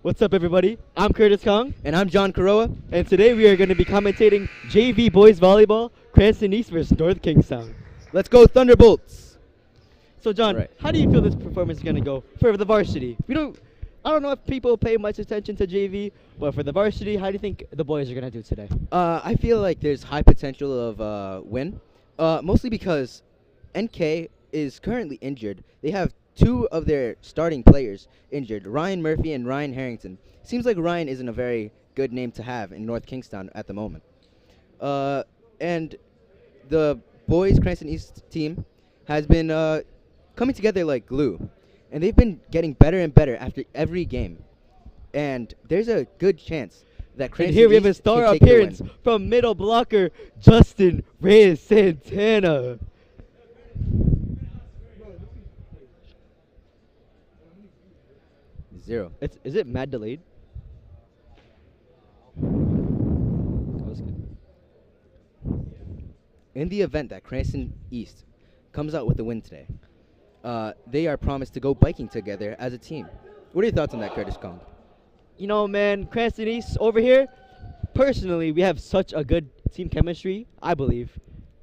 What's up, everybody? I'm Curtis Kong, And I'm John Kuroa. and today we are going to be commentating JV Boys Volleyball, Cranston East versus North Kingstown. Let's go Thunderbolts. So, John, Right. how do you feel this performance is going to go for the varsity? I don't know if people pay much attention to JV, but for the varsity, how do you think the boys are going to do today? I feel like there's high potential of win, mostly because NK is currently injured. They have two of their starting players injured, Ryan Murphy and Ryan Harrington. Seems like Ryan isn't a very good name to have in North Kingstown at the moment. And the boys Cranston East team has been coming together like glue, and they've been getting better and better after every game. And there's a good chance that And Cranston here we have a East star can take the appearance win. from middle blocker Justin Reyes Santana. Zero. Is it mad delayed? That was good. In the event that Cranston East comes out with a win today, they are promised to go biking together as a team. What are your thoughts on that, Curtis Kong? You know, man, Cranston East over here, personally, we have such a good team chemistry, I believe.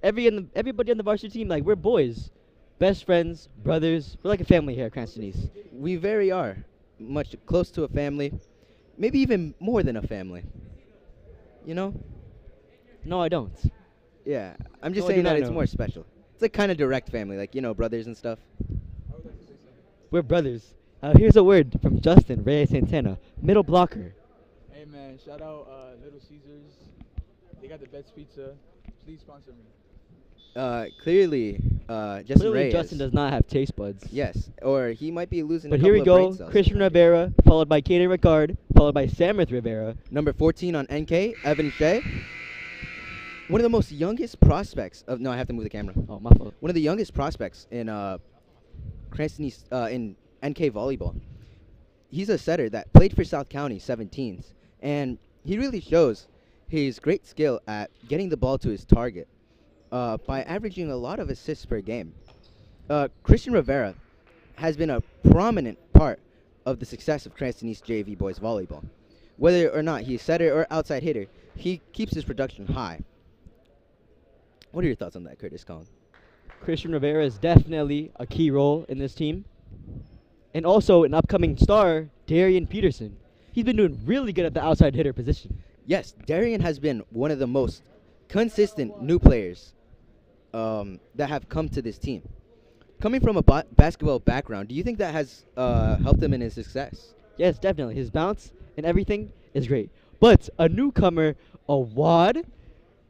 Everybody on the varsity team, like, we're boys. Best friends, brothers. We're like a family here at Cranston East. We very are much close to a family, maybe even more than a family. You know? No, I don't. Yeah, I'm just No, I do saying that not it's know. more special. It's like kind of direct family, like, you know, brothers and stuff. We're brothers. Here's a word from Justin Reyes Santana, middle blocker. Hey man, shout out Little Caesars. They got the best pizza. Please sponsor me. Clearly, Justin Clearly, Reyes. Justin does not have taste buds. Yes, or he might be losing But a here we couple of go, brain cells. Christian Rivera, followed by Kaden Ricard, followed by Samrath Rivera. Number 14 on NK, Evan Shea. One of the most youngest prospects of... No, I have to move the camera. Oh, my fault. One of the youngest prospects in Cranston East, in NK volleyball. He's a setter that played for South County 17s, and he really shows his great skill at getting the ball to his target by averaging a lot of assists per game. Christian Rivera has been a prominent part of the success of Cranston East JV boys volleyball. Whether or not he's a setter or outside hitter, he keeps his production high. What are your thoughts on that, Curtis Kong? Christian Rivera is definitely a key role in this team. And also an upcoming star, Darian Peterson. He's been doing really good at the outside hitter position. Yes, Darian has been one of the most consistent new players that have come to this team. Coming from a basketball background, do you think that has helped him in his success? Yes, definitely. His bounce and everything is great. But a newcomer, Awad,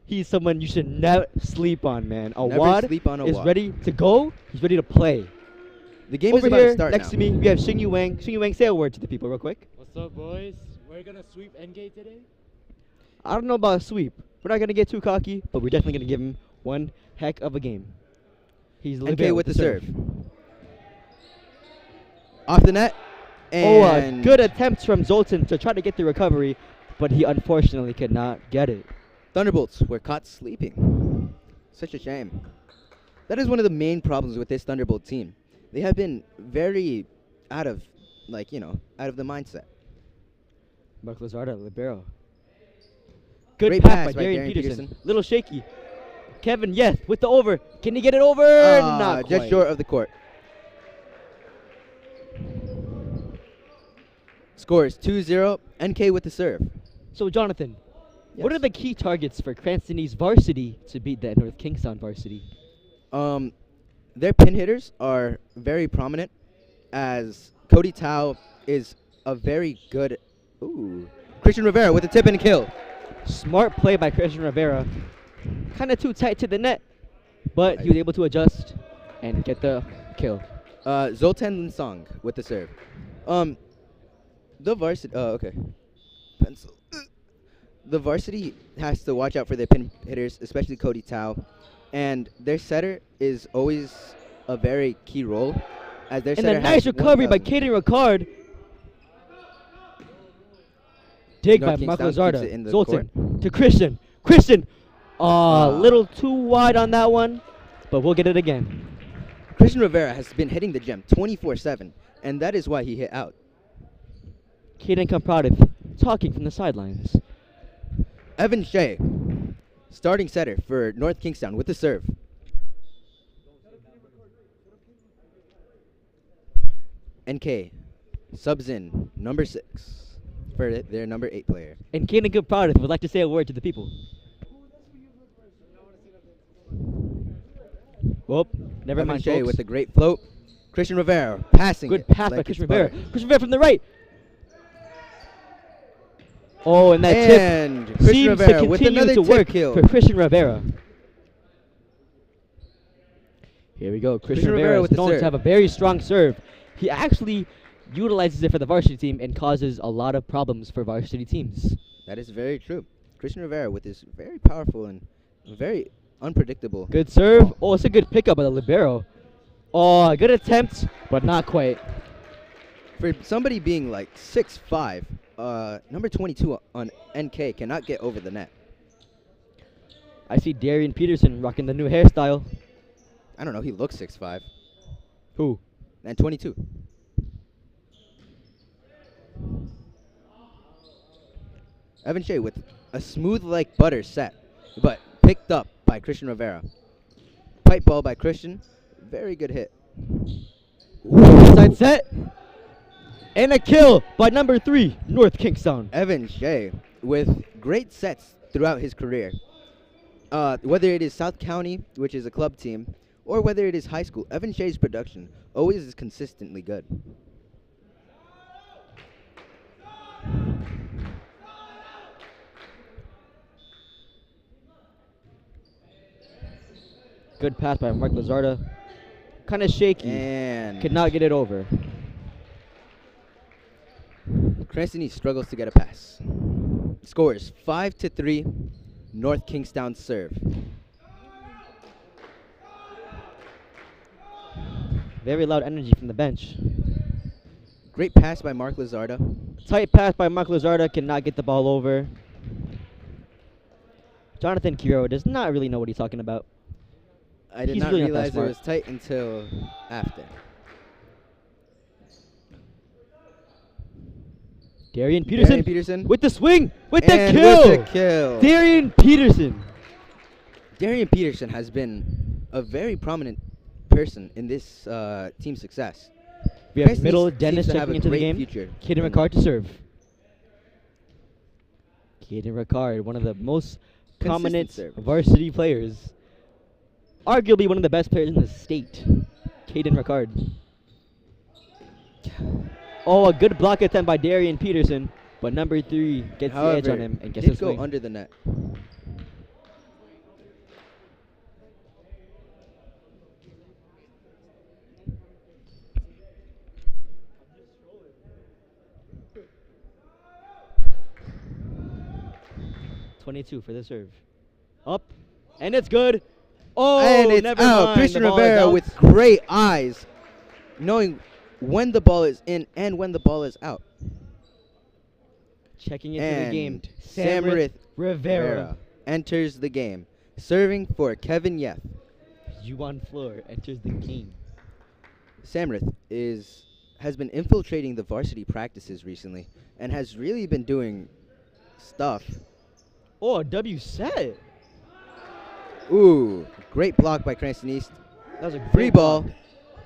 he's someone you should never sleep on, man. Never Awad sleep on is Awad. ready to go. He's ready to play. The game Over is about here, to start next now. to me, we have Xingyu Wang. Xingyu Wang, say a word to the people real quick. What's up, boys? We're gonna sweep NK today. I don't know about a sweep. We're not going to get too cocky, but we're definitely going to give him one heck of a game. He's NK with the serve. Off the net. Oh, And good attempts from Zoltan to try to get the recovery, but he unfortunately could not get it. Thunderbolts were caught sleeping. Such a shame. That is one of the main problems with this Thunderbolt team. They have been very out of the mindset. Mark Lazarda, libero. Good Great pass pass by by Darian Darian Peterson. Peterson. Little shaky. Kevin, yes, with the over. Can he get it over? Not just quite. short of the court. Scores 2-0. NK with the serve. So, Jonathan, what Yes. are the key targets for Cranston East varsity to beat the North Kingstown varsity? Their pin hitters are very prominent, as Cody Tao is a very good... Ooh. Christian Rivera with a tip and kill. Smart play by Christian Rivera. Kind of too tight to the net, but he was able to adjust and get the kill. Zoltan Linsong with the serve. The varsity... okay. Pencil. The varsity has to watch out for their pin hitters, especially Cody Tao. And their setter is always a very key role, as their And setter a nice has recovery by 1,000. Kaden Ricard. Dig North by Mark Kingstown keeps Lazarda. it in the Zoltan to Christian. Christian! A little too wide on that one, but we'll get it again. Christian Rivera has been hitting the gem 24/7, and that is why he hit out. Caden Comprodath talking from the sidelines. Evan Shea, starting setter for North Kingstown with the serve. NK subs in number 6 for their number 8 player. And Caden Comprodath would like to say a word to the people. Whoop, never Evan mind, Shea folks. with a great float. Christian Rivera passing Good it pass like by Christian it's Rivera. butter. Christian Rivera from the right. Oh, and that And tip Christian seems Rivera to with continue another to tip work kill. for Christian Rivera. Here we go. Christian Rivera Rivera with is the known serve. to have a very strong serve. He actually utilizes it for the varsity team and causes a lot of problems for varsity teams. That is very true. Christian Rivera with this very powerful and very unpredictable. Good serve. Oh, it's a good pickup by the libero. Oh, a good attempt, but not quite. For somebody being like 6'5", number 22 on NK cannot get over the net. I see Darian Peterson rocking the new hairstyle. I don't know. He looks 6'5". Who? And 22. Evan Shea with a smooth like butter set, but picked up by Christian Rivera. Pipe ball by Christian. Very good hit. Side set. And a kill by number 3, North Kingstown. Evan Shea with great sets throughout his career. Whether it is South County, which is a club team, or whether it is high school, Evan Shea's production always is consistently good. Good pass by Mark Lazarda. Kind of shaky. And Could not get it over. Cranston struggles to get a pass. Scores 5-3. North Kingstown serve. Very loud energy from the bench. Great pass by Mark Lazarda. Tight pass by Mark Lazarda. Cannot get the ball over. Jonathan Quiro does not really know what he's talking about. I did He's not really not that realize it smart. was tight until after. Darian Peterson, Peterson with the swing, with the and kill. with the kill. Darian Peterson. Darian Peterson has been a very prominent person in this team's success. We have Cranston middle seems Dennis to have checking a into the great game. future Caden in- Ricard to serve. Caden Ricard, one of the most prominent servers. varsity players. Arguably one of the best players in the state. Caden Ricard. Oh, a good block attempt by Darian Peterson, but number 3 gets the edge on him and gets did his go swing. under the net. .22 for the serve. Up, and it's good. Oh, And it's never out. mind. Christian The ball is Rivera out. with great eyes, knowing when the ball is in and when the ball is out. Checking into And the game. Samrith Rivera. enters the game, serving for Kevin Yeth. Juwan Floor enters the game. Samrith has been infiltrating the varsity practices recently and has really been doing stuff. Oh, a W set. Ooh, great block by Cranston East. That was a Free great ball. block.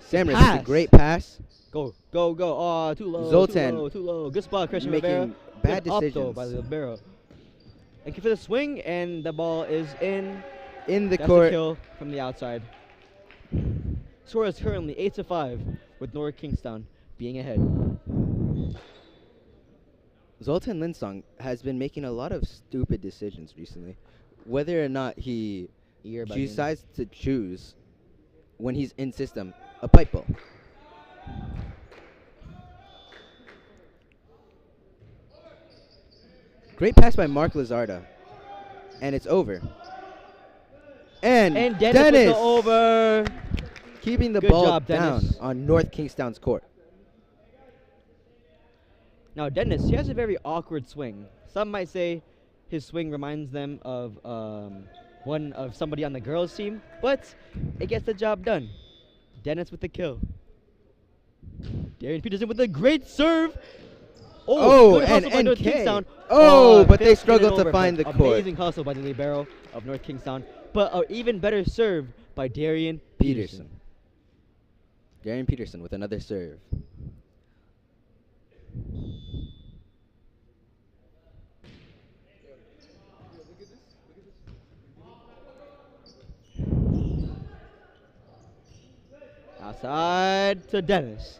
Samrith with a Pass. great pass. Go, go, go. Oh, too low. Zoltan Too low, too low. Good spot, Christian making Rivera. bad Good up, though, decisions. by the libero. Thank you for the swing, and the ball is in. In the That's a court. kill from the outside. Score is currently 8-5, with North Kingstown being ahead. Zoltan Linsong has been making a lot of stupid decisions recently. Whether or not he Earbuds in. decides to choose when he's in system a pipe ball. Great pass by Mark Lazarda. And it's over. And Dennis with the over. keeping the Good ball job, down Dennis. on North Kingstown's court. Now, Dennis, he has a very awkward swing. Some might say his swing reminds them of one of somebody on the girls' team, but it gets the job done. Dennis with the kill. Darian Peterson with a great serve. Oh, good and hustle by North NK. Kingstown. Oh, but they failed to get it struggled to over, find but the court. Amazing hustle by the libero of North Kingstown. But an even better serve by Darian Peterson. Darian Peterson with another serve. Outside to Dennis.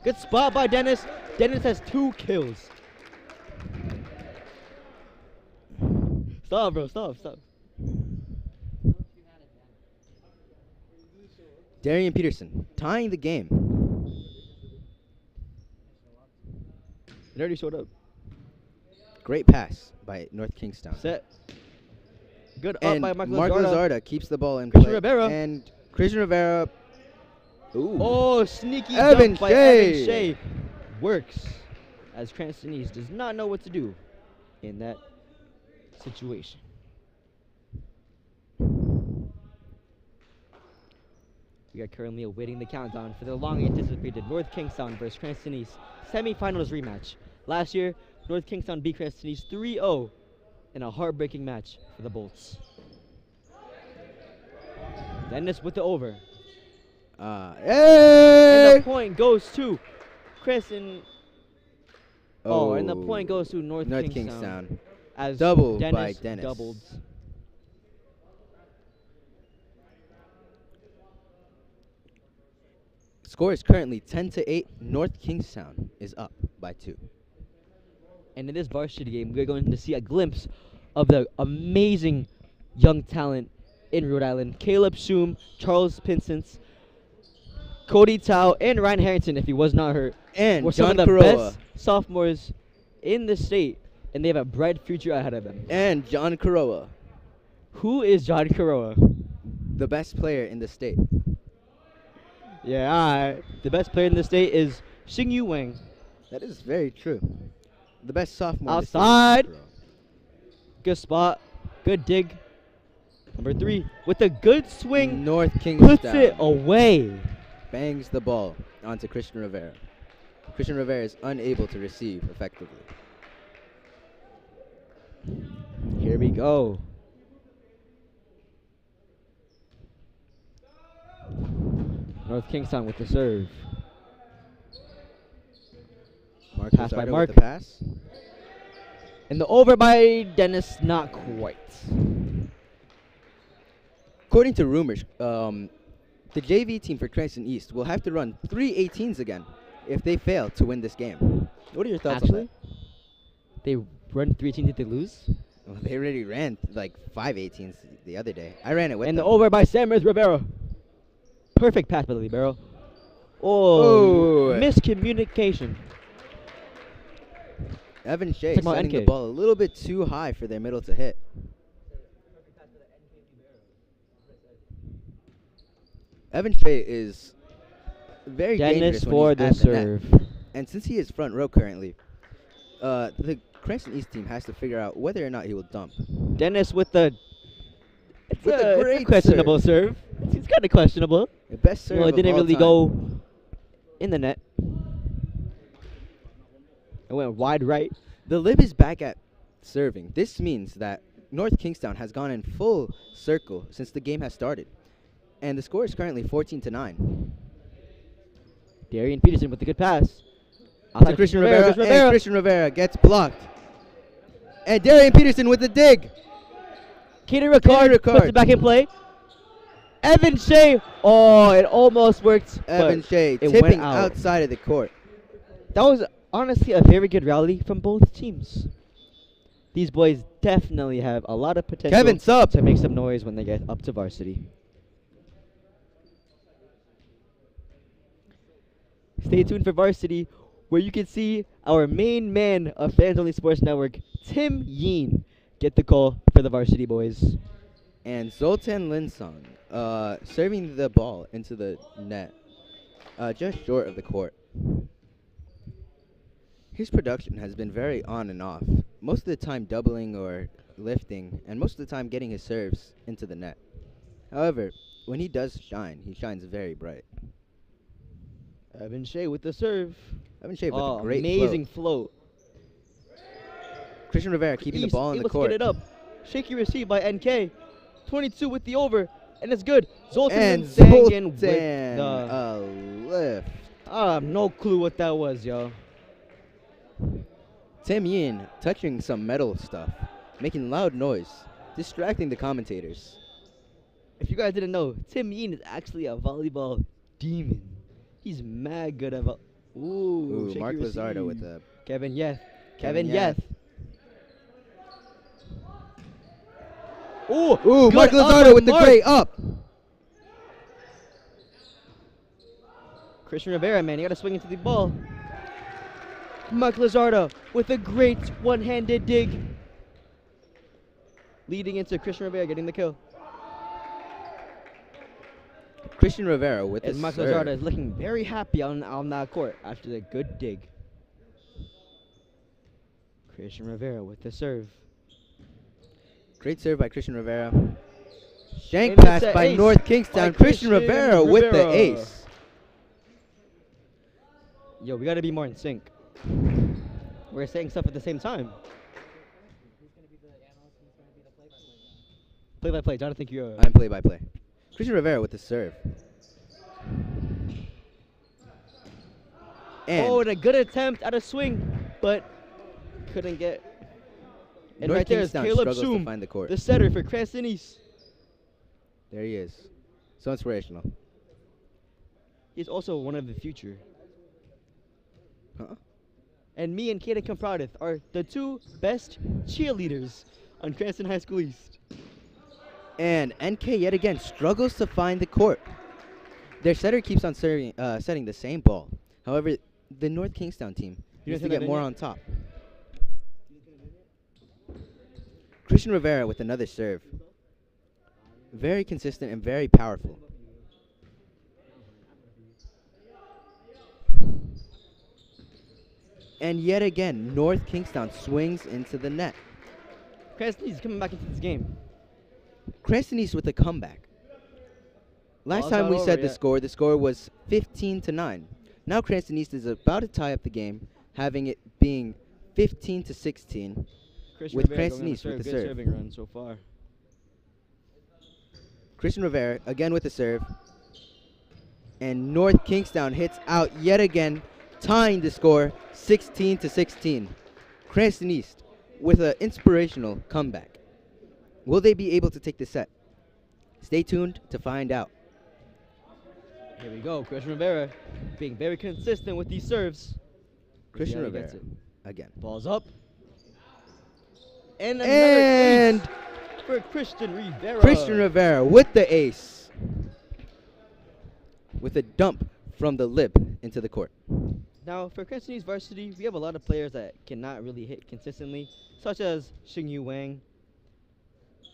Good spot by Dennis. Dennis has 2 kills. Stop, bro. Stop. Darian Peterson tying the game. It already showed up. Great pass by North Kingstown. Set. Good up And by Mark Mark Lazarda. Lazarda keeps the ball in Christian play. Rivera. And Christian Rivera. Ooh. Oh, sneaky Evan dunk by Shea. Evan Shea. Works as Cranston East does not know what to do in that situation. We are currently awaiting the countdown for the long anticipated North Kingstown versus Cranston East semifinals rematch. Last year, North Kingstown beat Cranston East 3-0 in a heartbreaking match for the Bolts. Dennis with the over. And Hey! the point goes to Cranston. Oh, and the point goes to North Kingstown. As Double Dennis by Dennis. doubled. Score is currently 10-8. North Kingstown is up by 2. And in this varsity game, we're going to see a glimpse of the amazing young talent in Rhode Island. Caleb Shum, Charles Pinsence, Cody Tao, and Ryan Harrington, if he was not hurt, And were some John of the Kuroa. best sophomores in the state, and they have a bright future ahead of them. And John Kuroa, Who is John Kuroa? the best player in the state. Yeah, the best player in the state is Xingyu Wang. That is very true. The best sophomore. in the state is Outside. John Kuroa. Good spot. Good dig. Number 3 with a good swing. North Kingstown Puts it away. bangs the ball onto Christian Rivera. Christian Rivera is unable to receive effectively. Here we go. North Kingstown with the serve. Mark Pass by Lazardo Mark. with the pass. And the over by Dennis, not quite. According to rumors, the JV team for Cranston East will have to run 3 18s again if they fail to win this game. What are your thoughts Actually, on they run 3 teams if they lose. that? Well, they already ran like 5 18s the other day. I ran it with And the them. over by Samuels Rivera. Perfect pass by the libero. Oh, Oh. miscommunication. Evan Shea Talking about setting the NK. ball a little bit too high for their middle to hit. Evan Shea is very Dennis dangerous for when the he's at the net. serve. And since he is front row currently, the Cranston East team has to figure out whether or not he will dump. Dennis with the. It's With a it's great questionable serve. It's kind of questionable. The best serve Well, it of didn't all really time. go in the net. It went wide right. The lib is back at serving. This means that North Kingstown has gone in full circle since the game has started. And the score is currently 14-9. Darian Peterson with a good pass. To Outside Christian Rivera, Christian and Rivera. Christian Rivera gets blocked. And Darian Peterson with the dig. Katie Ricard puts Ricard. it back in play. Evan Shea. Oh, it almost worked. Evan but Shea it tipping went out. outside of the court. That was honestly a very good rally from both teams. These boys definitely have a lot of potential Kevin Sub. to make some noise when they get up to varsity. Stay tuned for varsity, where you can see our main man of Fans Only Sports Network, Tim Yeen, get the call for the varsity boys. And Zoltan Linsong serving the ball into the net, just short of the court. His production has been very on and off, most of the time doubling or lifting, and most of the time getting his serves into the net. However, when he does shine, he shines very bright. Evan Shea with the serve. Evan Shea with Oh, a great amazing float. float. Christian Rivera keeping the East ball in the able to court. get it up. Shaky receive by NK. 22 with the over, and it's good. Zoltan And Sangan with Zoltan, the. a lift. I have no clue what that was, yo. Tim Yin touching some metal stuff, making loud noise, distracting the commentators. If you guys didn't know, Tim Yin is actually a volleyball demon. He's mad good at Ooh, shaky Mark Lizardo with receive. the Kevin Yeth. Kevin Kevin Yeth. Yeth. Ooh, Ooh, good Mark up Lizardo by with the Mark. great up. Christian Rivera, man, you gotta swing into the ball. Mark Lizardo with a great one-handed dig. Leading into Christian Rivera getting the kill. Christian Rivera with And the Mark serve. Lizardo is looking very happy on that court after the good dig. Christian Rivera with the serve. Great serve by Christian Rivera. Shank And it's pass a by ace North Kingstown. by Christian Christian Rivera with the Rivera. ace. Yo, we gotta be more in sync. We're saying stuff at the same time. Play by play. Jonathan, you're. I'm play by play. Christian Rivera with the serve. And Oh, and a good attempt at a swing, but couldn't get. And North right there is Kingstown Caleb struggles to Zoom, find the court. the setter for Cranston East. There he is. So inspirational. He's also one of the future. Huh? And me and Kaden Compradith are the two best cheerleaders on Cranston High School East. And NK yet again struggles to find the court. Their setter keeps on setting the same ball. However, the North Kingstown team You needs don't to think get that more in on top. Christian Rivera with another serve. Very consistent and very powerful. And yet again, North Kingstown swings into the net. Cranston East is coming back into this game. Cranston East with a comeback. Last Ball's time not we over said yet. the score was 15-9. Now Cranston East is about to tie up the game, having it being 15-16. Christian With Rivera Cranston going on a East with the good serve. serving run so far. Christian Rivera again with the serve. And North Kingstown hits out yet again, tying the score 16-16. Cranston East with an inspirational comeback. Will they be able to take the set? Stay tuned to find out. Here we go. Christian Rivera being very consistent with these serves. Christian Yeah, he Rivera gets it. again. Ball's up. And another And ace for Christian Rivera. Christian Rivera with the ace. With a dump from the lip into the court. Now, for Cranston East Varsity, we have a lot of players that cannot really hit consistently, such as Xingyu Wang,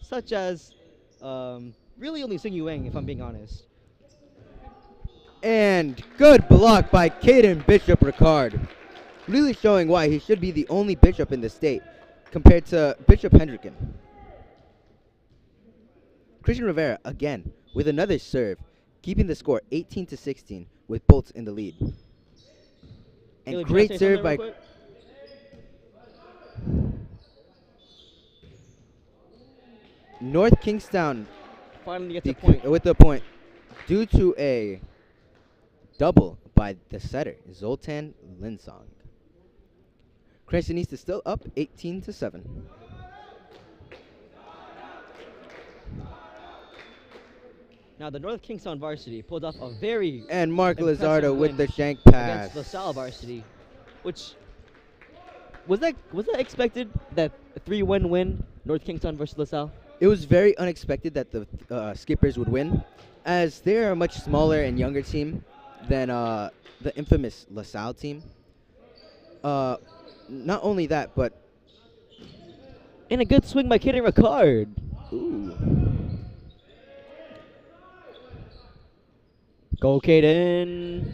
such as really only Xingyu Wang, if I'm being honest. And good block by Caden Bishop Ricard. Really showing why he should be the only Bishop in the state compared to Bishop Hendricken. Christian Rivera again with another serve, keeping the score 18-16 with Bolts in the lead. And Caleb, great you wanna say serve something by real quick? North Kingstown Finally gets a point. with the point due to a double by the setter, Zoltan Linsong. Cranston East is still up 18-7. Now, the North Kingstown Varsity pulled off a very And Mark impressive Lizardo with win the shank pass. against LaSalle Varsity, which was that expected, that 3-1 win, North Kingstown versus LaSalle? It was very unexpected that the Skippers would win, as they're a much smaller and younger team than the infamous LaSalle team. Not only that, but And a good swing by Kaden Ricard. ooh, Go, Kaden.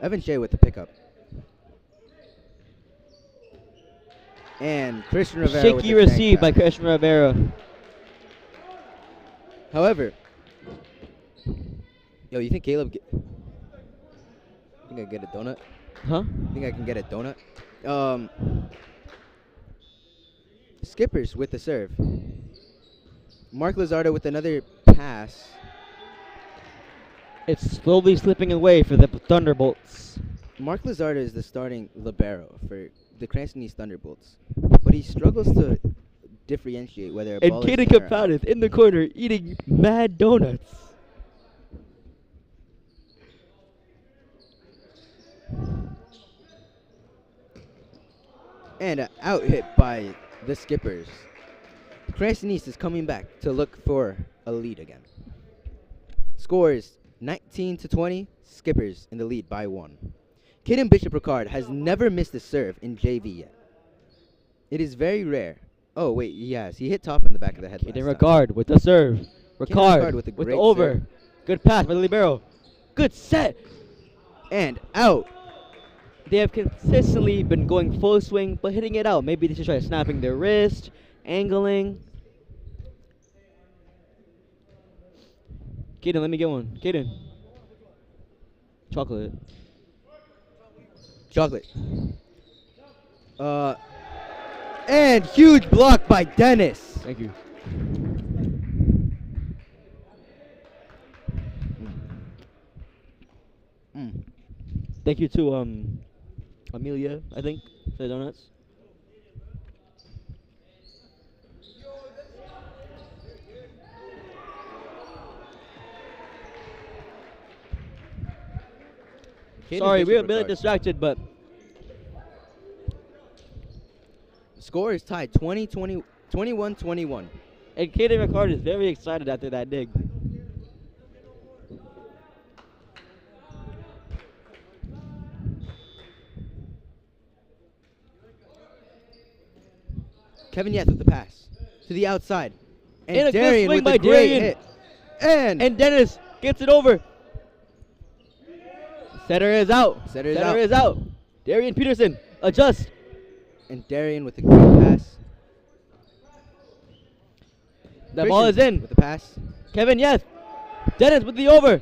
Evan Shea with the pickup. And Christian Rivera with Shaky the shank receive by pass. Christian Rivera. However, yo, you think Caleb? Think I get a donut? Huh? Think I can get a donut? Skippers with the serve. Mark Lizardo with another pass. It's slowly slipping away for the Thunderbolts. Mark Lizardo is the starting libero for the Cranston East Thunderbolts, but he struggles to differentiate whether a And ball is Kaden in or out. Kapanis in the corner eating mad donuts. And an out hit by the Skippers. Cranston East is coming back to look for a lead again. Score is 19-20. Skippers in the lead by 1. Kaden Bishop Ricard has never missed a serve in JV yet. It is very rare. Oh wait, he has. He hit top in the back of the head. Kaden last time. Ricard with the serve. Ricard Ricard with a with the great over. serve. Good pass by the libero. Good set. And out. They have consistently been going full swing, but hitting it out. Maybe they should try snapping their wrist, angling. Kaden, let me get one. Kaden. Chocolate. Chocolate. And huge block by Dennis. Thank you. Thank you to Amelia, I think, for the donuts. Kaden Sorry, we were a Bishop bit Ricard. distracted, but Score is tied 21-21. and Kaden Ricard is very excited after that dig. Kevin Yath with the pass to the outside. And a good Darian swing with by a great Darian. hit. And And Dennis gets it over. Setter is out. Setter is Setter out. is out. Darian Peterson, adjust. Darian with a great pass. The ball is in. With the pass. Kevin, yes. Dennis with the over.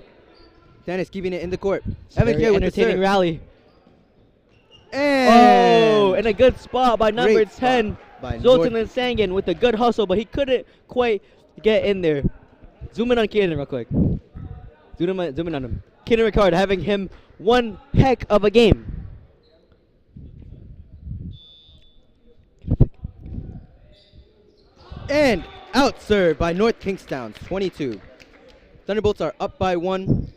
Dennis keeping it in the court. It's a Evan very J with the entertaining serve. rally. And And a good spot by number Great 10, spot by Zoltan North. Sangan with a good hustle, but he couldn't quite get in there. Zoom in on Kaden real quick. Zoom in on him. Kaden Ricard having him one heck of a game. And out served by North Kingstown, 22. Thunderbolts are up by 1.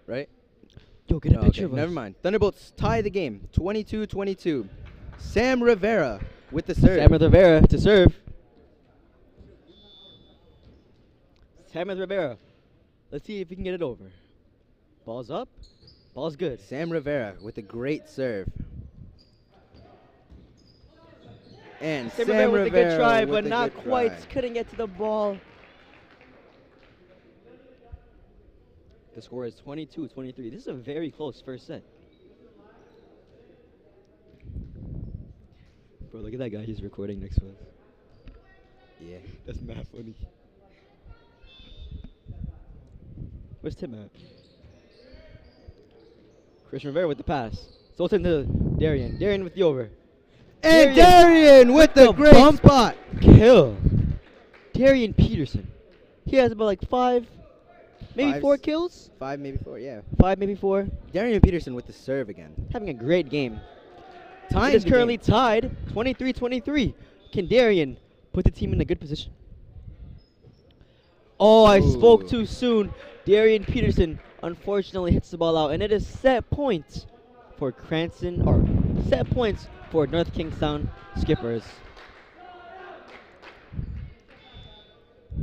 Right? Yo, get a Okay, picture of us. never mind. Thunderbolts tie the game, 22-22. Sam Rivera with the serve. Sam Rivera to serve. Sam Rivera. Let's see if he can get it over. Ball's up. Ball's good. Sam Rivera with a great serve. And Sam Sam Rivera with a good try, with but a not good quite. try. Couldn't get to the ball. The score is 22-23. This is a very close first set. Bro, look at that guy. He's recording next to us. Yeah. That's mad funny. Where's Tim at? Christian Rivera with the pass. Zoltan to Darian. Darian with the over. And Darian with the great bump spot. Kill. Darian Peterson. He has about like maybe Five, 4 kills? 5, maybe 4, yeah. 5, maybe 4. Darian Peterson with the serve again. Having a great game. Tying It is the currently game. tied 23-23. Can Darian put the team in a good position? Oh, I spoke Ooh. too soon. Darian Peterson unfortunately hits the ball out, and it is set points for Cranston, or set points for North Kingstown Skippers.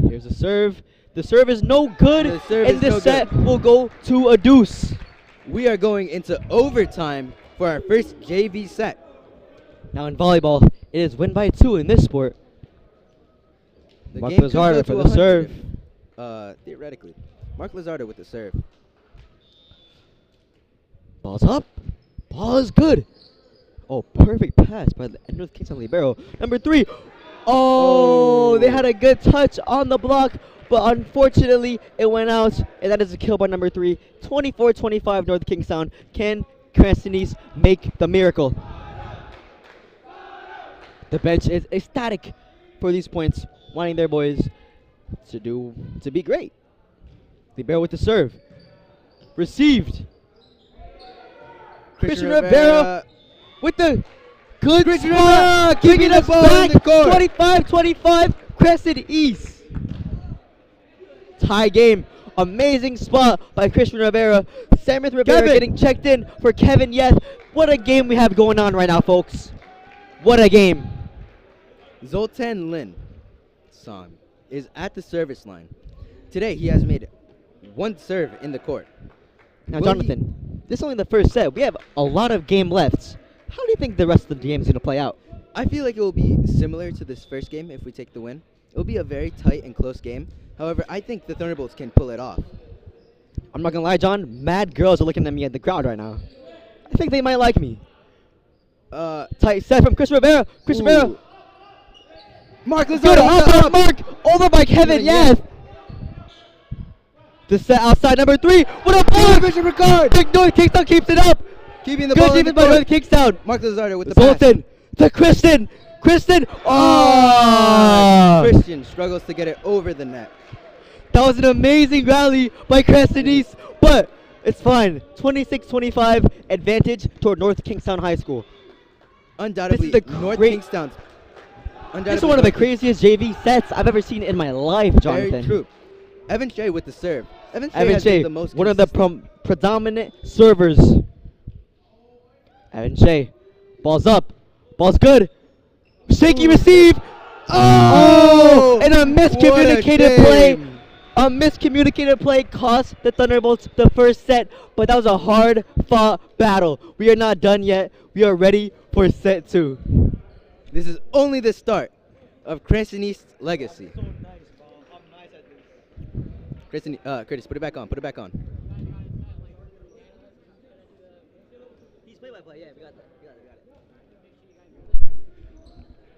Here's a serve. The serve is no good, The serve and is this no set good. will go to a deuce. We are going into overtime for our first JV set. Now in volleyball, it is win by 2 in this sport. The Mark game could Lizardo go for to the 100 serve. Theoretically. Mark Lizardo with the serve. Ball's up. Ball is good. Oh, perfect pass by the North Kingstown libero. Number 3. Oh, they had a good touch on the block, but unfortunately it went out, and that is a kill by number 3. 24-25 North Kingstown. Can Cranston East make the miracle? The bench is ecstatic for these points, wanting their boys to be great. Libero with the serve. Received. Christian Rivera with the good Christian spot, Rivera keeping bringing the us ball in back. the court. 25-25, Crescent East. Tie game. Amazing spot by Christian Rivera. Samuel Rivera Kevin. getting checked in for Kevin Yeth. What a game we have going on right now, folks. What a game. Zoltan Lin Song is at the service line. Today he has made one serve in the court. Now, Will Jonathan, this is only the first set. We have a lot of game left. How do you think the rest of the game is going to play out? I feel like it will be similar to this first game if we take the win. It will be a very tight and close game. However, I think the Thunderbolts can pull it off. I'm not going to lie, John. Mad girls are looking at me at the crowd right now. I think they might like me. Tight set from Chris Rivera. Chris Rivera. Mark Good Lozano up, Mark. Over by Kevin Yeth. The set outside number 3. What a block! Christian Ricard Big noise. Kingstown keeps it up. keeping the Good ball in the defense by court. North Kingstown. Mark Lozano with the pass. Zoltan to Kristen. Kristen. Oh! Christian struggles to get it over the net. That was an amazing rally by Cranston East, but it's fine. 26-25 advantage toward North Kingstown High School. Undoubtedly, This is the North great- Kingstown's. This is one of the craziest JV sets I've ever seen in my life, Jonathan. Very true. Evan Shea with the serve. Evan Shea Evan has Shea, been the most one of the consistent. predominant servers. Evan Shea, ball's up, ball's good. Shaky receive. Oh! And a miscommunicated play. game. A miscommunicated play cost the Thunderbolts the first set, but that was a hard-fought battle. We are not done yet. We are ready for set 2. This is only the start of Cranston East's legacy. Cranston, Curtis, put it back on. Put it back on. He's play-by-play, yeah, we got that.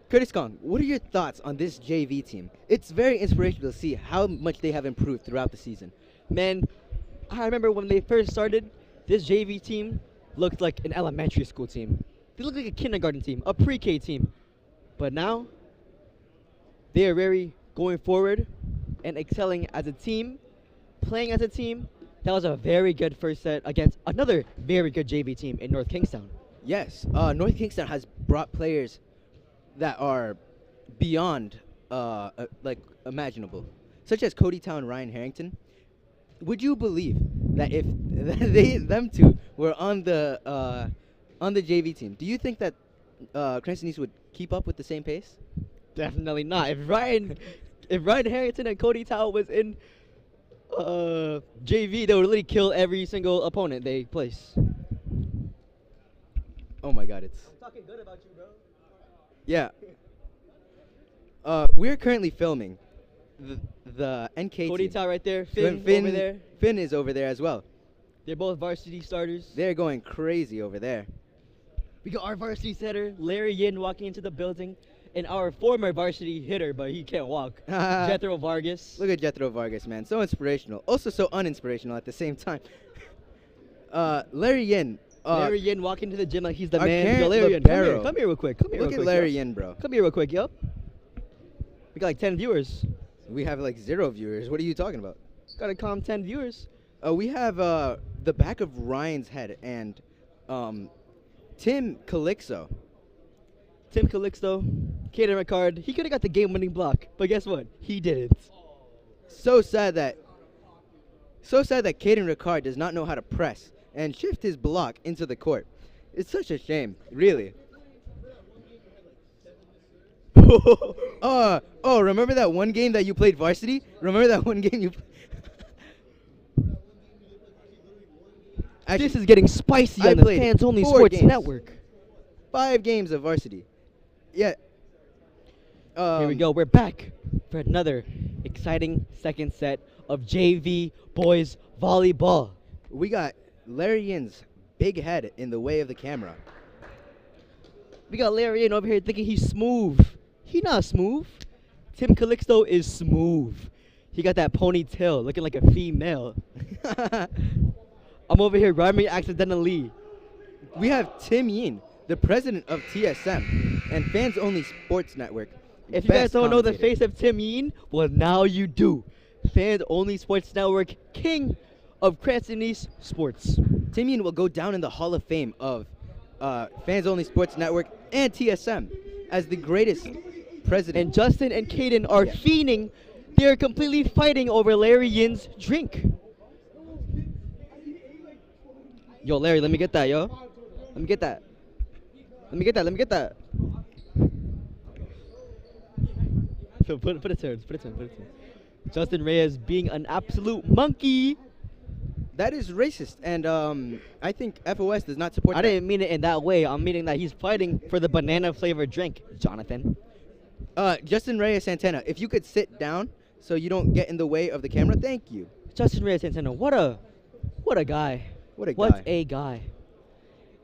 Curtis Kong, what are your thoughts on this JV team? It's very inspirational to see how much they have improved throughout the season. Man, I remember when they first started, this JV team looked like an elementary school team. They looked like a kindergarten team, a pre-K team. But now, they are very going forward and excelling as a team, playing as a team. That was a very good first set against another very good JV team in North Kingstown. Yes, North Kingstown has brought players that are beyond like imaginable, such as Cody Town, Ryan Harrington. Would you believe that if them two were on the JV team, do you think that Cranston East would keep up with the same pace? Definitely not. If Ryan Harrington and Cody Tao was in JV, they would literally kill every single opponent they place. Oh my God, it's I'm talking good about you, bro. yeah. We're currently filming the NK Cody team. Tao right there, Finn over there. Finn is over there as well. They're both varsity starters. They're going crazy over there. We got our varsity setter, Larry Yin, walking into the building, and our former varsity hitter, but he can't walk, Jethro Vargas. Look at Jethro Vargas, man. So inspirational. Also so uninspirational at the same time. Larry Yin. Larry Yin walking to the gym like he's the our man. Karen Yo, Larry Yin, Libero. come here real quick. Come here Look real at quick. Larry yo. Yin, bro. Come here real quick, yo. We got like 10 viewers. We have like 0 viewers. What are you talking about? Gotta calm 10 viewers. We have the back of Ryan's head and Tim Calixto. Tim Calixto, Caden Ricard. He could have got the game-winning block, but guess what? He didn't. So sad that Caden Ricard does not know how to press and shift his block into the court. It's such a shame, really. Remember that one game that you played varsity? Remember that one game you Actually, This is getting spicy I on the played Fans Only 4 Sports games. Network. 5 games of varsity. Yeah. Here we go. We're back for another exciting second set of JV boys volleyball. We got Larry Yin's big head in the way of the camera. We got Larry in over here thinking he's smooth. He not smooth. Tim Calixto is smooth. He got that ponytail looking like a female. I'm over here rhyming accidentally. We have Tim Yin, the president of TSM. and Fans Only Sports Network. If you guys best don't know the commentator. face of Tim Yeen, well, now you do. Fans Only Sports Network, king of Cranston East sports. Tim Yeen will go down in the Hall of Fame of Fans Only Sports Network and TSM as the greatest president. And Justin and Caden are Yeah. fiending. They're completely fighting over Larry Yin's drink. Yo, Larry, let me get that, yo. Let me get that. Let me get that. Let me get that. So put it to her. Put it to him. Put it to him. Justin Reyes being an absolute monkey. That is racist, and I think FOS does not support I that. didn't mean it in that way. I'm meaning that he's fighting for the banana flavored drink, Jonathan. Justin Reyes Santana, if you could sit down so you don't get in the way of the camera, thank you. Justin Reyes Santana, what a guy. What a What guy. a guy.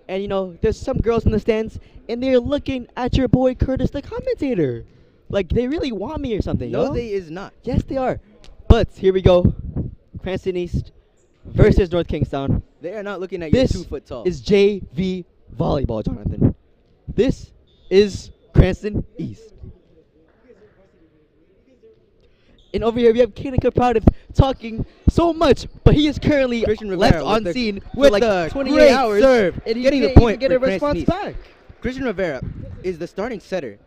And you know, there's some girls in the stands, and they're looking at your boy Curtis, the commentator. Like they really want me or something. No, yo. they is not. Yes, they are. But here we go. Cranston East versus North Kingstown. They are not looking at you This 2 foot tall. is JV volleyball, Jonathan. This is Cranston East. And over here we have Kaden Kaproudov talking so much, but he is currently Christian left Rivera on with the- scene with for like the 28 great hours. serve, And he getting the can't even point get for a Cranston response East. back. Christian Rivera is the starting setter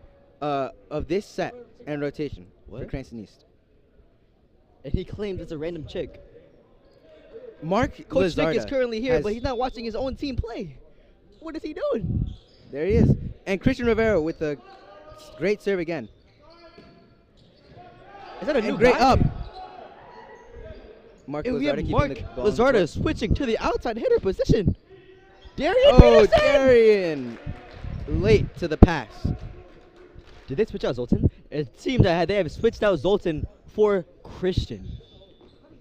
of this set and rotation for What? Cranston East. And he claims it's a random chick. Mark Coach Nick is Lizarda currently here, has- but he's not watching his own team play. What is he doing? There he is. And Christian Rivera with a great serve again. Is that a new And great guy? up. Mark And we Lizarda have keeping Mark the ball in Lizarda control. switching to the outside hitter position. Darian Oh, Peterson! Darian. Late to the pass. Did they switch out Zoltan? It seems that they have switched out Zoltan for Christian.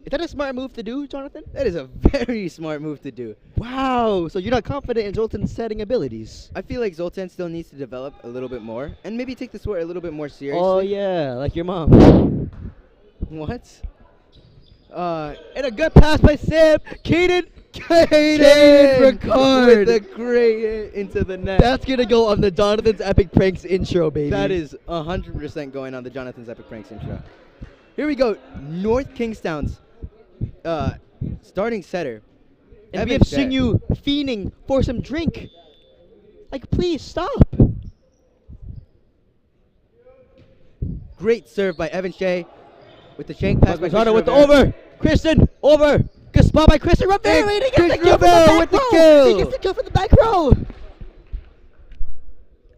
Is that a smart move to do, Jonathan? That is a very smart move to do. Wow, so you're not confident in Zoltan's setting abilities. I feel like Zoltan still needs to develop a little bit more and maybe take the sport a little bit more seriously. Oh, yeah, like your mom. What? And a good pass by Sam. Caden Ricard. with the great hit into the net. That's going to go on the Jonathan's Epic Pranks intro, baby. That is 100% going on the Jonathan's Epic Pranks intro. Here we go. North Kingstown's starting setter. And Evan we have Shea. Xingyu fiending for some drink. Like, please stop. Great serve by Evan Shea with the shank pass by Lozada Christian with the Rivera. over. Christian, over. Good spot by Christian Rivera. And He gets Christian the kill from Rivera the back with the row. kill. He gets the kill from the back row.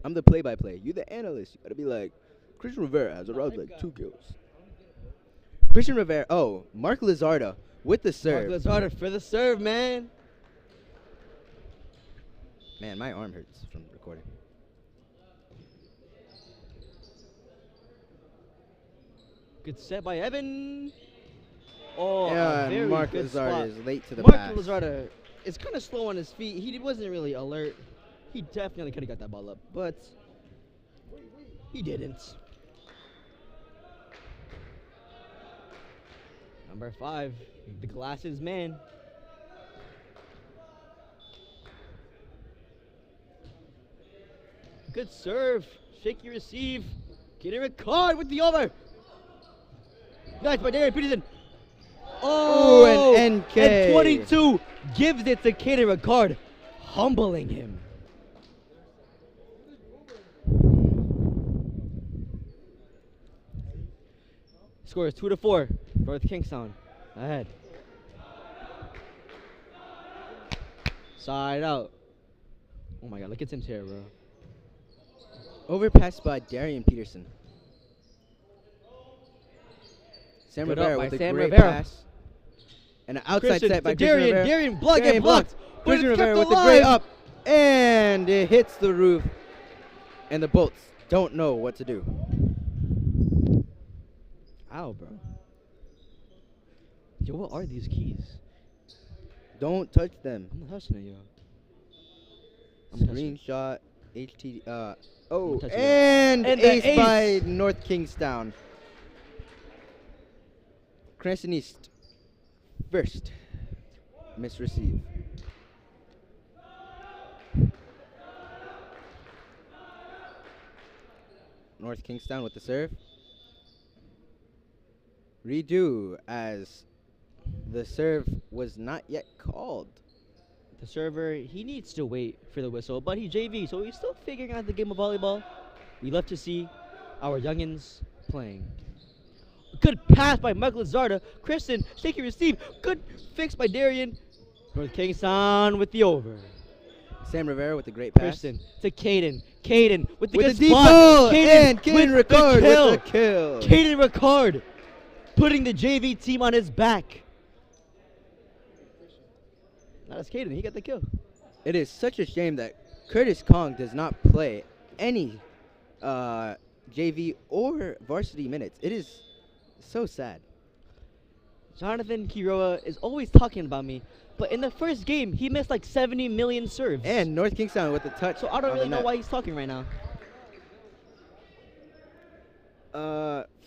I'm the play-by-play. You the analyst. You gotta be like, Christian Rivera has around like 2 kills. Christian Rivera. Oh, Mark Lizarda with the serve. Mark Lozada for the serve, man. Man, my arm hurts from recording. Good set by Evan. Oh, Yeah, a very Mark good Lizarda spot. is late to the Mark pass. Lozada is kind of slow on his feet. He wasn't really alert. He definitely could have got that ball up, but he didn't. Number 5, the glasses man. Good serve. Shaky receive. Getting a card with the over. Nice by Darian Peterson. Ooh, an NK. And 22 gives it to Kaden Ricard, humbling him. Score is 2-4. North Kingstown ahead. Side out. Oh my God, look at Tim's hair, bro. Overpass by Darian Peterson. Sam Good up Rivera by with a Sam great Rivera. pass. And an outside Christian set by to Christian Darian. Rivera. Darian blocked Darian and blocked. But Christian it's Rivera kept with the great alive. up. And it hits the roof. And the Bolts don't know what to do. Ow, bro. Yo, what are these keys? Don't touch them. I'm not touching it, yo. I'm touching it. Screenshot. HTD. I'm Oh, touching it. and And the ace ace. by North Kingstown. Cranston East. First. Misreceive. North Kingstown with the serve. Redo as the serve was not yet called. The server, he needs to wait for the whistle, but he's JV, so he's still figuring out the game of volleyball. We love to see our youngins playing. Good pass by Michael Lazarda. Cranston, take and receive. Good fix by Darian. North Kingstown with the over. Sam Rivera with a great pass. Cranston to Caden. Caden with the With good the deep spot. ball, and Caden Caden with the Ricard kill. with the kill. Caden Ricard putting the JV team on his back. That's Caden. He got the kill. It is such a shame that Curtis Kong does not play any JV or varsity minutes. It is so sad. Jonathan Kiroa is always talking about me, but in the first game, he missed like 70 million serves. And North Kingstown with the touch. So I don't on really the know net. why he's talking right now.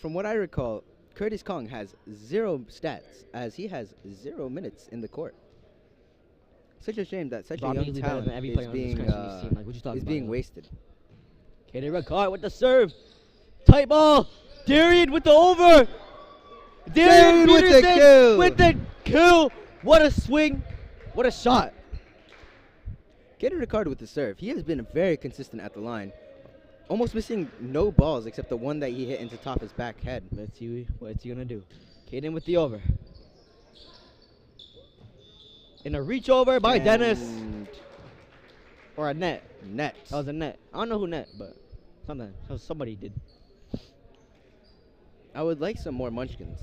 From what I recall, Curtis Kong has 0 stats as he has 0 minutes in the court. Such a shame that such Rob a young Neely better talent than every is player on this being, Cranston team. Like, what you talking is about, being yo? wasted. Caden Ricard with the serve. Tight ball. Darian with the over. Darian with the Peterson kill. with the kill. What a swing. What a shot. Getting Ricard with the serve. He has been very consistent at the line. Almost missing no balls except the one that he hit into top his back head. Let's see what's he gonna do. Caden with the over. In a reach over by Dennis. And Or a net. net. That was a net. I don't know who net, but somebody did. I would like some more munchkins.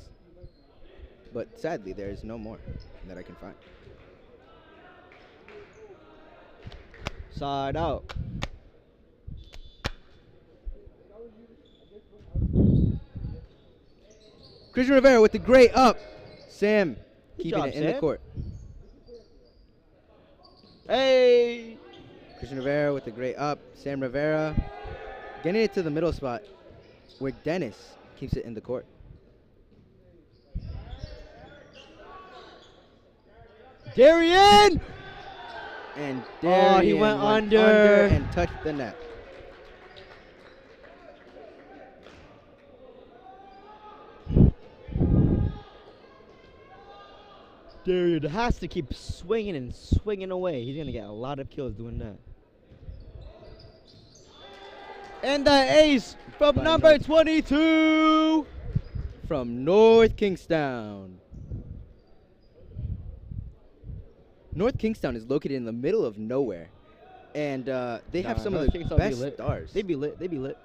But sadly, there is no more that I can find. Side out. Christian Rivera with the great up. Sam Good keeping job, it in the Sam. court. Hey. Christian Rivera with the great up. Sam Rivera getting it to the middle spot where Dennis keeps it in the court. Darian. And Oh, he Darian went under. and touched the net. Darian has to keep swinging and swinging away. He's going to get a lot of kills doing that. And the ace from By number North. 22. From North Kingstown. North Kingstown is located in the middle of nowhere. And they have Nah, some North of the Kingstown be best lit. stars. They be lit. They be lit.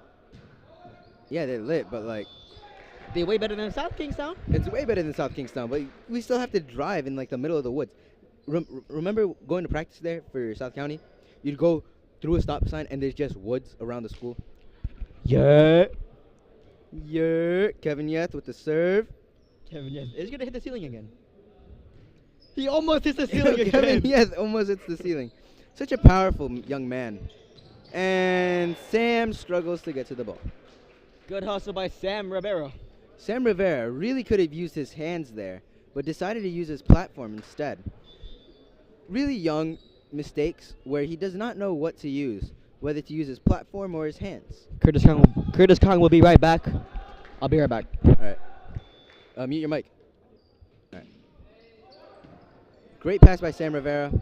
Yeah, they're lit, but like, They way better than South Kingstown. it's way better than South Kingstown, but we still have to drive in like the middle of the woods. Remember going to practice there for South County? You'd go through a stop sign and there's just woods around the school. Yeah. Yeah, Kevin Yeth with the serve. Kevin, yes. He's going to hit the ceiling again. He almost hits the ceiling Kevin again. Yeth almost hits the ceiling. Such a powerful young man. And Sam struggles to get to the ball. Good hustle by Sam Rivera. Sam Rivera really could have used his hands there, but decided to use his platform instead. Really young mistakes where he does not know what to use, whether to use his platform or his hands. Curtis Kong will be right back. I'll be right back. All right. Mute your mic. All right. Great pass by Sam Rivera.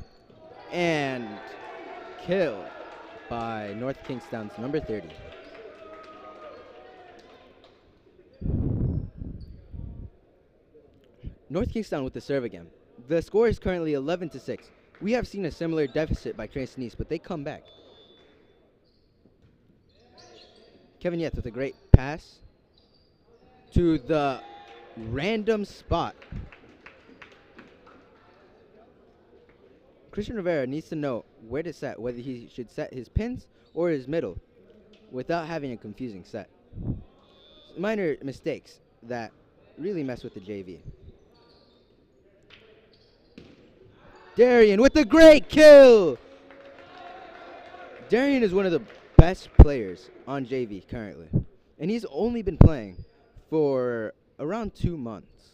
And kill by North Kingstown's number 30. North Kingstown with the serve again. The score is currently 11-6. We have seen a similar deficit by Cranston East, but they come back. Kevin Yeth with a great pass to the random spot. Christian Rivera needs to know where to set, whether he should set his pins or his middle without having a confusing set. Minor mistakes that really mess with the JV. Darian with the great kill! Darian is one of the best players on JV currently. And he's only been playing for around 2 months.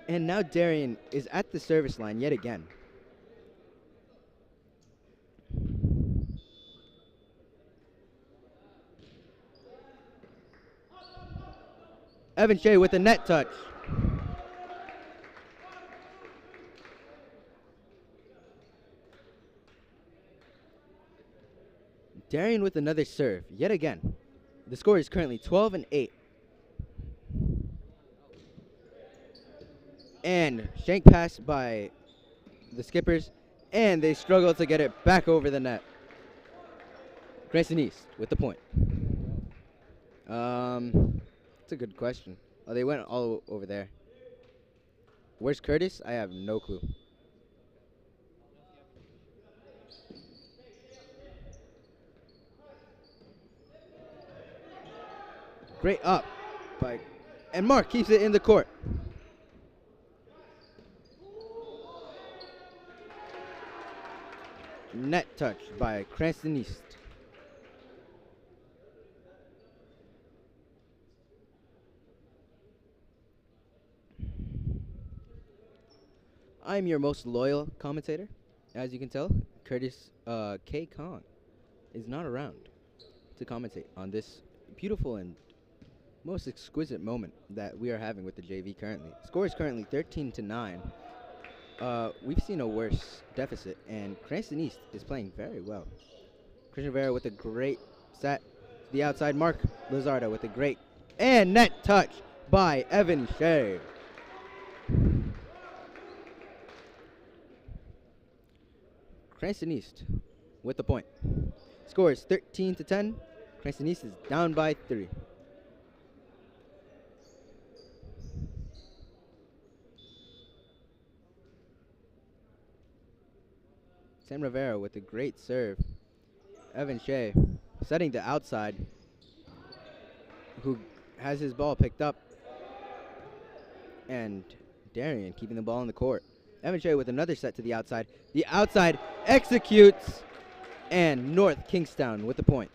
And now Darian is at the service line yet again. Evan Shea with a net touch. Darian with another serve, yet again. The score is currently 12-8. And shank pass by the skippers, and they struggle to get it back over the net. Cranston East with the point. That's a good question. Oh, they went all over there. Where's Curtis? I have no clue. Great up by, and Mark keeps it in the court. Net touch by Cranston East. I'm your most loyal commentator. As you can tell, Curtis K. Kong is not around to commentate on this beautiful and most exquisite moment that we are having with the JV currently. Score is currently 13-9. We've seen a worse deficit, and Cranston East is playing very well. Christian Rivera with a great set to the outside. Mark Lizardo with a great and net touch by Evan Shea. Cranston East with the point. Score is 13-10. Cranston East is down by 3. Sam Rivera with a great serve. Evan Shea setting the outside, who has his ball picked up. And Darian keeping the ball in the court. Evan Shea with another set to the outside. The outside executes, and North Kingstown with the point.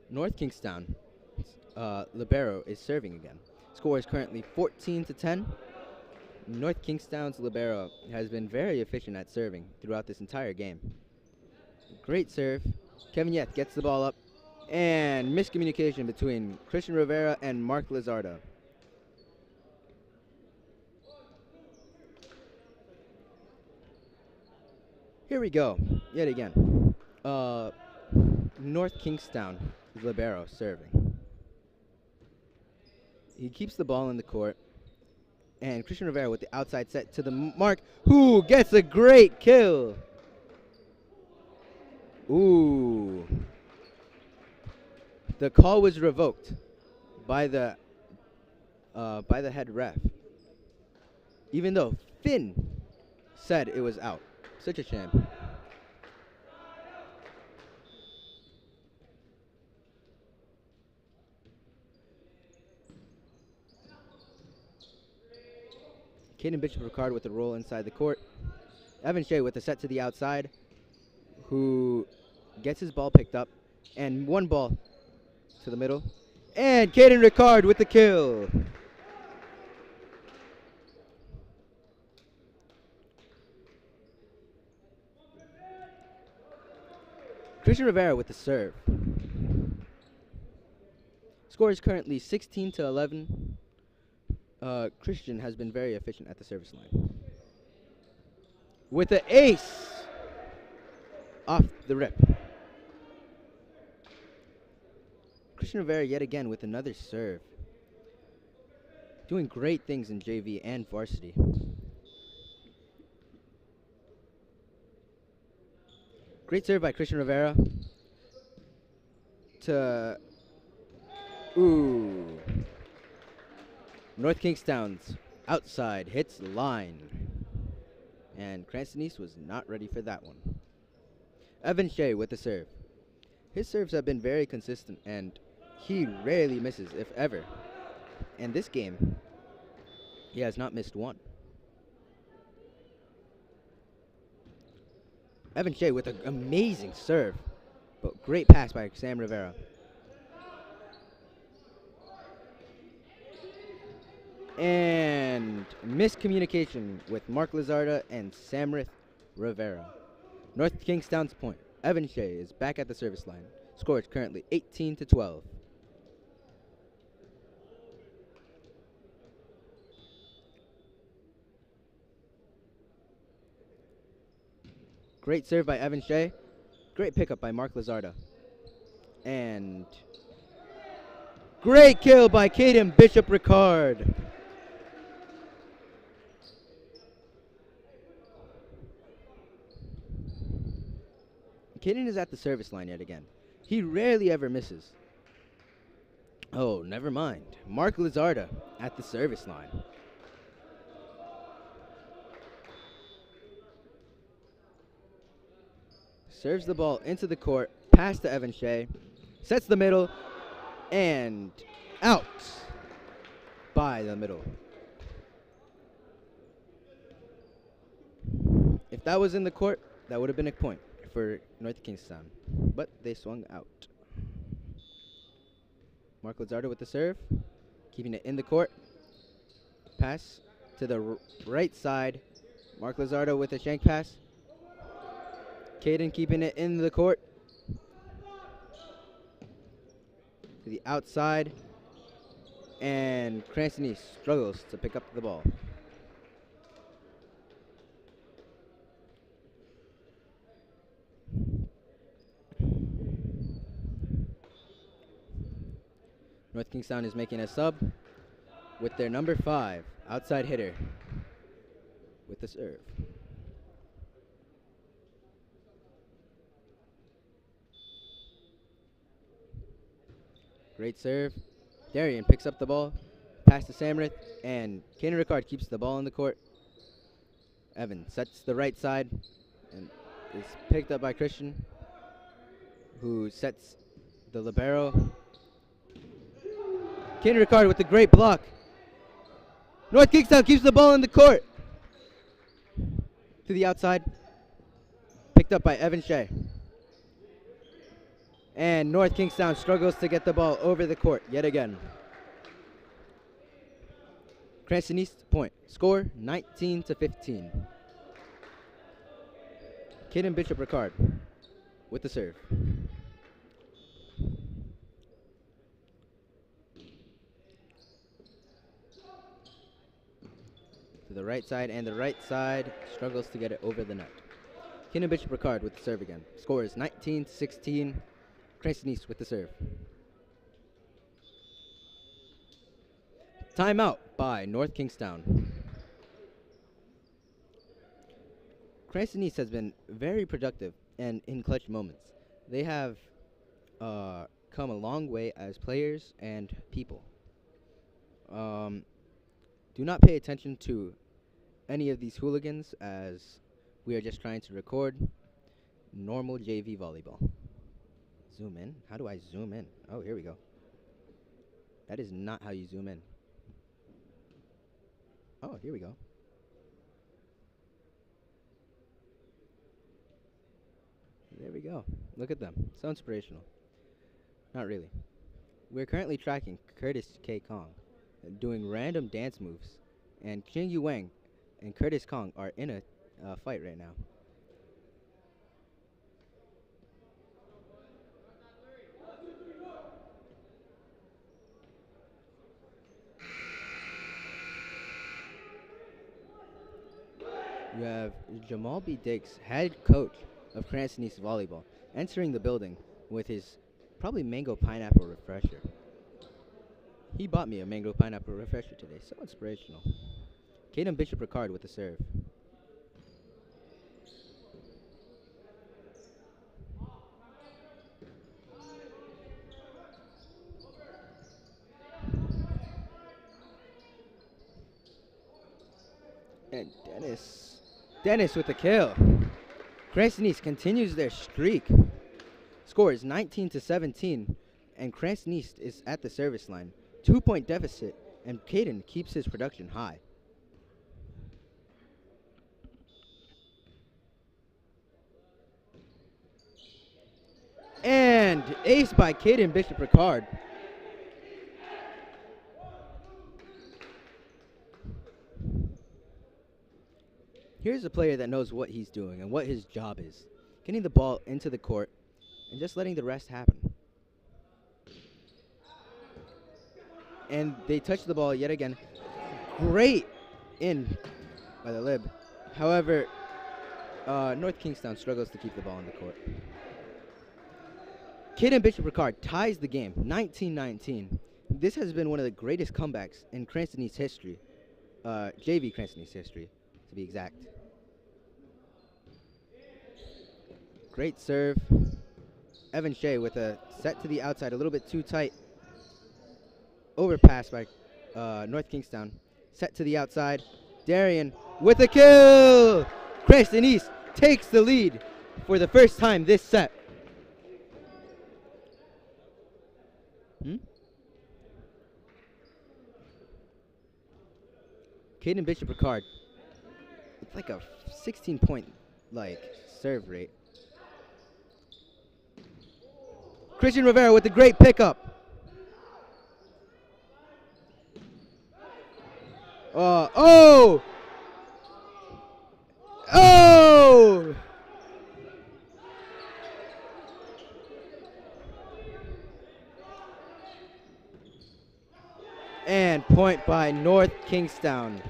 North Kingstown libero is serving again. Score is currently 14-10. North Kingstown's libero has been very efficient at serving throughout this entire game. Great serve. Kevin Yeth gets the ball up, and miscommunication between Christian Rivera and Mark Lizardo. Here we go, yet again. North Kingstown libero serving. He keeps the ball in the court, and Christian Rivera with the outside set to the mark, who gets a great kill. Ooh. The call was revoked by the head ref, even though Finn said it was out. Such a shame. Caden Bishop-Ricard with the roll inside the court. Evan Shea with a set to the outside, who gets his ball picked up, and one ball to the middle. And Caden Ricard with the kill. Christian Rivera with the serve. Score is currently 16-11. Christian has been very efficient at the service line. With the ace off the rip. Christian Rivera yet again with another serve. Doing great things in JV and varsity. Great serve by Christian Rivera to North Kingstown's outside hits line. And Cranston East was not ready for that one. Evan Shea with the serve. His serves have been very consistent, and he rarely misses, if ever. And this game, he has not missed one. Evan Shea with an amazing serve, but great pass by Sam Rivera. And miscommunication with Mark Lizardo and Samrith Rivera. North Kingstown's point. Evan Shea is back at the service line. Score is currently 18-12. Great serve by Evan Shea. Great pickup by Mark Lazarda. And great kill by Caden Bishop Ricard. Caden is at the service line yet again. He rarely ever misses. Oh, never mind. Mark Lazarda at the service line. Serves the ball into the court, pass to Evan Shea, sets the middle, and out by the middle. If that was in the court, that would have been a point for North Kingstown, but they swung out. Mark Lazardo with the serve, keeping it in the court. Pass to the right side. Mark Lazardo with a shank pass. Caden keeping it in the court. To the outside. And Cranston struggles to pick up the ball. North Kingstown is making a sub with their number 5 outside hitter with the serve. Great serve. Darian picks up the ball, pass to Samrith, and Kanan Ricard keeps the ball in the court. Evan sets the right side and is picked up by Christian, who sets the libero. Kanan Ricard with a great block. North Kingstown keeps the ball in the court. To the outside. Picked up by Evan Shea. And North Kingstown struggles to get the ball over the court yet again. Cranston East point. Score 19-15. Caden Bishop Ricard with the serve. To the right side, and the right side struggles to get it over the net. Caden Bishop Ricard with the serve again. Score is 19-16. Cranston East with the serve. Timeout by North Kingstown. Cranston East has been very productive and in clutch moments. They have come a long way as players and people. Do not pay attention to any of these hooligans, as we are just trying to record normal JV volleyball. Zoom in? How do I zoom in? Oh, here we go. That is not how you zoom in. Oh, here we go. There we go. Look at them. So inspirational. Not really. We're currently tracking Curtis K. Kong doing random dance moves, and Ching Yu Wang and Curtis Kong are in a fight right now. You have Jamal B. Diggs, head coach of Cranston East Volleyball, entering the building with his probably mango pineapple refresher. He bought me a mango pineapple refresher today. So inspirational. Caden Bishop Ricard with the serve. And Dennis with the kill. Cranston East continues their streak. Score is 19-17, and Cranston East is at the service line. 2-point deficit, and Caden keeps his production high. And ace by Caden Bishop Ricard. Here's a player that knows what he's doing and what his job is. getting the ball into the court and just letting the rest happen. And they touch the ball yet again. Great in by the Lib. However, North Kingstown struggles to keep the ball in the court. Caden Bishop Ricard ties the game, 19-19. This has been one of the greatest comebacks in Cranston East history, JV Cranston East history, to be exact. Great serve. Evan Shea with a set to the outside, a little bit too tight. Overpass by North Kingstown. Set to the outside. Darian with a kill! Cranston East takes the lead for the first time this set. Caden Bishop Ricard. It's like a 16-point serve rate. Christian Rivera with a great pickup. Oh! And point by North Kingstown.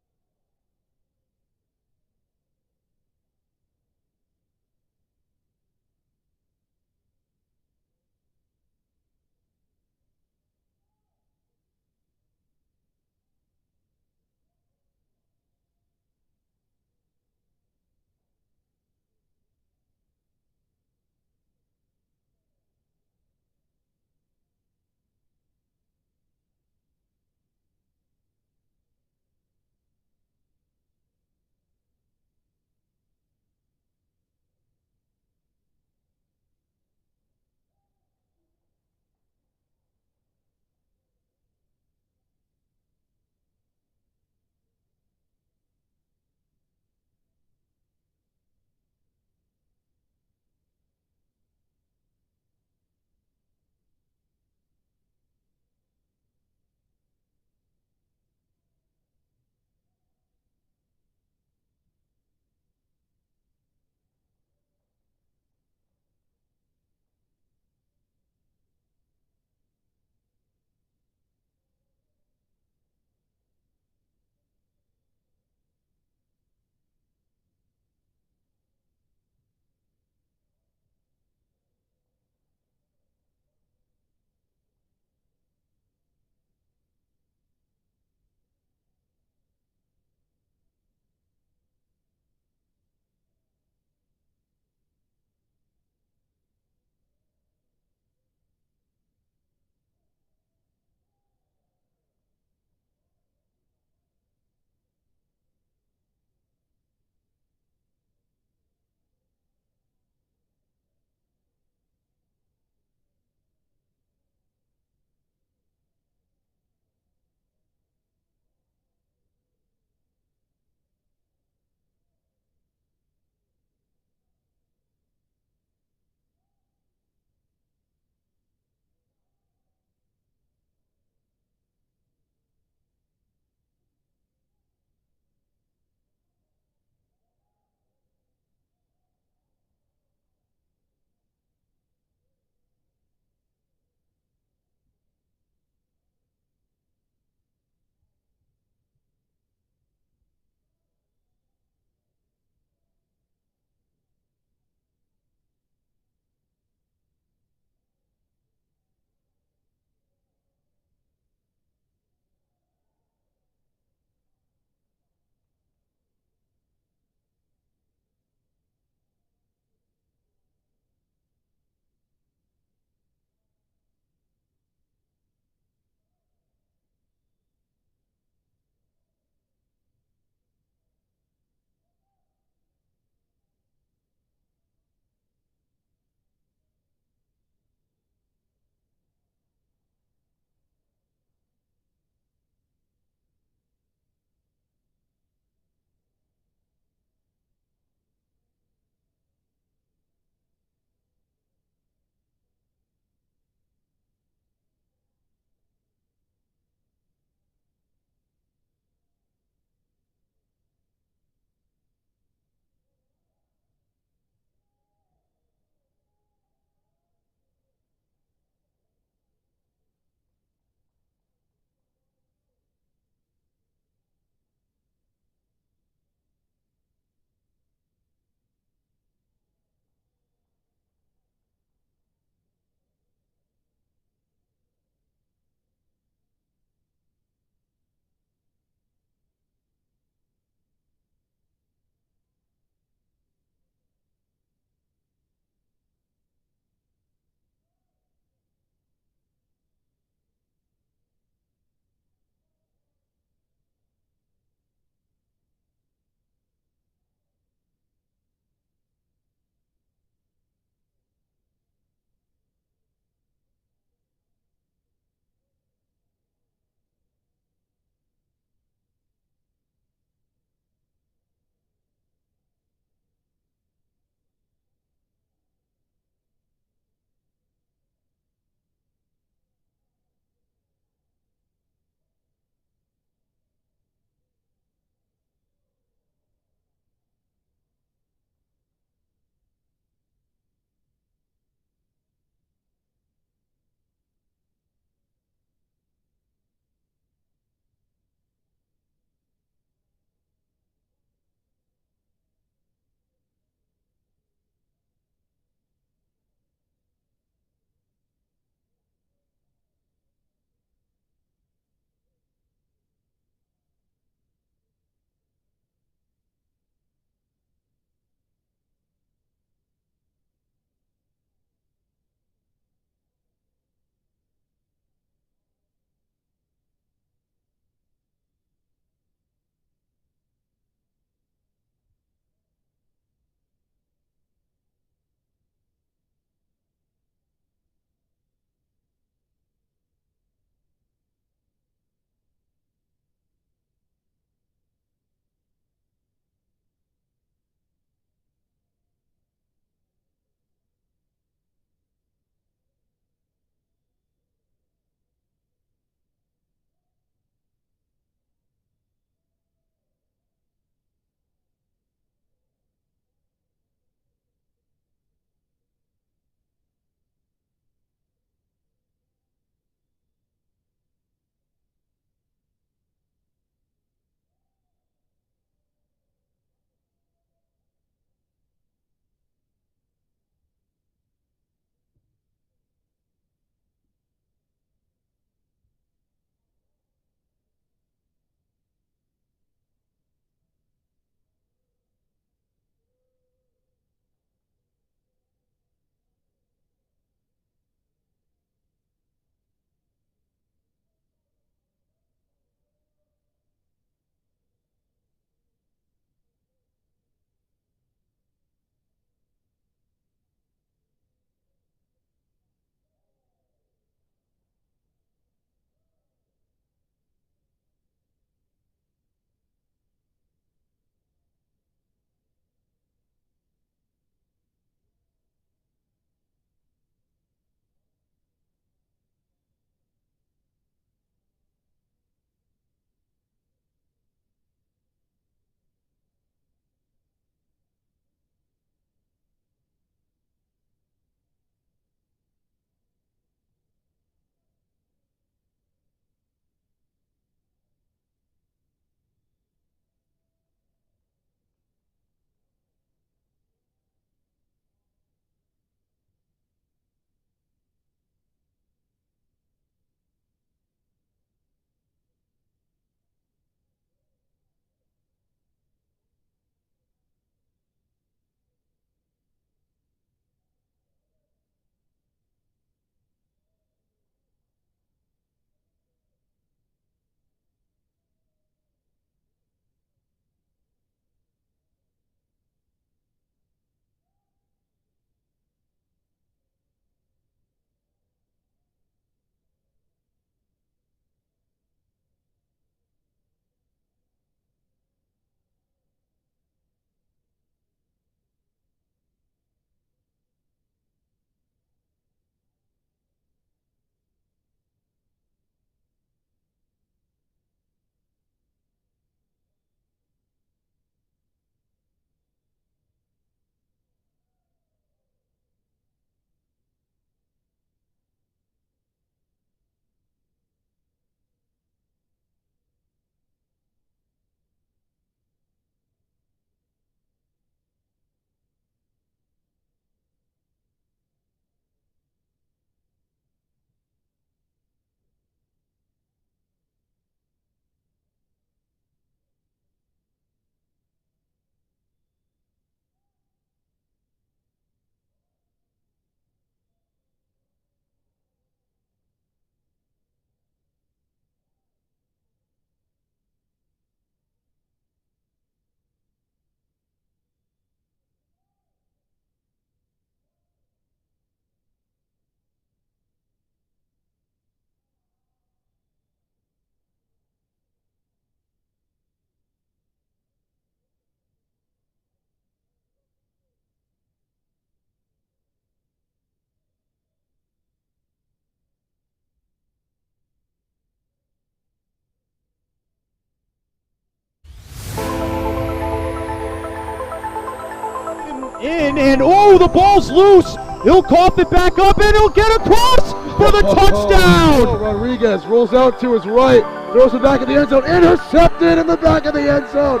In and oh, the ball's loose. He'll cough it back up and he'll get across for the touchdown. Rodriguez rolls out to his right, throws it back in the end zone, intercepted in the back of the end zone.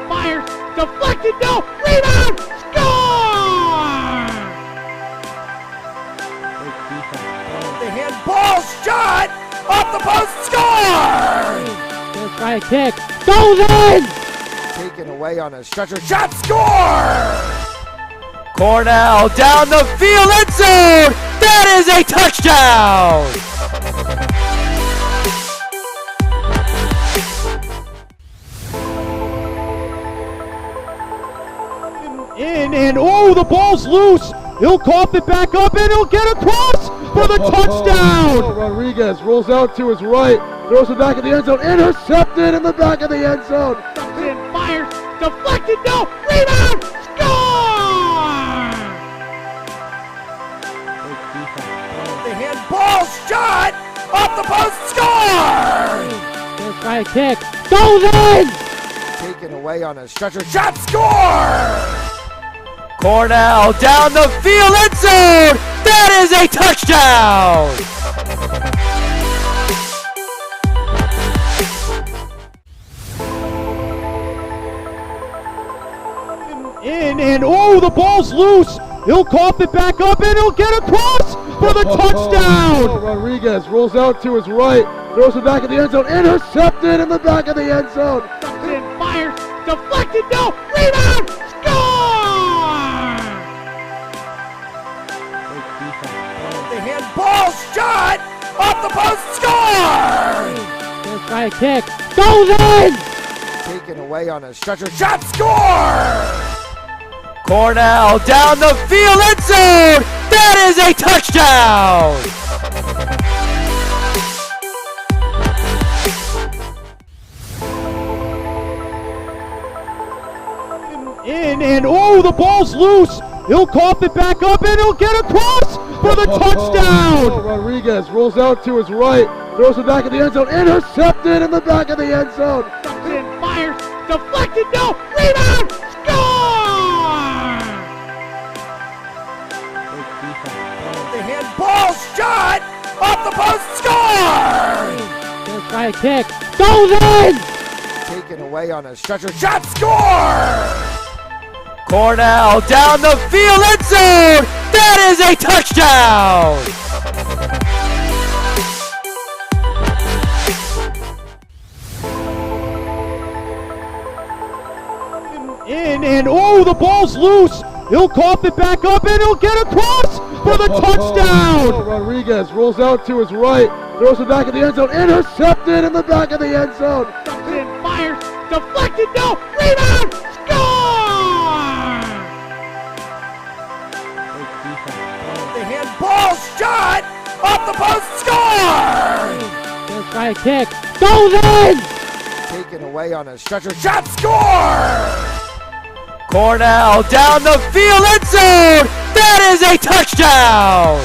Fires, deflected, no, rebound, score! The handball shot off the post, score! Gonna try a kick, goes in! Taken away on a stretcher, shot, score! Cornell down the field, end zone! That is a touchdown! In and oh, the ball's loose. He'll cough it back up and he'll get across for the touchdown. Rodriguez rolls out to his right, throws it back in the end zone, intercepted in the back of the end zone. Fires, deflected, no, rebound, score! The handball shot off the post, score! Gonna try a kick, goes in! Taken away on a stretcher, shot, score! Cornell down the field, end zone! That is a touchdown! In and oh, the ball's loose. He'll cough it back up and he'll get across for the touchdown. Rodriguez rolls out to his right, throws it back in the end zone, intercepted in the back of the end zone. Fires, deflected, no, rebound, score! The handball shot off the post, score! Gonna try a kick, goes in! Taken away on a stretcher, shot, score! Cornell down the field, end zone! That is a touchdown! In and oh, the ball's loose. He'll cough it back up and he'll get across for the touchdown. Rodriguez rolls out to his right, throws it back in the end zone, intercepted in the back of the end zone. Fires, deflected, no, rebound, score! The handball shot off the post, score! Gonna try a kick, goes in! Taken away on a stretcher, shot, score! Cornell down the field, end zone! That is a touchdown! In and oh, the ball's loose. He'll cough it back up and he'll get across for the touchdown. Rodriguez rolls out to his right, throws it back in the end zone, intercepted in the back of the end zone. Fires, deflected, no, rebound, score! The handball shot off the post, score! Gonna try a kick, goes in! Taken away on a stretcher, shot, score! Cornell down the field, end zone! That is a touchdown!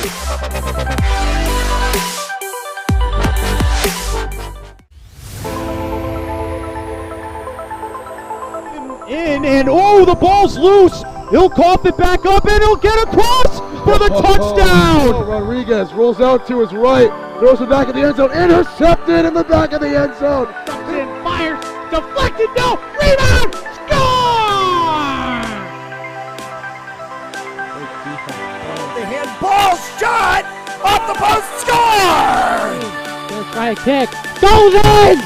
In and oh, the ball's loose. He'll cough it back up and he'll get across for the touchdown. Rodriguez rolls out to his right, throws it back in the end zone, intercepted in the back of the end zone. Fires, deflected, no, rebound, score! The handball shot off the post, score! Gonna try a kick, goes in!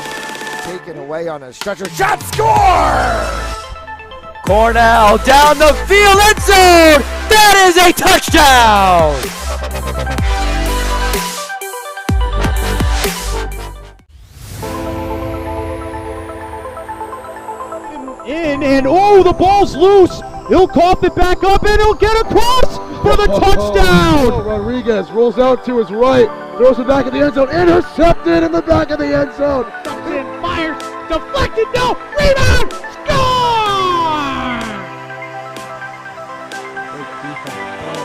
Taken away on a stretcher, shot, score! Cornell down the field, end zone! That is a touchdown! In and oh, the ball's loose. He'll cough it back up and he'll get across for the touchdown. Rodriguez rolls out to his right, throws it back in the end zone, intercepted in the back of the end zone. Fires, deflected, no, rebound, score!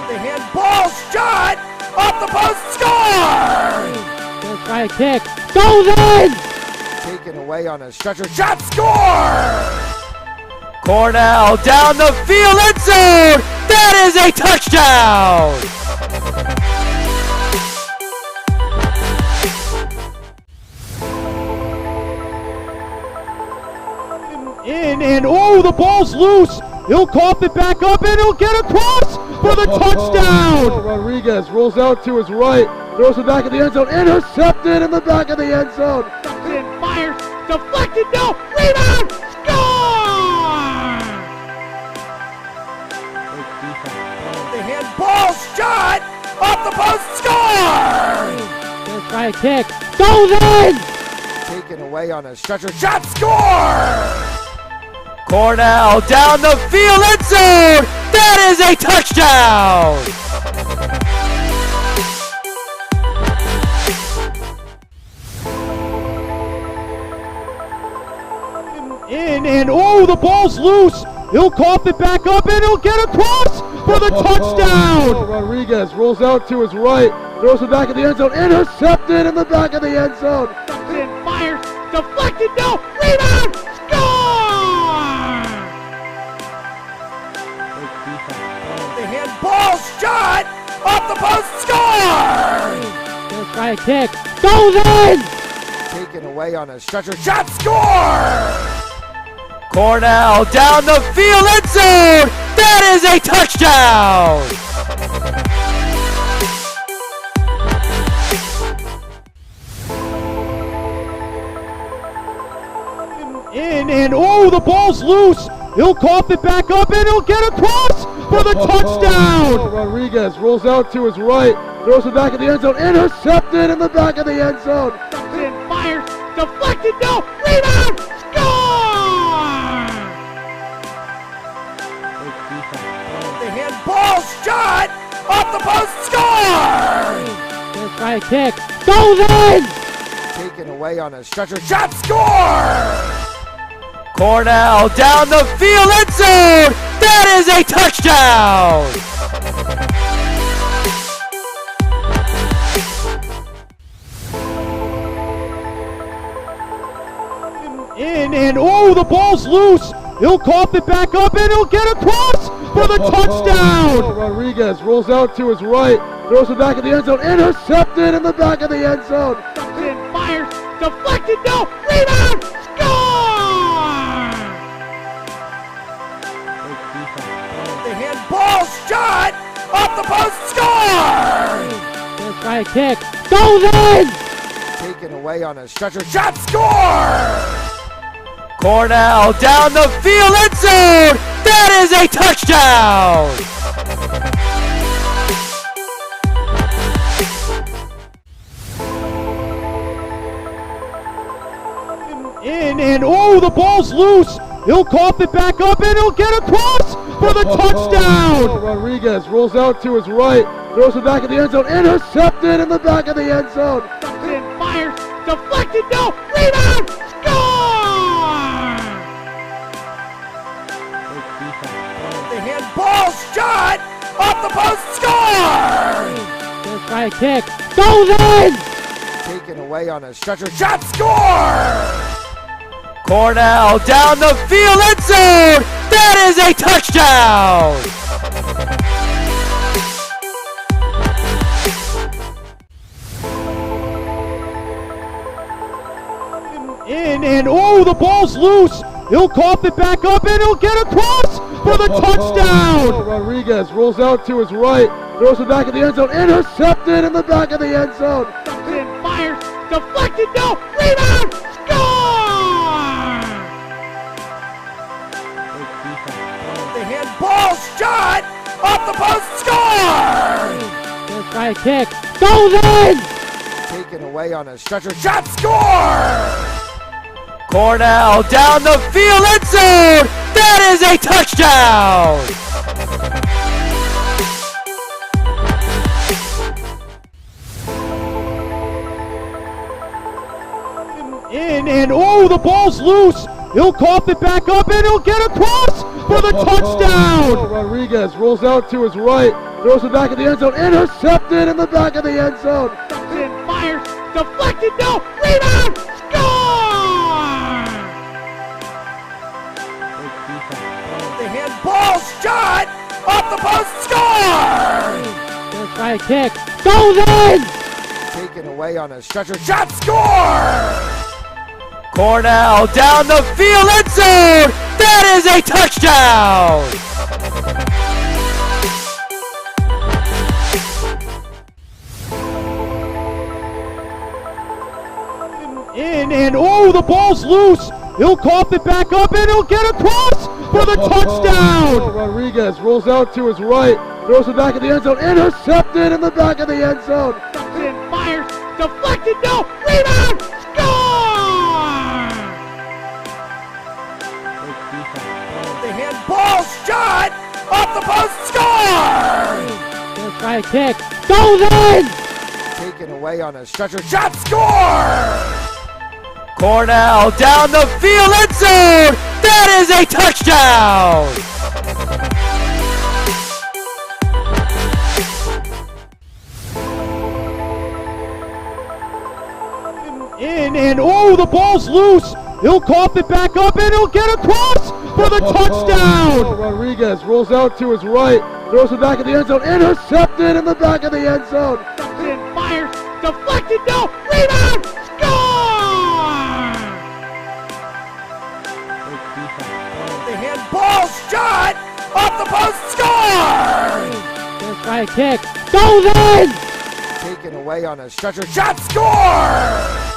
The handball shot off the post, score! Gonna try a kick, goes in! Taken away on a stretcher, shot, score! Cornell down the field, end zone. That is a touchdown. In and oh, the ball's loose. He'll cough it back up and he'll get across for the touchdown. Rodriguez rolls out to his right, throws it back in the end zone, intercepted in the back of the end zone. And fires, deflected, no, rebound, score! The handball shot off the post, score! First try kick, goes in! Taken away on a stretcher, shot, score! Cornell down the field, end zone! That is a touchdown! In and oh, the ball's loose. He'll cough it back up and he'll get across for the touchdown. Rodriguez rolls out to his right, throws it back in the end zone, intercepted in the back of the end zone. And fires, deflected, no, rebound, score! The handball shot off the post, score! First try kick, goes in! Taken away on a stretcher, shot, score! Cornell down the field, end zone! That is a touchdown! In and oh, the ball's loose. He'll cough it back up and he'll get across for the touchdown. Rodriguez rolls out to his right, throws it back in the end zone, intercepted in the back of the end zone. And fires, deflected, no, rebound, score! The handball shot off the post, score! First try kick, goes in! Taken away on a stretcher, shot, score! Cornell down the field, end zone! That is a touchdown! In and oh, the ball's loose. He'll cough it back up and he'll get across for the touchdown. Rodriguez rolls out to his right, throws it back in the end zone, intercepted in the back of the end zone. And fires, deflected, no, rebound, score! The handball shot off the post, score! First try kick, goes in! Taken away on a stretcher, shot, score! Cornell down the field, end zone! That is a touchdown! In and oh, the ball's loose. He'll cough it back up and he'll get across for the touchdown. Rodriguez rolls out to his right, throws it back in the end zone, intercepted in the back of the end zone. And fires, deflected, no, rebound, score! The handball shot off the post, score! First try kick, goes in! Taken away on a stretcher, shot, score! Cornell down the field, end zone! That is a touchdown! In and oh, the ball's loose. He'll cough it back up and he'll get across for the touchdown. Rodriguez rolls out to his right, throws it back in the end zone, intercepted in the back of the end zone. And fires, deflected, no, rebound, score! The handball shot off the post, score! First try kick, goes in! Taken away on a stretcher, shot, score! Cornell down the field, end zone! That is a touchdown! In and oh, the ball's loose. He'll cough it back up and he'll get across for the touchdown. Rodriguez rolls out to his right, throws it back in the end zone, intercepted in the back of the end zone. And fires, deflected, no, rebound, score! The handball shot off the post, score! Gonna try a kick. Goes in! Taken away on a stretcher, shot, score! Cornell down the field, end zone! That is a touchdown! In and oh, the ball's loose. He'll cough it back up and he'll get across for the touchdown. Rodriguez rolls out to his right, throws it back in the end zone, intercepted in the back of the end zone. And fires, deflected, no, rebound, score! The handball shot off the post, score! Gonna try a kick. Goes in! Taken away on a stretcher, shot, score! Cornell down the field, end zone! That is a touchdown! In and oh, the ball's loose. He'll cough it back up and he'll get across for the touchdown. Rodriguez rolls out to his right, throws it back in the end zone, intercepted in the back of the end zone. And fires, deflected, no, rebound, score! The handball shot off the post, score! Gonna try a kick. Goes in! Taken away on a stretcher, shot, score!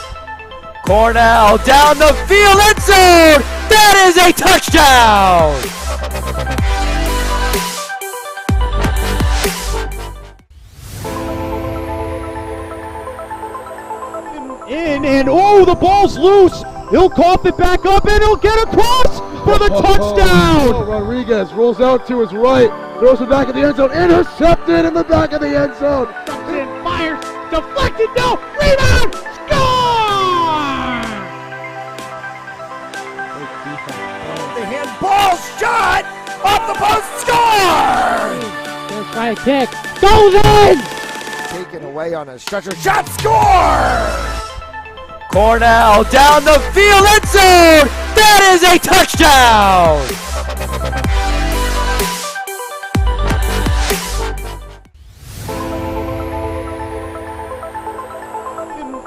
Cornell down the field, end zone! That is a touchdown! In and oh, the ball's loose. He'll cough it back up and he'll get across for the touchdown. Rodriguez rolls out to his right, throws it back in the end zone, intercepted in the back of the end zone. And fires, deflected, no, rebound, score! The handball shot off the post, score! Gonna try a kick. Goes in! Taken away on a stretcher, shot, score! Cornell down the field, end zone! That is a touchdown!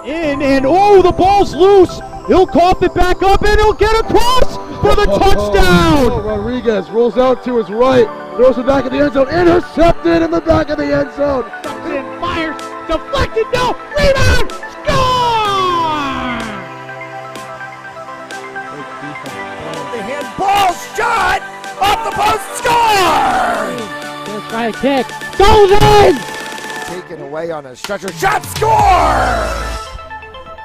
In and oh, the ball's loose. He'll cough it back up and he'll get across for the touchdown. Rodriguez rolls out to his right, throws it back in the end zone, intercepted in the back of the end zone. And fires, deflected, no, rebound, score! The handball shot off the post, score! Gonna try a kick. Goes in! Taken away on a stretcher, shot, score!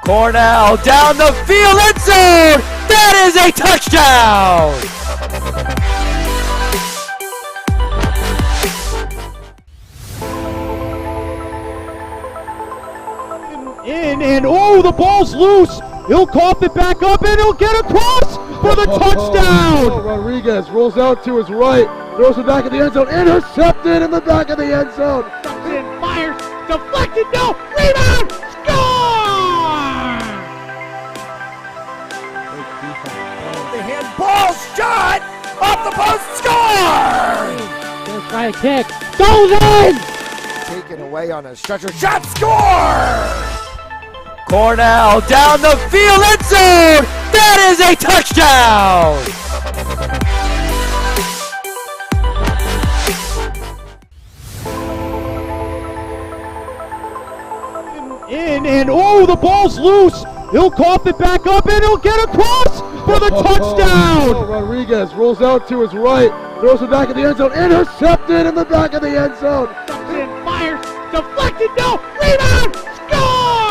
Cornell down the field, end zone! That is a touchdown! In and oh, the ball's loose. He'll cough it back up and he'll get across for the touchdown. Rodriguez rolls out to his right, throws it back in the end zone, intercepted in the back of the end zone. And fires, deflected, no, rebound, score! The handball shot off the post, score! Gonna try a kick. Goes in! Taken away on a stretcher, shot, score! Cornell down the field, end zone! That is a touchdown! In and oh, the ball's loose. He'll cough it back up and he'll get across for the touchdown. Rodriguez rolls out to his right, throws it back in the end zone, intercepted in the back of the end zone. And fires, deflected, no, rebound, score!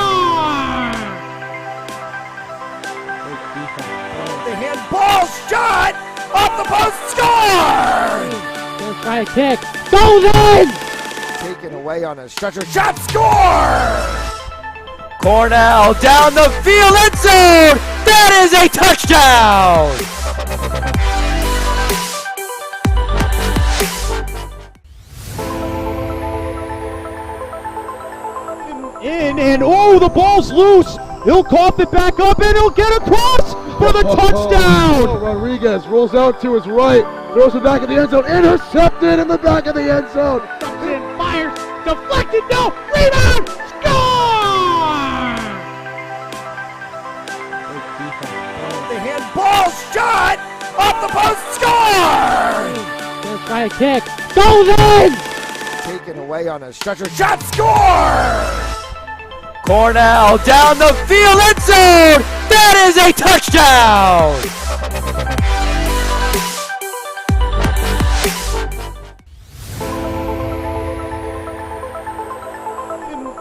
The handball shot off the post, score! Gonna try a kick. Goes in! Taken away on a stretcher, shot, score! Cornell down the field, end zone! That is a touchdown! In and oh, the ball's loose. He'll cough it back up and he'll get across for the touchdown. Rodriguez rolls out to his right, Throws it back in the end zone. Intercepted in the back of the end zone. Fires. Deflected. No. Rebound. Score! The handball shot off the post. Score! Gonna try a kick. Goes in! Taken away on a stretcher. Shot. Score! Cornell down the field. End zone. That is a touchdown.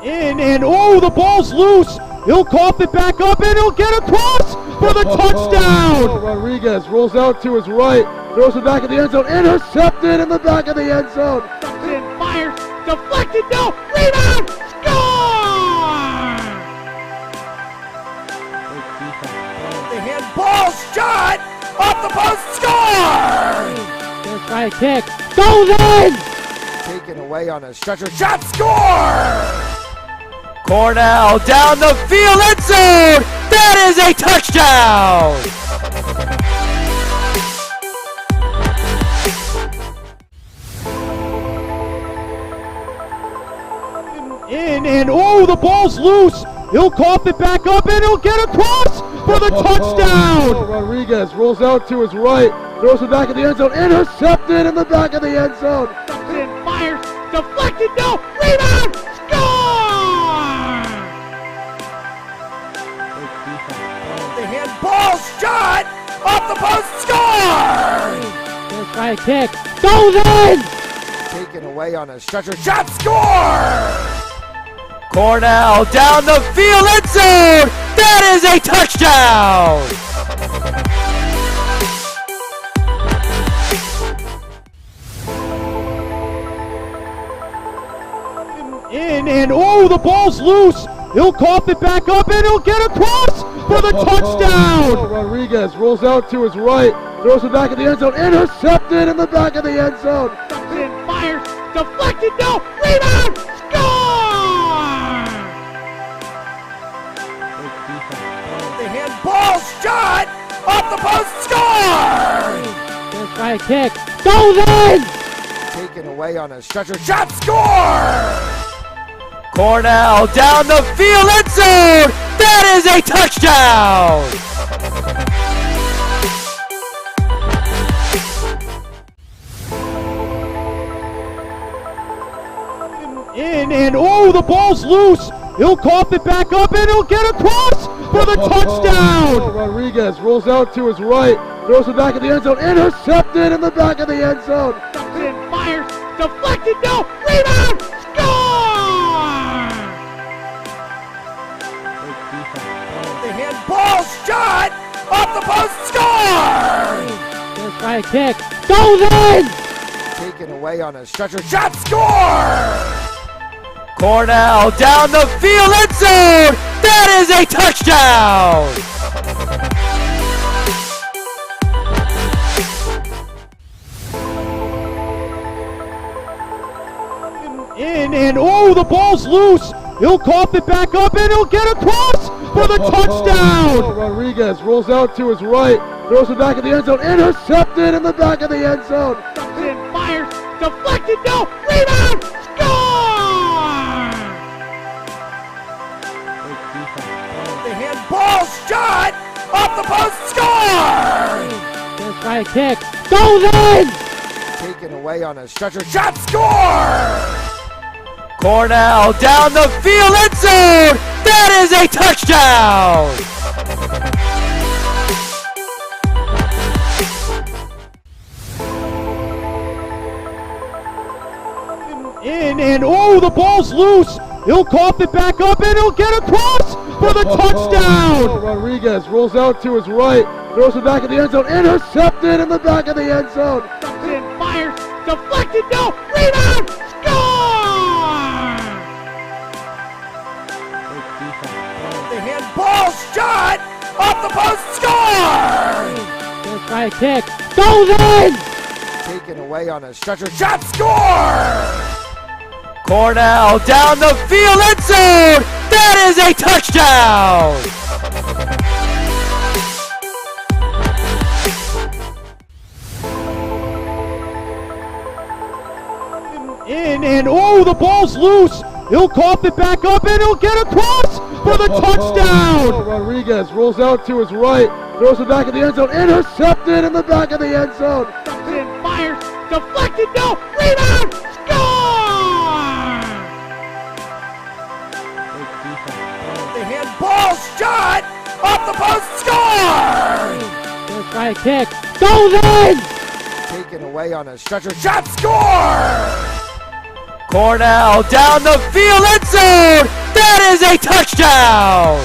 In and oh, the ball's loose. He'll cough it back up and he'll get across for the touchdown. Rodriguez rolls out to his right, throws it back in the end zone, intercepted in the back of the end zone. Fires. Deflected. No. Rebound. Score! The handball shot off the post. Score! Gonna try a kick. Goes in! Taken away on a stretcher. Shot. Score! Cornell down the field. End zone. That is a touchdown. In and oh, the ball's loose. He'll cough it back up and he'll get across for the touchdown. Rodriguez rolls out to his right, throws it back in the end zone, intercepted in the back of the end zone. Fires. Deflected. No. Rebound. Score! The handball shot off the post. Score! Gonna try a kick. Goes in! Taken away on a stretcher. Shot. Score! Cornell down the field. End zone. That is a touchdown. In and oh, the ball's loose. He'll cough it back up and he'll get across for the touchdown. Rodriguez rolls out to his right, throws it back in the end zone, intercepted in the back of the end zone. Fires. Deflected. No. Rebound. Score! The handball shot off the post. Score! Gonna try a kick. Goes in! Taken away on a stretcher. Shot. Score! Cornell down the field. End zone. That is a touchdown. In and oh, the ball's loose. He'll cough it back up and he'll get across for the touchdown. Rodriguez rolls out to his right, throws it back in the end zone, intercepted in the back of the end zone. Fires. Deflected. No. Rebound. Score! The handball shot off the post. Score! Gonna try a kick. Goes in! Taken away on a stretcher. Shot. Score! Cornell down the field. End zone. That is a touchdown. In and oh, the ball's loose. He'll cough it back up and he'll get across for the touchdown. Rodriguez rolls out to his right, throws it back in the end zone, intercepted in the back of the end zone. Fires. Deflected. No. Rebound. Score! The handball shot off the post. Score! Gonna try a kick. Goes in! Taken away on a stretcher. Shot. Score! Cornell down the field. End zone. That is a touchdown. In and oh, the ball's loose. He'll cough it back up and he'll get across for the touchdown. Rodriguez rolls out to his right, throws it back in the end zone, intercepted in the back of the end zone. Fires. Deflected. No. Rebound. Score! The handball shot off the post. Score! Gonna try a kick. Goes in! Taken away on a stretcher. Shot. Score! Cornell down the field. End zone. That is a touchdown. In and oh, the ball's loose. He'll cough it back up and he'll get across for the touchdown. Rodriguez rolls out to his right, throws it back in the end zone, intercepted in the back of the end zone. Cranston fires, deflected, no, rebound, score! The handball shot off the post, score! Gonna try a kick, goes in! Taken away on a stretcher, shot, score! Cornell down the field, end zone! That is a touchdown!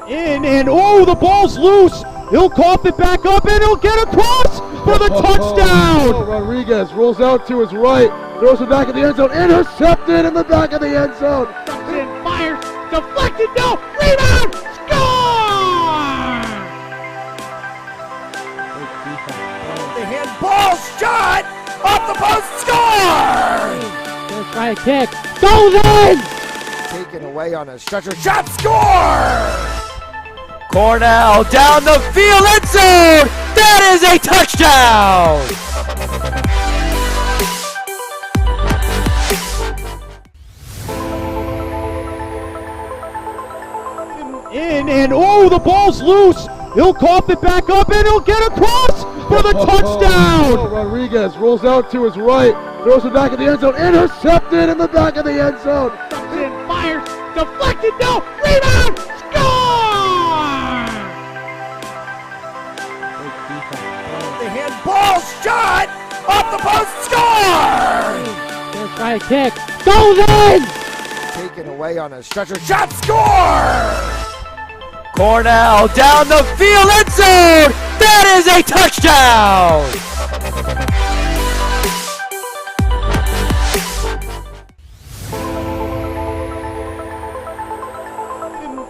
In and oh, the ball's loose. He'll cough it back up and he'll get across for the touchdown. Rodriguez rolls out to his right, throws it back in the end zone, intercepted in the back of the end zone. Cranston fires, deflected, no, rebound, score! The handball shot off the post, score! Gonna try a kick, goes in! Taken away on a stretcher, shot, score! Cornell down the field, end zone! That is a touchdown! In and oh, the ball's loose. He'll cough it back up and he'll get across for the touchdown. Rodriguez rolls out to his right, throws it back in the end zone, intercepted in the back of the end zone. Cranston fires, deflected, no, rebound, score! The handball shot off the post, score! Gonna try a kick, goes in! Taken away on a stretcher, shot, score! Cornell down the field, end zone! That is a touchdown!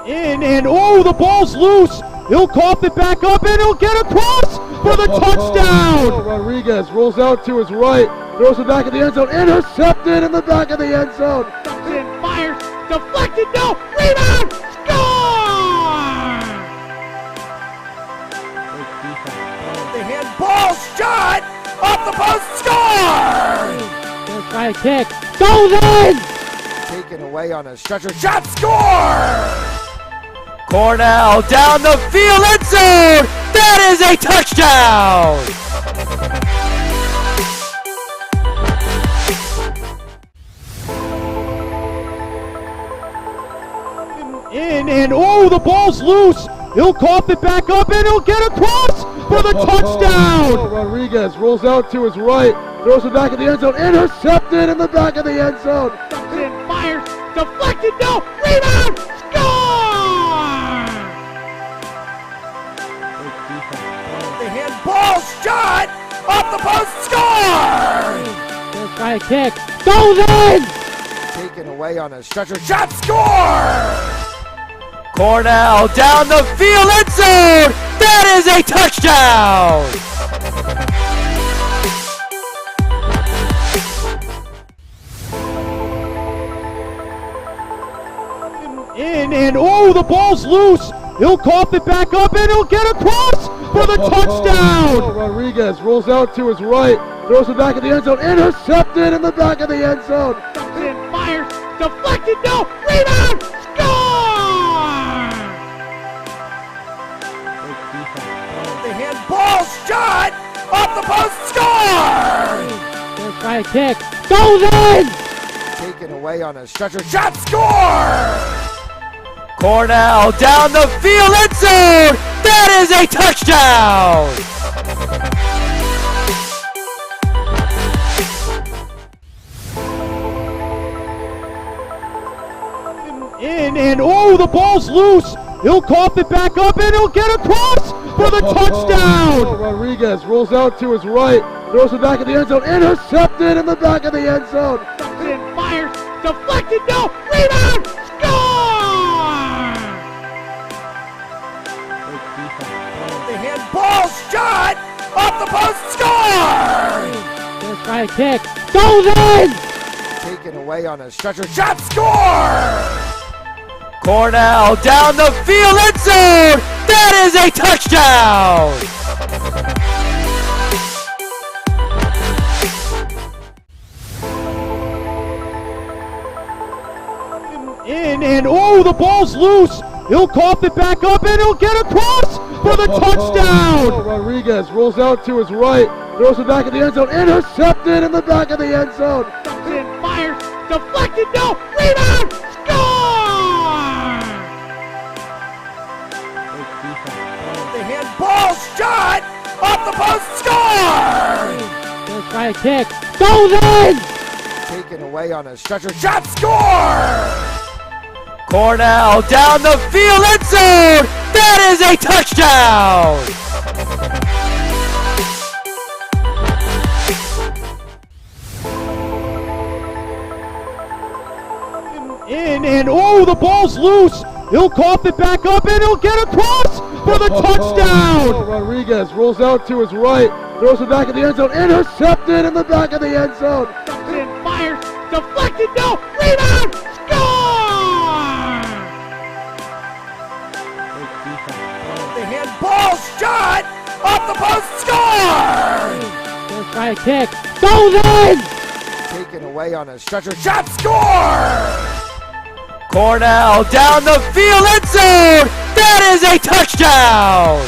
In and oh, the ball's loose. He'll cough it back up and he'll get across for the touchdown. Rodriguez rolls out to his right, throws it back in the end zone, intercepted in the back of the end zone. Cranston fires, deflected, no, rebound, score! The handball shot off the post, score! Gonna try a kick, goes in! Taken away on a stretcher, shot, score! Cornell down the field, end zone! That is a touchdown! In and oh, the ball's loose. He'll cough it back up and he'll get across for the touchdown. Rodriguez rolls out to his right, throws it back in the end zone, intercepted in the back of the end zone. Cranston fires, deflected, no, rebound, score! The handball shot off the post, score! Gonna try a kick, goes in! Taken away on a stretcher, shot, score! Cornell down the field, end zone! That is a touchdown! In and oh, the ball's loose. He'll cough it back up and he'll get across for the touchdown. Rodriguez rolls out to his right, throws it back in the end zone, intercepted in the back of the end zone. Cranston fires, deflected, no, rebound, score! The handball shot off the post, score! Gonna try a kick, goes in! Taken away on a stretcher, shot, score! Cornell down the field, end zone! That is a touchdown! In and oh, the ball's loose. He'll cough it back up and he'll get across for the touchdown. Rodriguez rolls out to his right, throws it back in the end zone, intercepted in the back of the end zone. Cranston fires, deflected, no, rebound, score! The handball shot off the post, score! Gonna try a kick, goes in! Taken away on a stretcher, shot, score! Cornell down the field, end zone. That is a touchdown. In and oh, the ball's loose. He'll cough it back up and he'll get across for the touchdown. Rodriguez rolls out to his right, throws it back in the end zone, intercepted in the back of the end zone. Cranston fires, deflected, no, rebound, score! The handball shot off the post, score! Gonna try a kick, goes in! Taken away on a stretcher, shot, score! Cornell down the field, end zone! That is a touchdown! In and oh, the ball's loose. He'll cough it back up and he'll get across for the touchdown. Rodriguez rolls out to his right, throws it back in the end zone, intercepted in the back of the end zone. Cranston fires, deflected, no, rebound, score! The handball shot off the post, score! Gonna try a kick, goes in! Taken away on a stretcher, shot, score! Cornell down the field, end zone! That is a touchdown!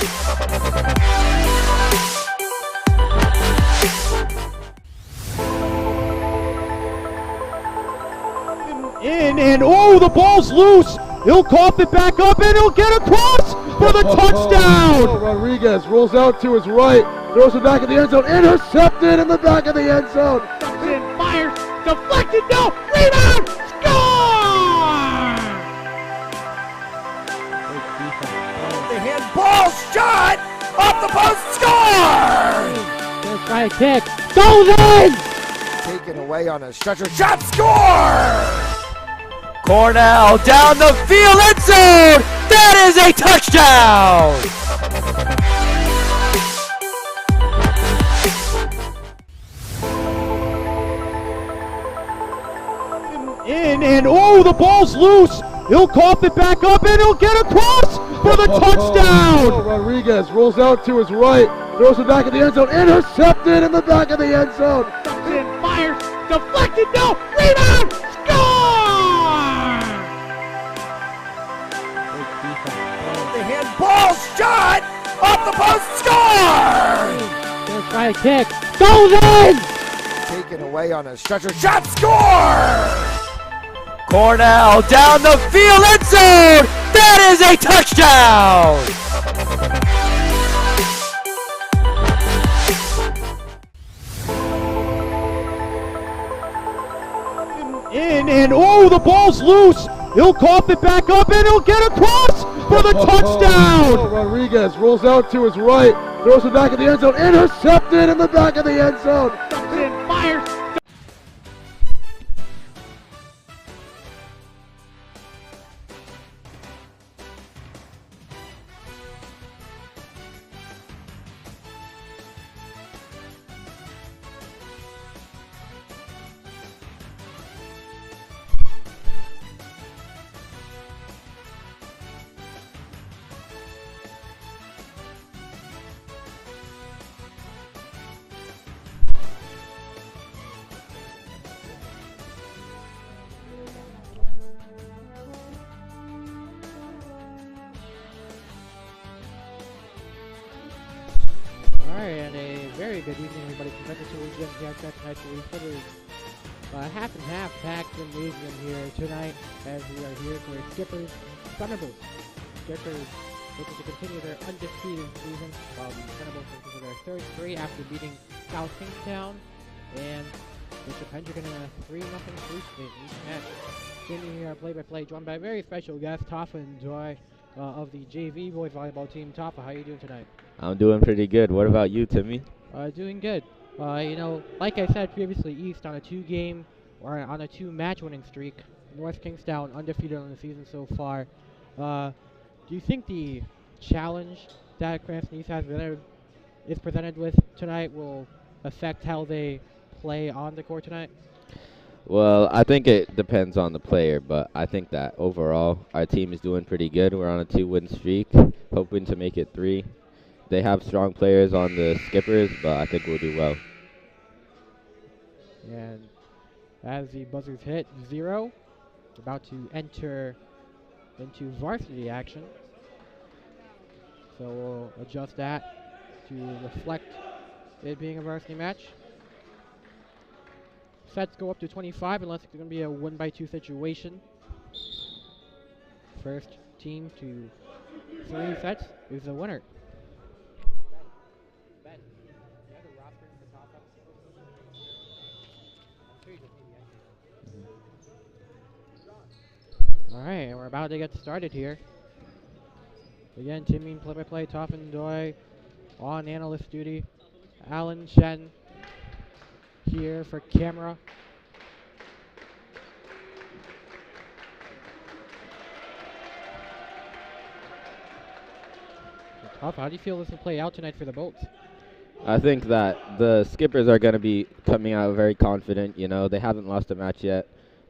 In and oh, the ball's loose. He'll cough it back up and he'll get across for the touchdown. Rodriguez rolls out to his right, throws it back in the end zone, intercepted in the back of the end zone. Cranston fires, deflected, no, rebound, score! The handball shot off the post, score! Gonna try a kick, goes in! Taken away on a stretcher, shot, score! Cornell down the field, end zone! That is a touchdown! In and oh, the ball's loose. He'll cough it back up and he'll get across for the touchdown. Rodriguez rolls out to his right, throws it back in the end zone, intercepted in the back of the end zone. Cranston fires, deflected, no, rebound, score! The handball shot off the post, score! Gonna try a kick, goes in! Taken away on a stretcher, shot, score! Cornell down the field, end zone! That is a touchdown! In and oh, the ball's loose. He'll cough it back up and he'll get across for the touchdown. Rodriguez rolls out to his right, throws it back in the end zone, intercepted in the back of the end zone. Cranston fires, Alright, and a very good evening, everybody. Convention Solutions here tonight. So we half and half packed in Louisiana here tonight as we are here for Skippers Thunderbolts. Skippers looking to continue their undefeated season, while the Thunderbolts looking for their third straight after beating South Kingstown and Mr. Pendrick in a 3-0 sweep in each match. Joining here play-by-play, joined by a very special guest, Tafa and Joy of the JV boys volleyball team. Tafa, how are you doing tonight? I'm doing pretty good. What about you, Timmy? Doing good. Like I said previously, East on a two-match winning streak. North Kingstown undefeated on the season so far. Do you think the challenge that Cranston East is presented with tonight will affect how they play on the court tonight? Well, I think it depends on the player, but I think that overall our team is doing pretty good. We're on a 2-win streak, hoping to make it 3. They have strong players on the skippers, but I think we'll do well. And as the buzzers hit 0, we're about to enter into varsity action. So we'll adjust that to reflect it being a varsity match. Sets go up to 25 unless it's going to be a 1-by-2 situation. First team to 3 sets is the winner. Ben, you have a roster for top up? I'm sure you just need the Alright, and we're about to get started here. Again, Timmy play-by-play, Toffin Doi on analyst duty. Alan Shen here for camera. Tough. How do you feel this will play out tonight for the Bolts? I think that the skippers are going to be coming out very confident. You know, they haven't lost a match yet,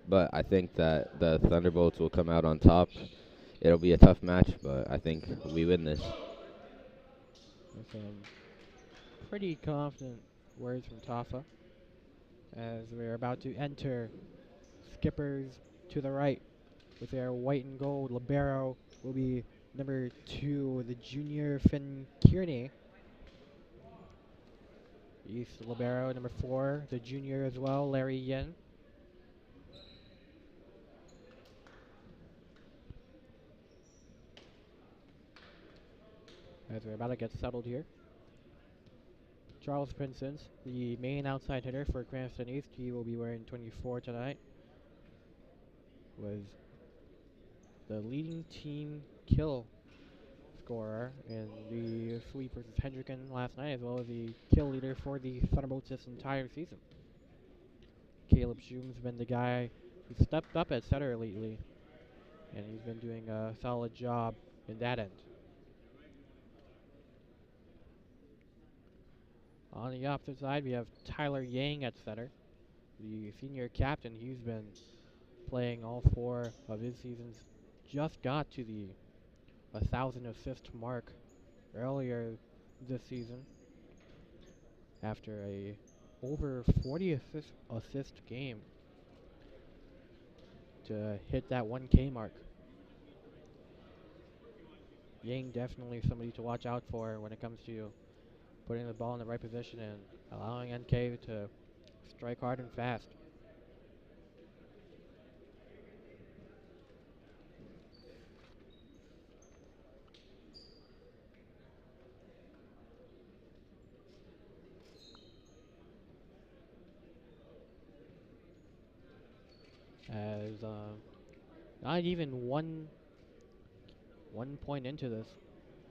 but I think that the Thunderbolts will come out on top. It'll be a tough match, but I think we win this. Some pretty confident words from Tafa as we're about to enter. Skippers to the right with their white and gold. Libero will be number 2, the junior Finn Kearney. East Libero, number 4, the junior as well, Larry Yen. As we're about to get settled here. Charles Princeton, the main outside hitter for Cranston East. He will be wearing 24 tonight. Was the leading team kill scorer in the sweep versus Hendricken last night, as well as the kill leader for the Thunderbolts this entire season. Caleb Schum's been the guy who stepped up at setter lately, and he's been doing a solid job in that end. On the opposite side, we have Tyler Yang at center, the senior captain. He's been playing all 4 of his seasons. Just got to the 1,000 assist mark earlier this season after a over 40 assist game to hit that 1K mark. Yang definitely somebody to watch out for when it comes to putting the ball in the right position and allowing NK to strike hard and fast. As not even one point into this,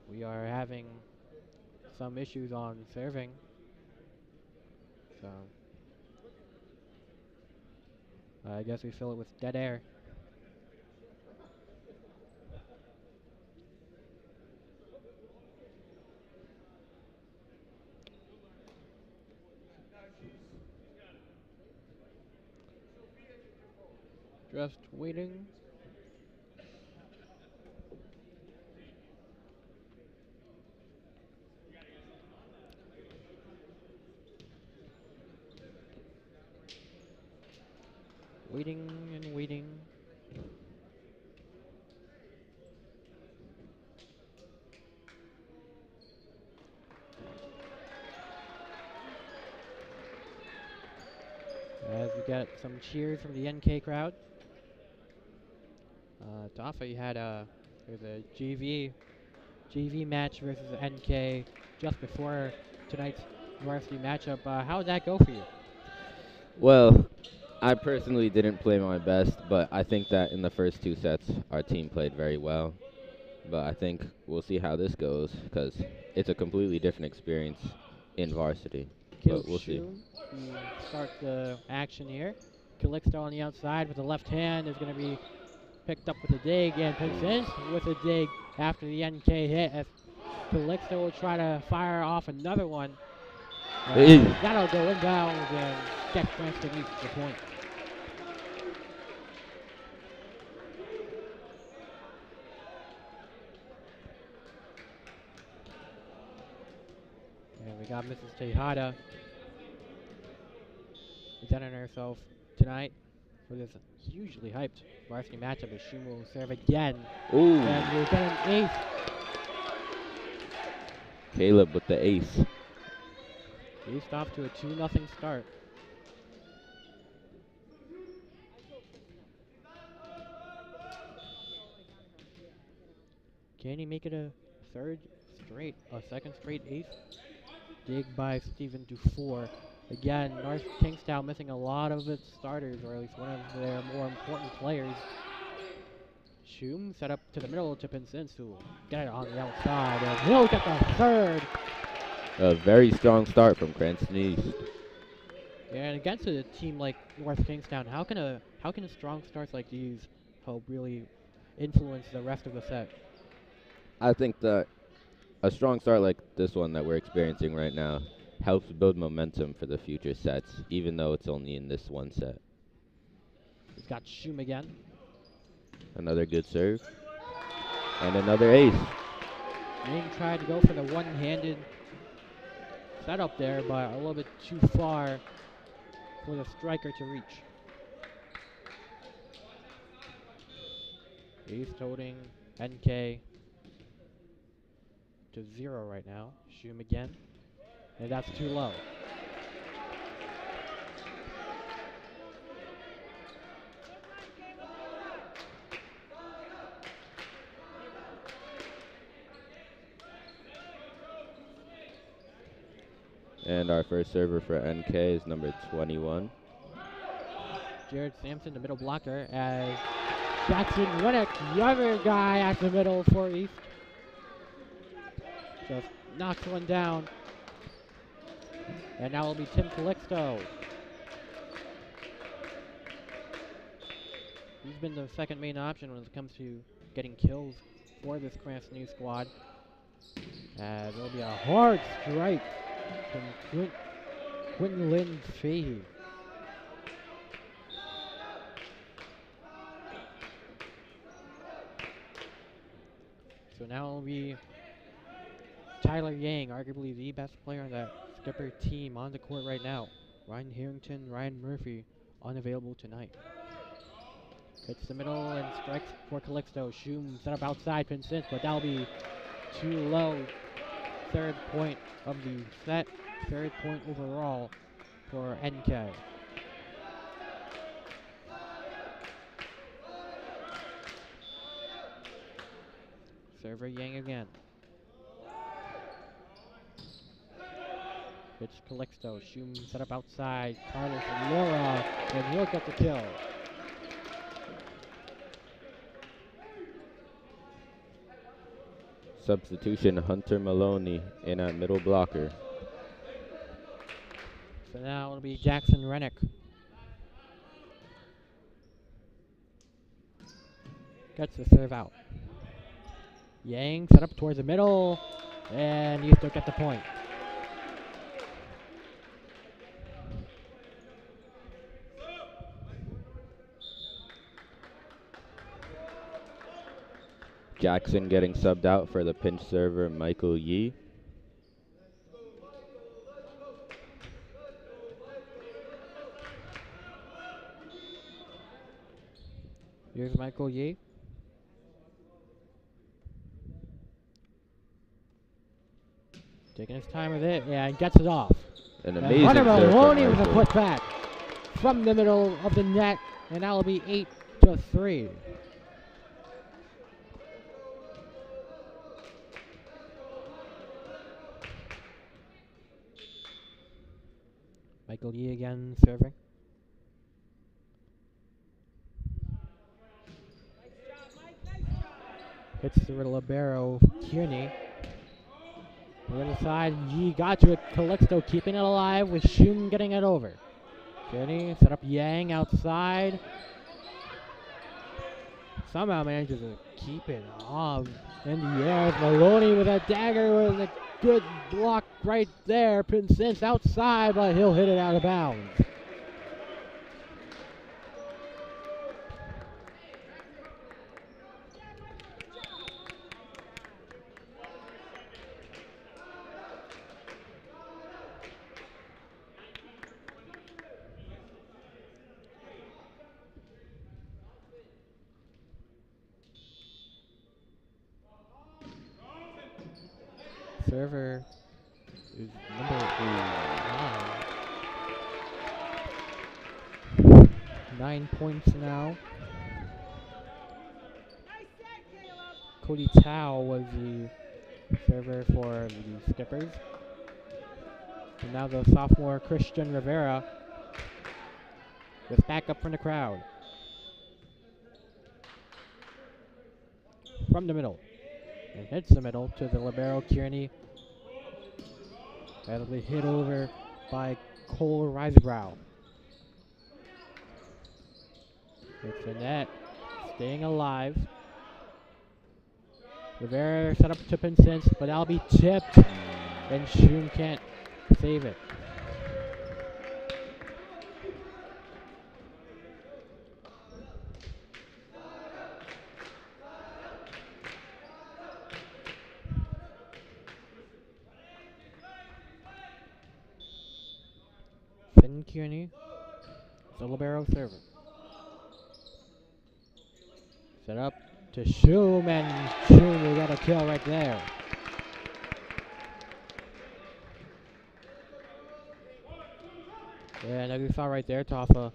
we are having some issues on serving. So I guess we fill it with dead air. Just waiting. Waiting and waiting. As we get some cheers from the NK crowd. Tafa, you had there's a JV match versus NK just before tonight's varsity matchup. How did that go for you? Well, I personally didn't play my best, but I think that in the first 2 sets, our team played very well. But I think we'll see how this goes, because it's a completely different experience in varsity. But we'll see. Start the action here. Calixto on the outside with the left hand is going to be picked up with a dig, and Princeton with a dig after the NK hit. As Calixto will try to fire off another one. That'll go inbounds and get Cranston East the point. We got Mrs. Tejada presenting herself tonight for this hugely hyped varsity matchup as she will serve again. Ooh. And we're getting an ace. Caleb with the ace. East off to a 2-0 start. Can he make it a second straight ace? Dig by Stephen Dufour. Again, North Kingstown missing a lot of its starters, or at least one of their more important players. Shum set up to the middle to Pincence, who will get it on the outside, and he'll get the third. A very strong start from Cranston East. And against a team like North Kingstown, how can strong starts like these help really influence the rest of the set? I think that a strong start like this one that we're experiencing right now helps build momentum for the future sets, even though it's only in this one set. He's got Shum again. Another good serve. And another ace. Ying tried to go for the one-handed setup there, but a little bit too far for the striker to reach. East holding NK to 0 right now. Shum again. And that's too low. And our first server for NK is number 21. Jared Sampson, the middle blocker, as Jackson Reddick, the other guy at the middle for East. Just knocks one down. And now it'll be Tim Calixto. He's been the second main option when it comes to getting kills for this Cranston East squad. As it'll be a hard strike from Quinlan Fahey. So now it'll be Tyler Yang, arguably the best player on that Skipper team on the court right now. Ryan Harrington, Ryan Murphy, unavailable tonight. Hits the middle and strikes for Calixto. Shum set up outside Pincence, but that'll be too low. Third point of the set, third point overall for NK. Server Yang again. Pitch Calixto. Shum set up outside. Carlos Lira, and he'll get the kill. Substitution Hunter Maloney in at middle blocker. So now it'll be Jackson Rennick. Gets the serve out. Yang set up towards the middle, and East will get the point. Jackson getting subbed out for the pinch server Michael Yee. Here's Michael Yee. Taking his time with it, and gets it off. An And amazing Hunter serve Maloney from with a Michael. putback from the middle of the net, and that'll be 8-3. Michael Yee again serving. Hits the libero Kearney. On the other side, Yee got to it. Calixto keeping it alive with Shum getting it over. Kearney set up Yang outside. Somehow manages to keep it off in the air. Maloney with a dagger with a good block right there. Pincence outside, but he'll hit it out of bounds. server is number 9 points now. Cody Tao was the server for the Skippers. And now the sophomore Christian Rivera with backup from the crowd. From the middle. And hits the middle to the libero Kearney. That'll be hit over by Cole Risebrow. It's the net. Staying alive. Rivera set up to Pinsence, but that'll be tipped. And Shum can't save it. Finn Kearney, the libero server. Set up to Shum, and Shum, we got a kill right there. Yeah, as you saw right there, Toffa.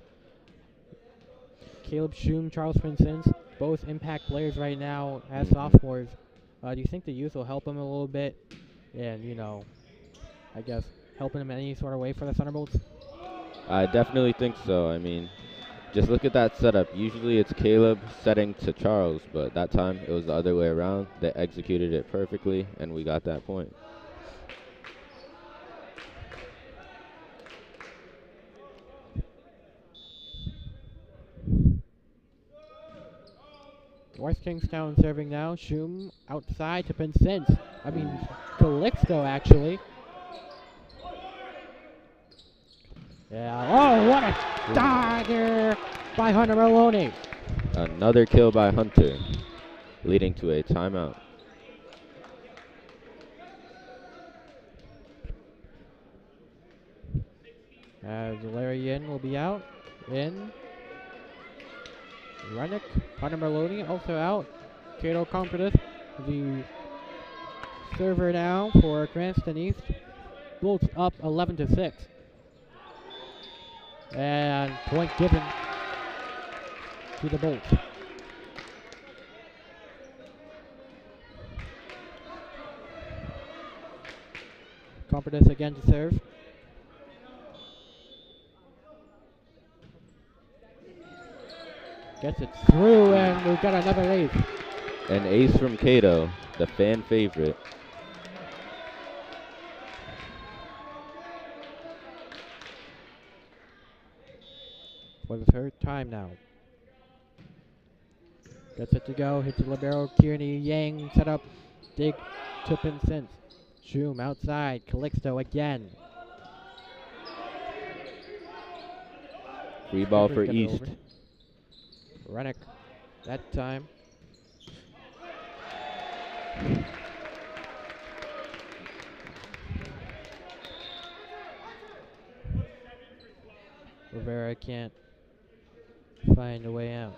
Caleb Shum, Charles Pinsence, both impact players right now as sophomores. Do you think the youth will help them a little bit? And, you know, I guess helping them in any sort of way for the Thunderbolts? I definitely think so. I mean, just look at that setup. Usually it's Caleb setting to Charles, but that time it was the other way around. They executed it perfectly, and we got that point. North Kingstown serving now. Shum outside to Pinsence. I mean, Calixto actually. Yeah. Oh, what a dagger by Hunter Maloney. Another kill by Hunter, leading to a timeout. As Larry Yin will be out. In. Rennick, Hunter Maloney also out. Cato Compredith, the server now for Cranston East. Bolts up 11-6. And point given to the Bolts. Compredith again to serve. Gets it through, and we've got another ace. An ace from Cato, the fan favorite. For the third time now. Gets it to go, hits the libero, Kearney, Yang, set up, dig to Pinsence. Shum outside, Calixto again. Free ball for Skipper's got it East. over. Rennick, that time. Rivera can't find a way out.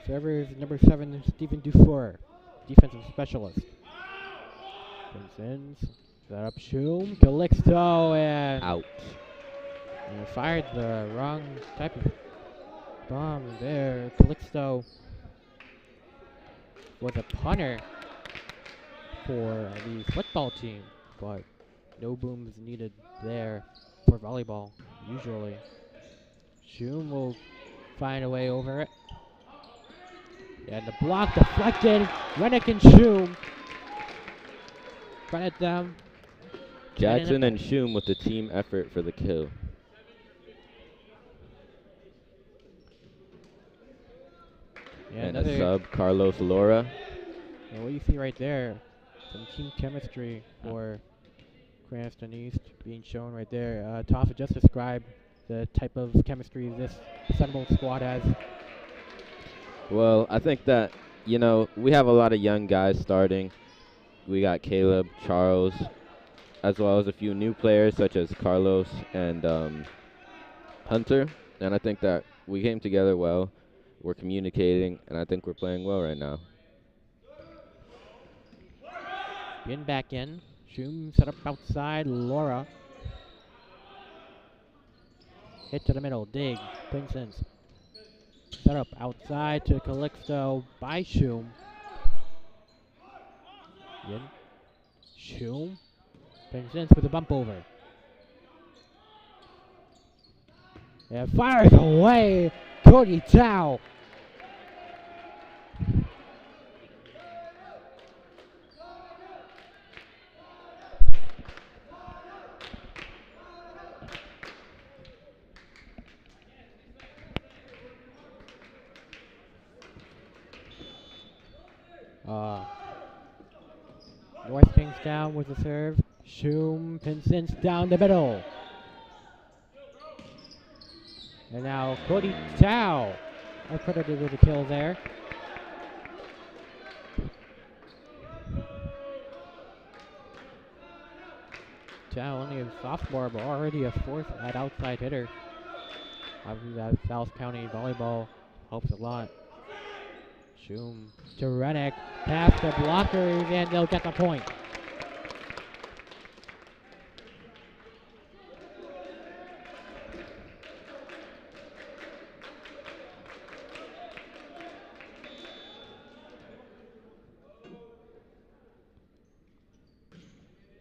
Server is number 7, Stephen Dufour, defensive specialist. Pinsence. Set up Shum, Calixto, and Out. and fired the wrong type of bomb there. Calixto was a punter for the football team, but no booms needed there for volleyball, usually. Shum will find a way over it. And the block deflected. Rennick and Shum run it down. Jackson and Shum with the team effort for the kill. Yeah, And another a sub, Carlos Laura. And what you see right there, some team chemistry for Cranston East being shown right there. Toffa just described the type of chemistry this Thunderbolt squad has. Well, I think that, you know, we have a lot of young guys starting. We got Caleb, Charles, as well as a few new players such as Carlos and Hunter. And I think that we came together well. we're communicating, and I think we're playing well right now. Yin back in. Shum set up outside. Laura. Hit to the middle. Dig. Princess. Set up outside to Calixto by Shum. Yin. Shum. Princess with a bump over. And fires away. Cody Tao. North Kingstown with the serve. Shum Pinsence down the middle. And now Cody Tao accredited with a kill there. Tao only a sophomore, but already a fourth at outside hitter. Obviously that South County volleyball helps a lot. Shum to Rennick, pass the blockers, and they'll get the point.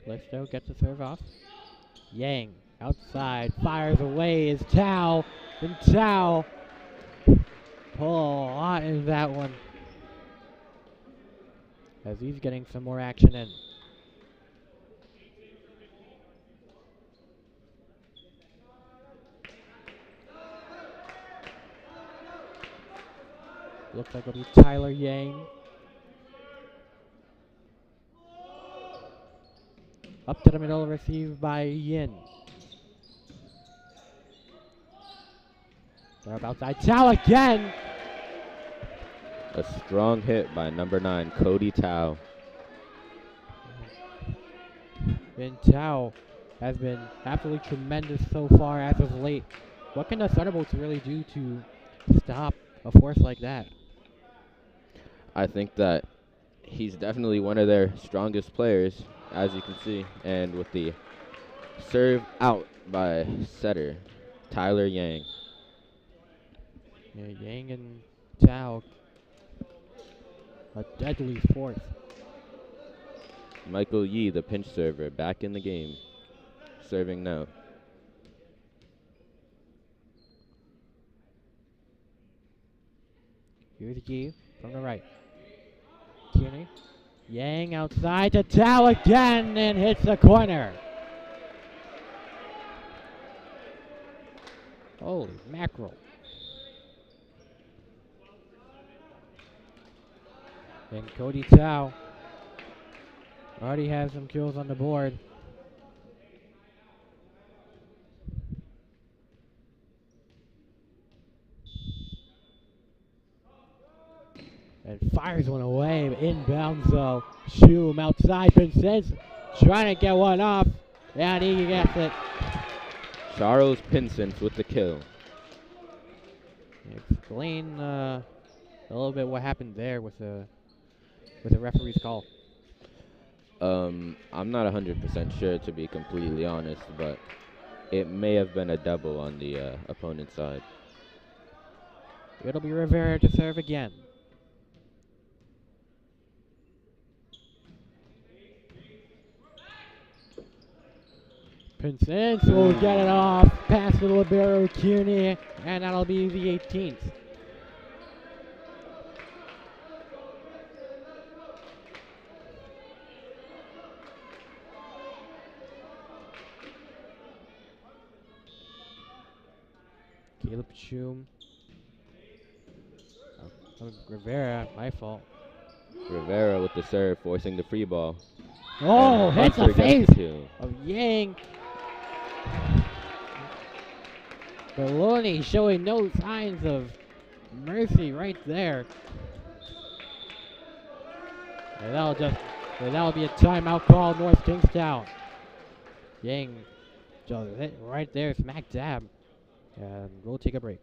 Calixto gets the serve off. Yang outside, fires away is Tao, and Tao pull a lot in that one as he's getting some more action in. Looks like it'll be Tyler Yang. Up to the middle, received by Yin. They're up outside. Tao again! A strong hit by number 9, Cody Tao. And Tao has been absolutely tremendous so far as of late. What can the Thunderbolts really do to stop a force like that? I think that he's definitely one of their strongest players, as you can see. And with the serve out by setter, Tyler Yang. Yeah, Yang and Tao, a deadly force. Michael Yee, the pinch server, back in the game, serving now. Here's Yee from the right. Kearney. Yang outside to Tao again and hits the corner. Holy mackerel. And Cody Tao already has some kills on the board. And fires one away, inbounds though. Shum outside, Pinsence trying to get one off, and he gets it. Charles Pinsence with the kill. Explain a little bit what happened there with the referee's call. I'm not 100% sure, to be completely honest, but it may have been a double on the opponent's side. It'll be Rivera to serve again. Pinsence will get it off, pass to libero Kearney, and that'll be the 18th. Caleb Shum. Rivera, my fault. Rivera with the serve, forcing the free ball. Oh, And hits the Hunter face gets the kill. of Yang. Baloney showing no signs of mercy right there. And that'll be a timeout call, North Kingstown. Yang just hit right there, smack dab. And we'll take a break.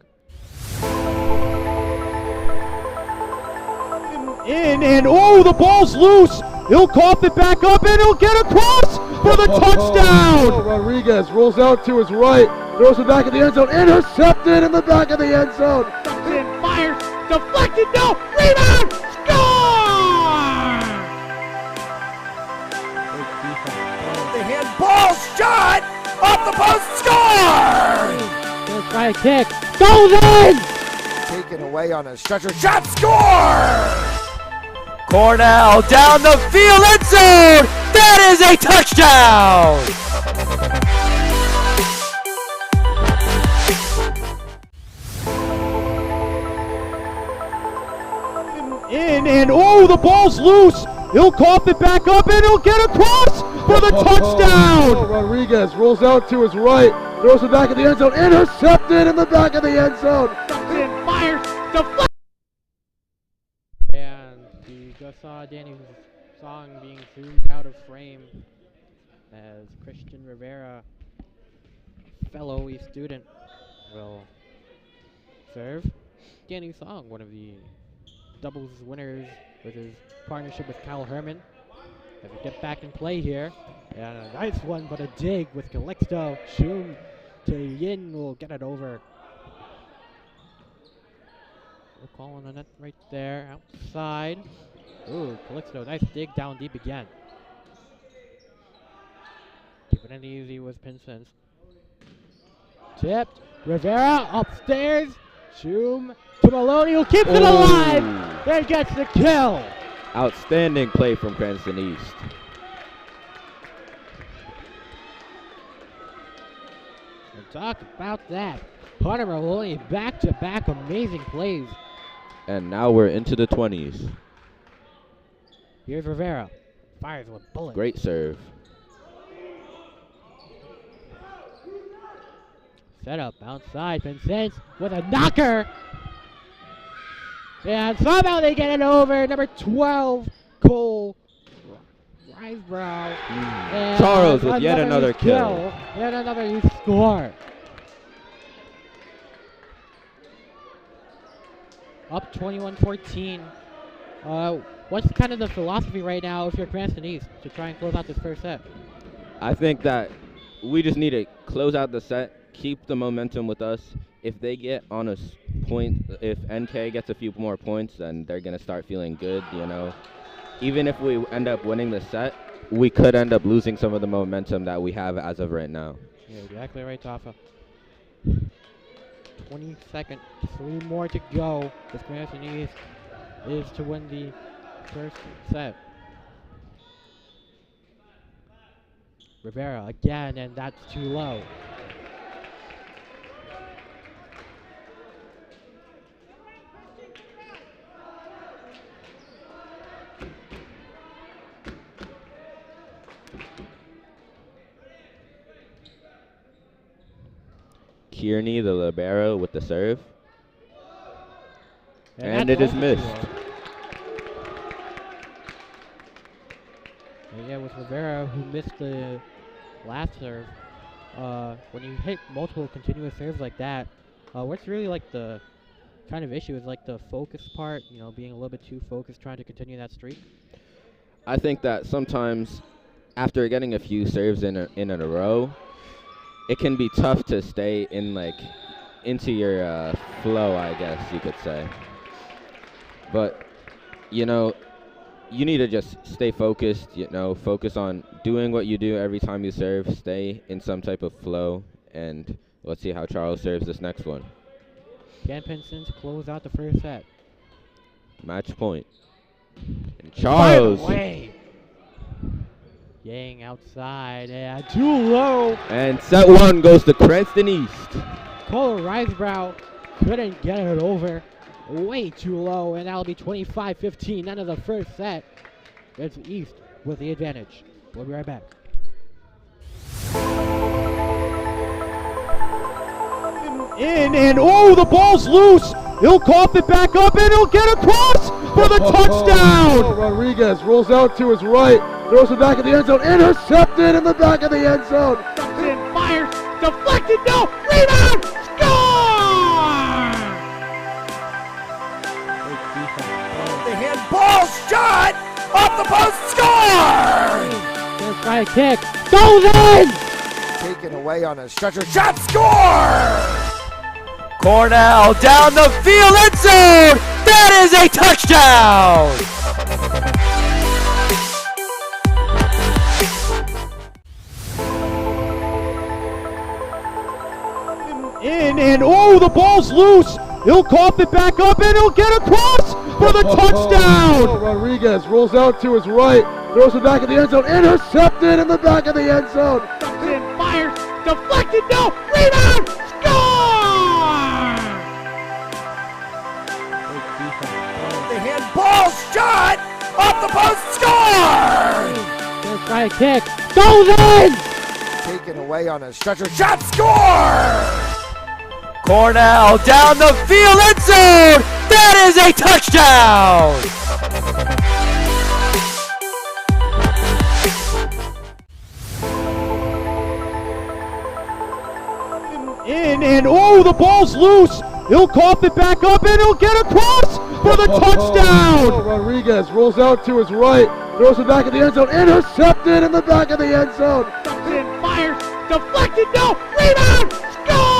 In and oh, the ball's loose. He'll cough it back up and he'll get across for the touchdown. Rodriguez rolls out to his right, throws it back in the end zone, intercepted in the back of the end zone. And fires, deflected, no, rebound, score! The handball shot off the post, score! Gonna try a kick, goes in! Taken away on a stretcher shot, score! Cornell down the field, end zone! That is a touchdown! In and oh, the ball's loose. He'll cough it back up and he'll get across for the touchdown. Rodriguez rolls out to his right, throws it back in the end zone, intercepted in the back of the end zone. And fires, deflected! And we just saw Danny's song being zoomed out of frame as Christian Rivera, fellow East student, will serve. Danny Song, one of the doubles winners with his partnership with Kyle Herman. As we get back in play here. And a nice one, but a dig with Calixto. Shum to Yin will get it over. We're calling on it right there, outside. Ooh, Calixto, nice dig down deep again. Keeping it easy with Pinsons. Tipped, Rivera upstairs. Shum to Maloney, who keeps it alive and gets the kill. Outstanding play from Cranston East. And talk about that. Hunter Maloney back-to-back amazing plays. And now we're into the 20s. Here's Rivera. Fires with bullet. Great serve. Set up outside. Vincent with a knocker. And somehow they get it over. Number 12, Cole Risebrow. And Charles with yet another kill. Yet another score. Up 21-14. What's kind of the philosophy right now if you're Cranston East to try and close out this first set? I think that we just need to close out the set, keep the momentum with us. If they get on a point, if NK gets a few more points, then they're going to start feeling good, you know. Even if we end up winning the set, we could end up losing some of the momentum that we have as of right now. Yeah, exactly right, Tafa. 20 seconds, 3 more to go. If Cranston East is to win the first set. Rivera again, and that's too low. Kearney, the libero, with the serve. And that's it is also missed. too low. And yeah, with Rivera, who missed the last serve, when you hit multiple continuous serves like that, what's really like the kind of issue is like the focus part, you know, being a little bit too focused, trying to continue that streak. I think that sometimes after getting a few serves in a row, it can be tough to stay in into your flow, I guess you could say. But, you know, you need to just stay focused, you know, focus on doing what you do every time you serve, stay in some type of flow, and let's see how Charles serves this next one. Can Pinson to close out the first set. Match point. And Charles. Away. Yang outside, and too low. And set 1 goes to Cranston East. Cole Risebrow couldn't get it over. Way too low, and that'll be 25-15. End of the first set. It's East with the advantage. We'll be right back. In and oh, the ball's loose. He'll cough it back up and he'll get across for the touchdown. Rodriguez rolls out to his right, throws it back in the end zone, intercepted in the back of the end zone. And fires, deflected, no, rebound, score! The handball right kick. Goes in! Taken away on a stretcher. Shot score! Cornell down the field, end zone! That is a touchdown! In and oh, the ball's loose. He'll cough it back up and he'll get across for the touchdown. Rodriguez rolls out to his right, throws it back in the end zone, intercepted in the back of the end zone. In, fires, deflected, no, rebound, score! The handball shot off the post, score! First right kick, goes in! Taken away on a stretcher, shot score! Cornell down the field, end zone! That is a touchdown! In and oh, the ball's loose. He'll cough it back up and he'll get across for the touchdown. Rodriguez rolls out to his right, throws it back in the end zone, intercepted in the back of the end zone. In, fires, deflected, no, rebound, score!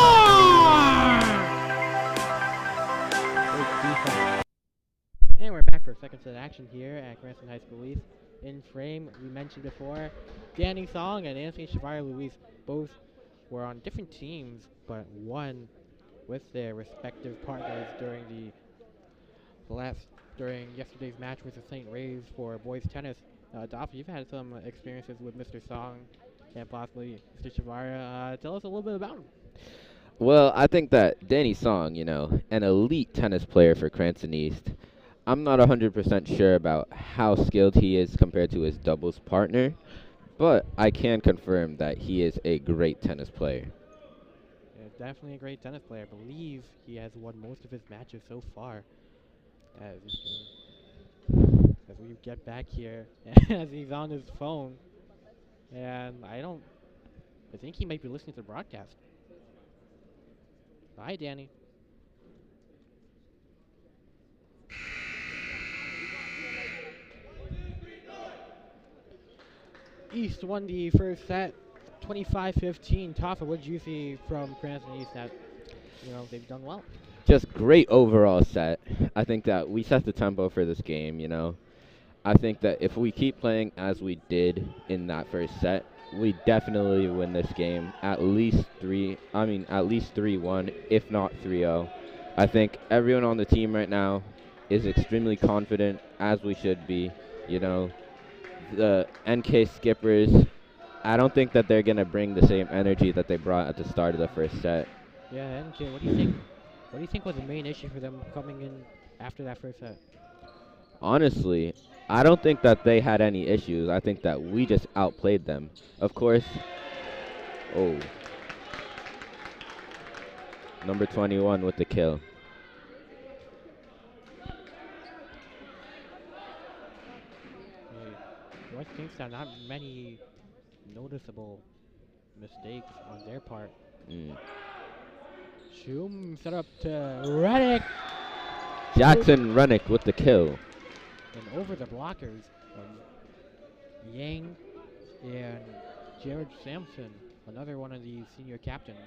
And we're back for a second set of action here at Cranston High School East. In frame, we mentioned before, Danny Song and Anthony Shavara Luis both were on different teams, but won with their respective partners during yesterday's match with the St. Rays for boys tennis. Dolph, you've had some experiences with Mr. Song and possibly Mr. Shavara. Tell us a little bit about him. Well, I think that Danny Song, you know, an elite tennis player for Cranston East. I'm not 100% sure about how skilled he is compared to his doubles partner, but I can confirm that he is a great tennis player. Yeah, definitely a great tennis player. I believe he has won most of his matches so far. As we get back here, as he's on his phone, and I think he might be listening to the broadcast. Hi, Danny. East won the first set, 25-15. Toffa, what did you see from Cranston East that, they've done well? Just great overall set. I think that we set the tempo for this game, you know. I think that if we keep playing as we did in that first set, we definitely win this game. At least 3-1, if not 3-0. I think everyone on the team right now is extremely confident, as we should be, you know. The NK skippers, I don't think that they're going to bring the same energy that they brought at the start of the first set. Yeah, NK, what do you think? What do you think was the main issue for them coming in after that first set? Honestly, I don't think that they had any issues. I think that we just outplayed them. Of course, number 21 with the kill. North Kingstown, not many noticeable mistakes on their part. Shum set up to Reddick. Jackson Rennick with the kill. And over the blockers, Yang and Jared Sampson, another one of the senior captains.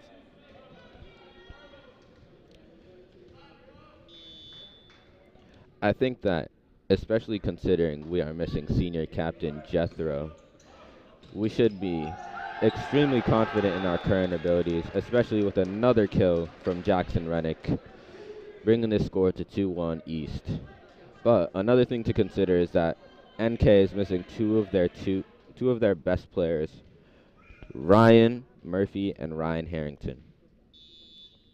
I think that, especially considering we are missing senior captain Jethro, we should be extremely confident in our current abilities, especially with another kill from Jackson Rennick, bringing this score to 2-1 East. But another thing to consider is that NK is missing two of their best players, Ryan Murphy and Ryan Harrington.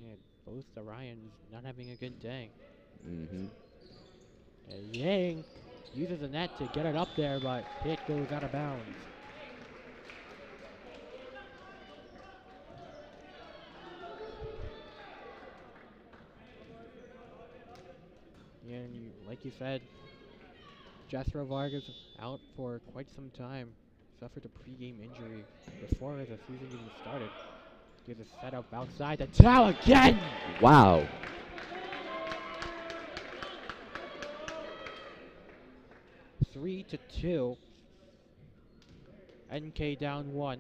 Yeah, both the Ryans not having a good day. Mm-hmm. And Yang uses the net to get it up there, but it goes out of bounds. And like you said, Jethro Vargas out for quite some time. Suffered a pregame injury before the season even started. Gives a setup outside the towel again! Wow. NK down 1.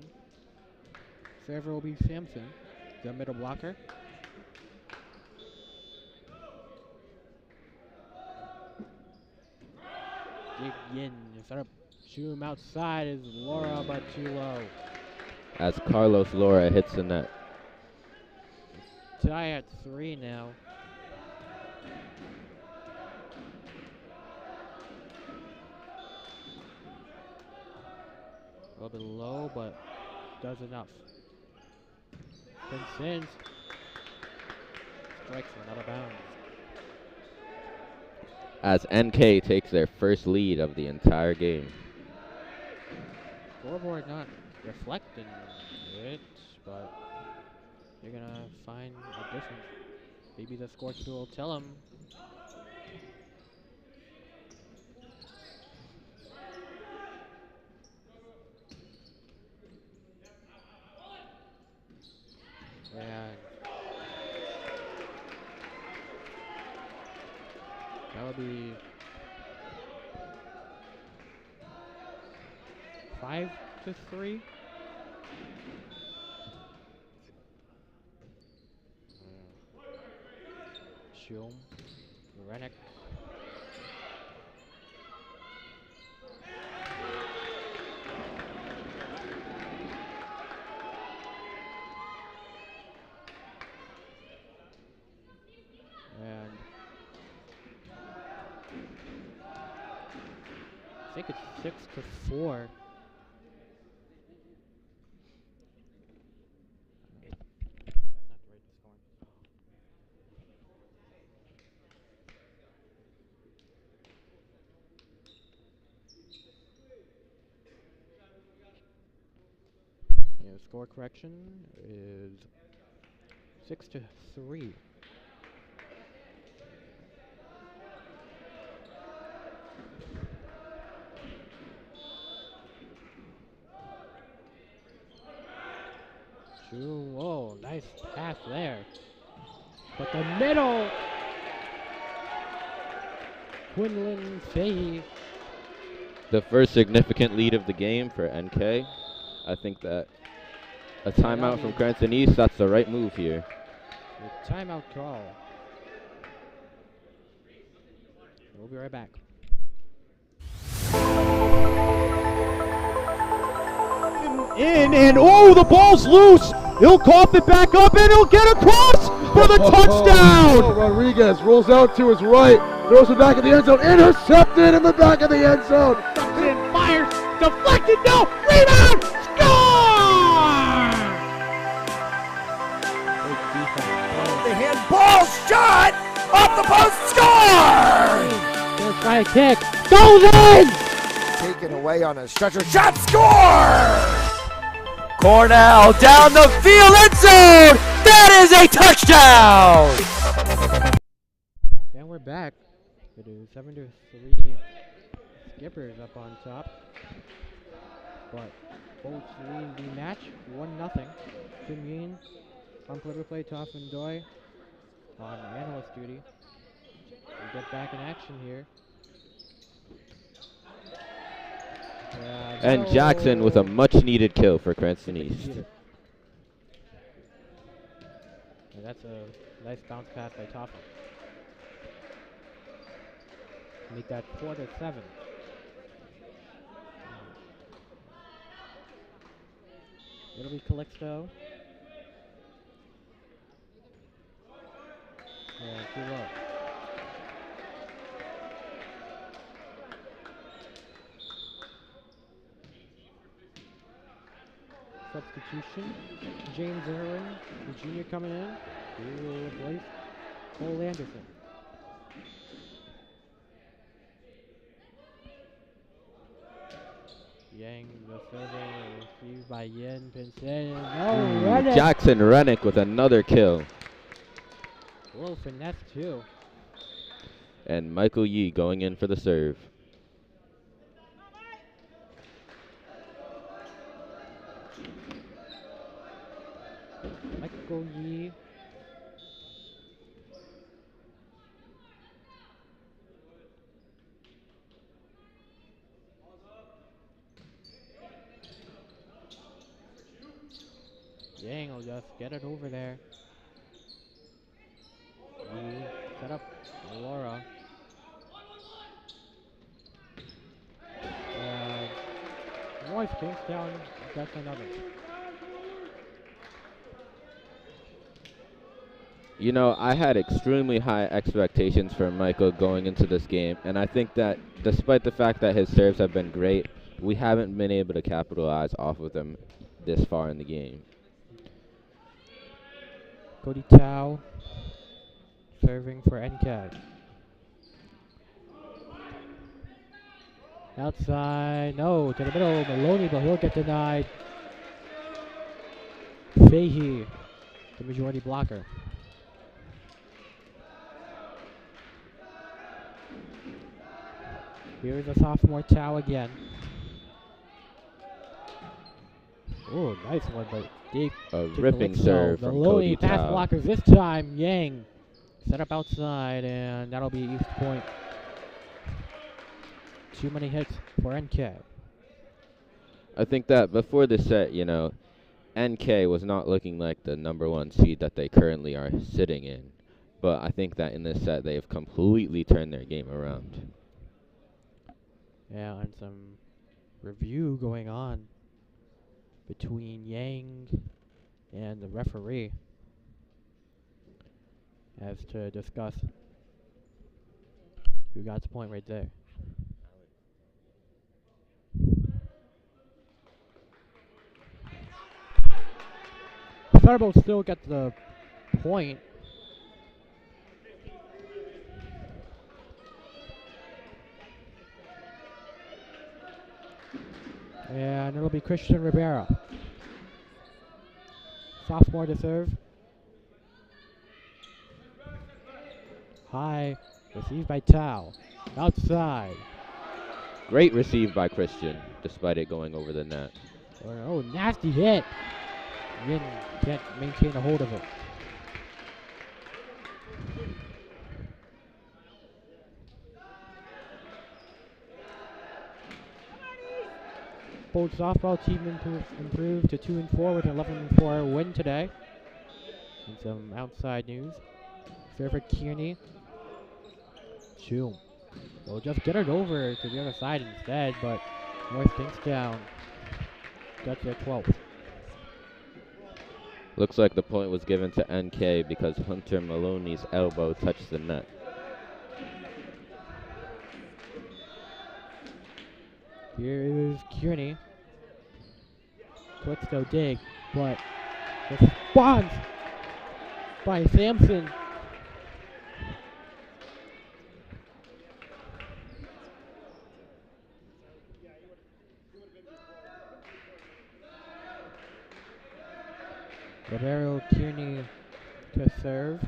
Server will be Samson, the middle blocker. Dig in, instead of shoot him outside is Laura, but too low. As Carlos Laura hits the net. Tie at 3 now. A little bit low, but does enough. Vincent strikes one out of bounds. As NK takes their first lead of the entire game. Scoreboard not reflecting it, but you're gonna find a difference. Maybe the score tool will tell them. And that would be 5-3. Shum, Rennick. And I think it's 6-4. That's not the right score. Yeah, score correction is 6-3. Whoa, nice pass there. But the middle, Quinlan Fahey. The first significant lead of the game for NK. I think that a timeout from Cranston East, that's the right move here. The timeout call. We'll be right back. In and oh, the ball's loose. He'll cough it back up and he'll get across for the touchdown. Rodriguez rolls out to his right, throws it back in the end zone, intercepted in the back of the end zone. And fires, deflected, no, rebound, score! The handball shot off the post, score! First try kick, goes in! Taken away on a stretcher shot, score! Cornell down the field, end zone! That is a touchdown! And we're back. It is 7-3. Skippers up on top. But both lead the match 1-0. Tim Yeen on play-to-play, Toff and Doi on analyst duty. We get back in action here. And Jackson with a much-needed kill for Cranston East. And that's a nice bounce pass by Toffel. Make that 4-7. It'll be Calixto. Yeah, too low. Substitution. James Irwin, the junior coming in. He will replace Cole Anderson. Yang, the server, received by Yen Pinson. No, Rennick! Jackson Rennick with another kill. A little finesse too. And Michael Yee going in for the serve. Michael Yee. just get it over there. Set up Laura. And North Kingstown gets another. You know, I had extremely high expectations for Michael going into this game, and I think that despite the fact that his serves have been great, we haven't been able to capitalize off of them this far in the game. Cody Tao serving for NK. Outside, no, to the middle, Maloney, but he'll get denied. Fahey, the majority blocker. Here's a sophomore Tao again. Oh, nice one, but deep. A ripping serve from Maloney Cody pass Tao. blockers this time. Yang set up outside, and that'll be East Point. Too many hits for NK. I think that before the set, you know, NK was not looking like the #1 seed that they currently are sitting in. But I think that in this set, they have completely turned their game around. Yeah, and some review going on between Yang and the referee as to discuss who got the point right there. Thunderbolt still gets the point. And it'll be Christian Rivera. Sophomore to serve. High, received by Tao. Outside. Great receive by Christian, despite it going over the net. Oh, nasty hit. Yin can't maintain a hold of it. Both softball team improved to 2-4 with an 11-4 win today. And some outside news. Server Kearney. Choom. They'll just get it over to the other side instead, but North Kingstown got their 12th. Looks like the point was given to NK because Hunter Maloney's elbow touched the net. Here is Kearney. Quick go dig, but response by Sampson. Rivero Kearney to serve.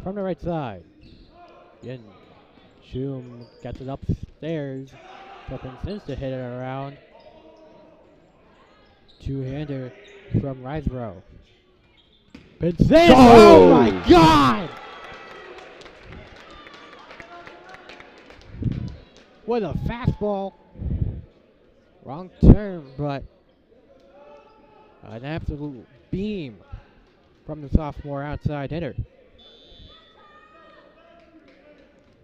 From the right side. Yin Choom gets it upstairs. Since to hit it around. Two-hander from Riseborough. Pinsent! Oh my God! What a fastball. Wrong turn, but an absolute beam from the sophomore outside hitter.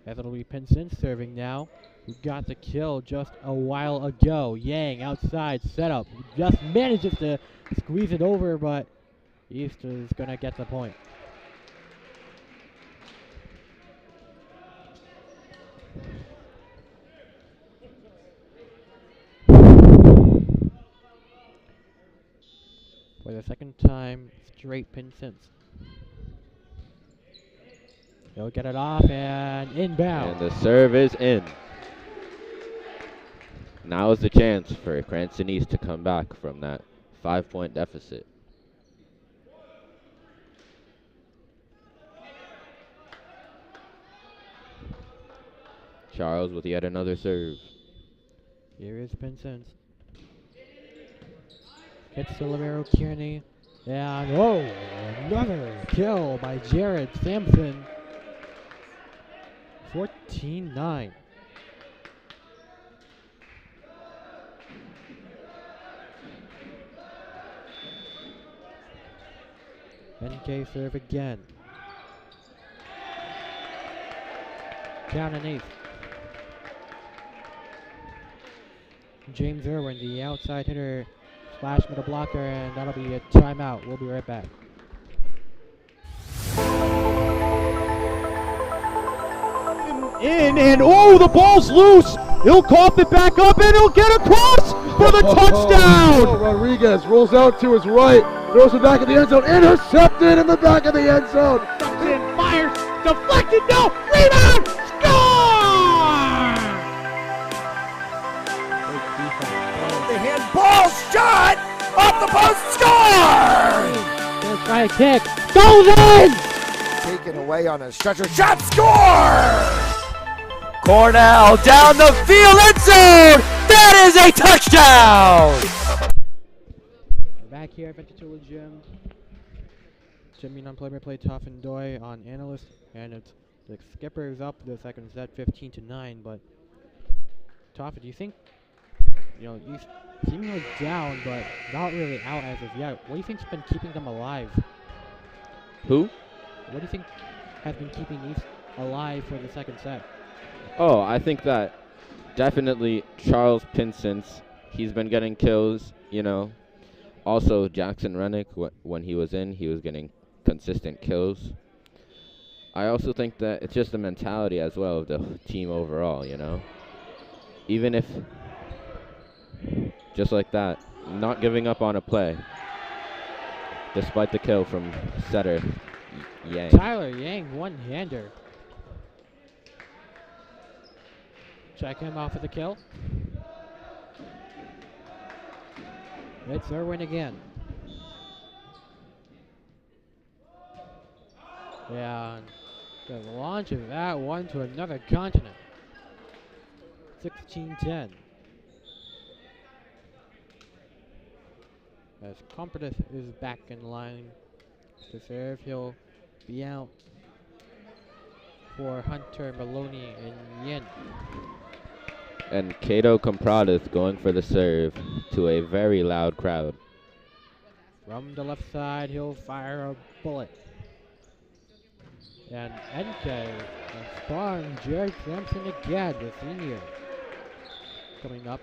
As it'll be Pinsent serving now, who got the kill just a while ago. Yang outside setup. Just manages to squeeze it over, but East is going to get the point. For the second time, straight Pinsent. He'll get it off and inbound. And the serve is in. Now is the chance for Cranston East to come back from that 5-point deficit. Charles with yet another serve. Here is Pinsent. Gets to Libero Kearney. And another kill by Jared Sampson. 14-9. NK serve again. Down an eighth. James Irwin, the outside hitter, splash middle blocker, and that'll be a timeout. We'll be right back. In and oh, the ball's loose. He'll cough it back up and he'll get across for the touchdown. Oh, Rodriguez rolls out to his right, throws it back in the end zone, intercepted in the back of the end zone. And fires, deflected, no, rebound, score! The handball shot off the post, score! Let's try a kick. Goes in! Taken away on a stretcher shot, score! Cornell down the field, end zone! That is a touchdown! We're back here at Ventura Gym. Jimmy on play-by-play, Tough and Doy on analyst, and it's the Skippers up the second set, 15-9. But Tough, do you think, you seemingly down, but not really out as of yet? What do you think's been keeping them alive? Who? What do you think has been keeping East alive for the second set? Oh, I think that definitely Charles Pinson's. He's been getting kills, Also, Jackson Rennick, when he was in, he was getting consistent kills. I also think that it's just the mentality as well of the team overall, Even if, just like that, not giving up on a play, despite the kill from setter Yang. Tyler Yang, one-hander. Check him off with the kill. It's Irwin again. Yeah, the launch of that one to another continent. 16-10. As Competith is back in line to serve, he'll be out for Hunter, Maloney, and Yin. And Cato Compratis going for the serve to a very loud crowd. From the left side, he'll fire a bullet. And NK spawn Jared Cranston again, the senior. Coming up.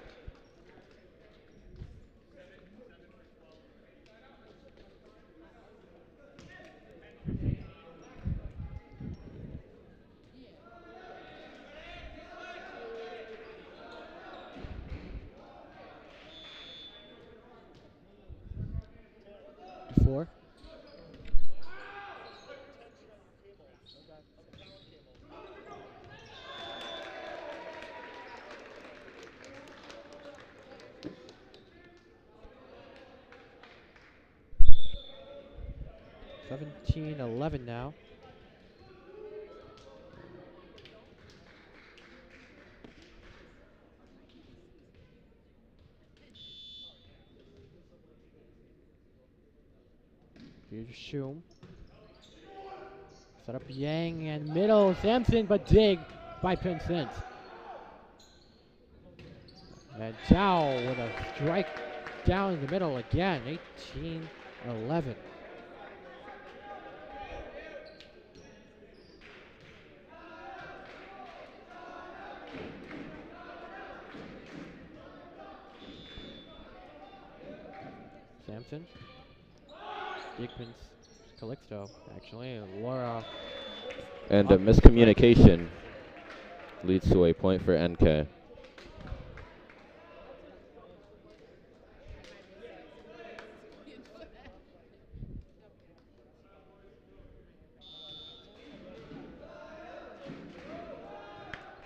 Four. Seventeen 11 now. Here's Shum. Set up Yang and middle. Sampson, but dig by Pinsent. And Chow with a strike down in the middle again. 18-11. Sampson. Dickman's Calixto, actually, and Laura. And a miscommunication leads to a point for NK.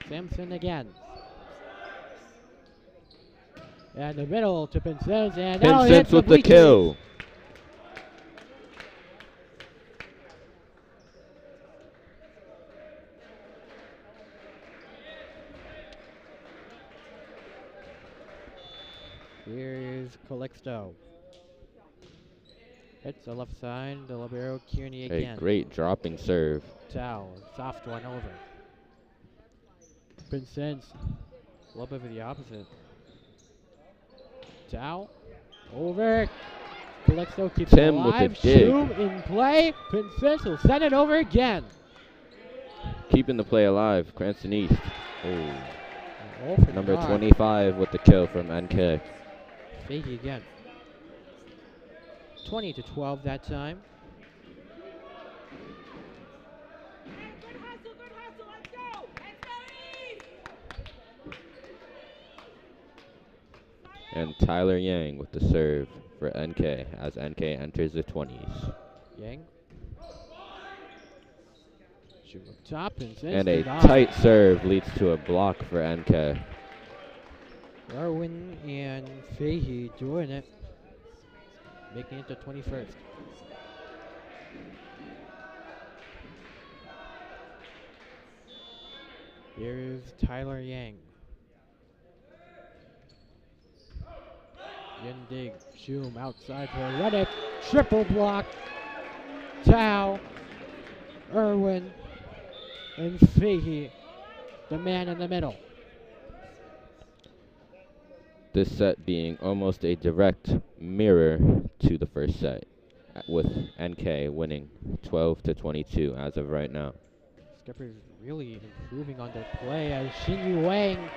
Sampson again. And the middle to Pinsent, and now Pinsent with the kill. Here's Calixto. Hits the left side, the libero Kearney A again. great dropping serve. Tao, soft one over. Pinsent, a little bit of the opposite. Tao, over. Calixto keeps Tim it with the alive. dig. Shoom in play. Princess will send it over again. Keeping the play alive. Cranston East. Oh. Oh, for Number God. 25 with the kill from NK. Fahey again. 20-12 that time. And Tyler Yang with the serve for NK as NK enters the 20s. Yang. Shoot up top and sends And a it on. tight serve leads to a block for NK. Darwin and Fahey doing it. Making it to 21st. Here's Tyler Yang. Yendig, Shoom outside for Reddick. Triple block. Tao, Irwin, and Fahey, the man in the middle. This set being almost a direct mirror to the first set, with NK winning 12-22 as of right now. Skipper's really improving on their play as Xinyu Wang.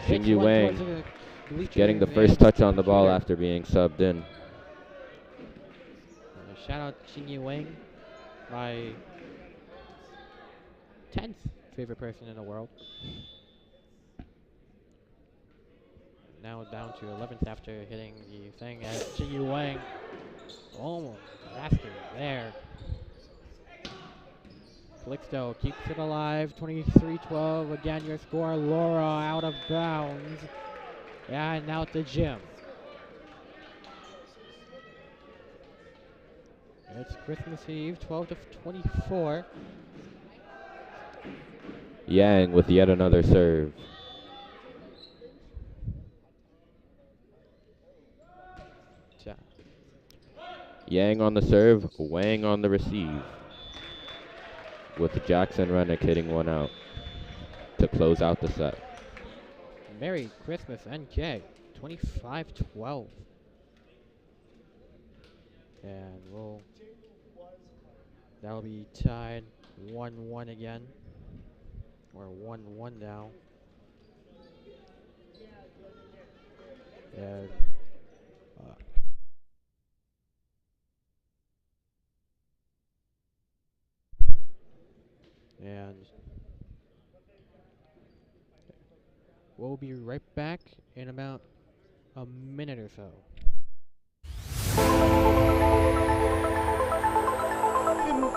hits Xinyu one Wang towards the bleachers getting the and first touch on the ball shooter. after being subbed in. Shout out Xinyu Wang, my 10th favorite person in the world. Now down to 11th after hitting the thing as Xinyu Wang. Almost disaster there. Calixto keeps it alive, 23-12. Again, your score, Laura out of bounds. And now at the gym. It's Christmas Eve, 12-24. Yang with yet another serve. Yang on the serve, Wang on the receive. With Jackson Rennick hitting one out to close out the set. Merry Christmas, NK, 25-12. And that'll be tied 1-1 again. Or 1-1 now. And we'll be right back in about a minute or so.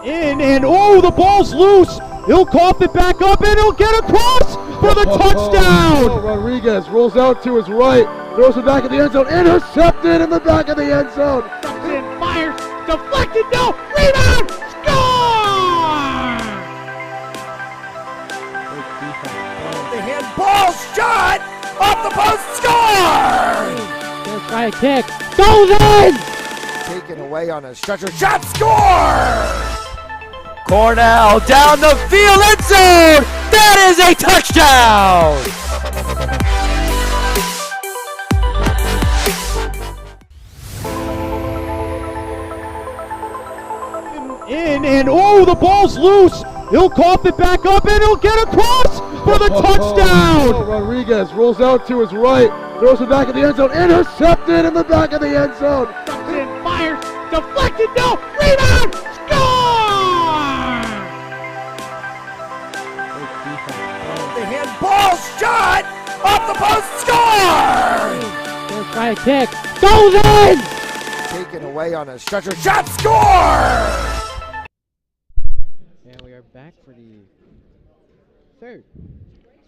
And oh, the ball's loose. He'll cough it back up and he'll get across for the touchdown. Rodriguez rolls out to his right, throws it back in the end zone, intercepted in the back of the end zone. And fires, deflected, no, rebound, score! The handball shot off the post, score! Gonna try a kick, goes in! Taken away on a stretcher, shot, score! Cornell down the field, end zone! That is a touchdown! And oh, the ball's loose. He'll cough it back up and he'll get across for the touchdown. Rodriguez rolls out to his right, throws it back in the end zone, intercepted in the back of the end zone. And fires, deflected, no, rebound, score! The handball shot off the post, score! Gonna try a kick, goes in! Taken away on a stretcher, shot, score! And we are back for the third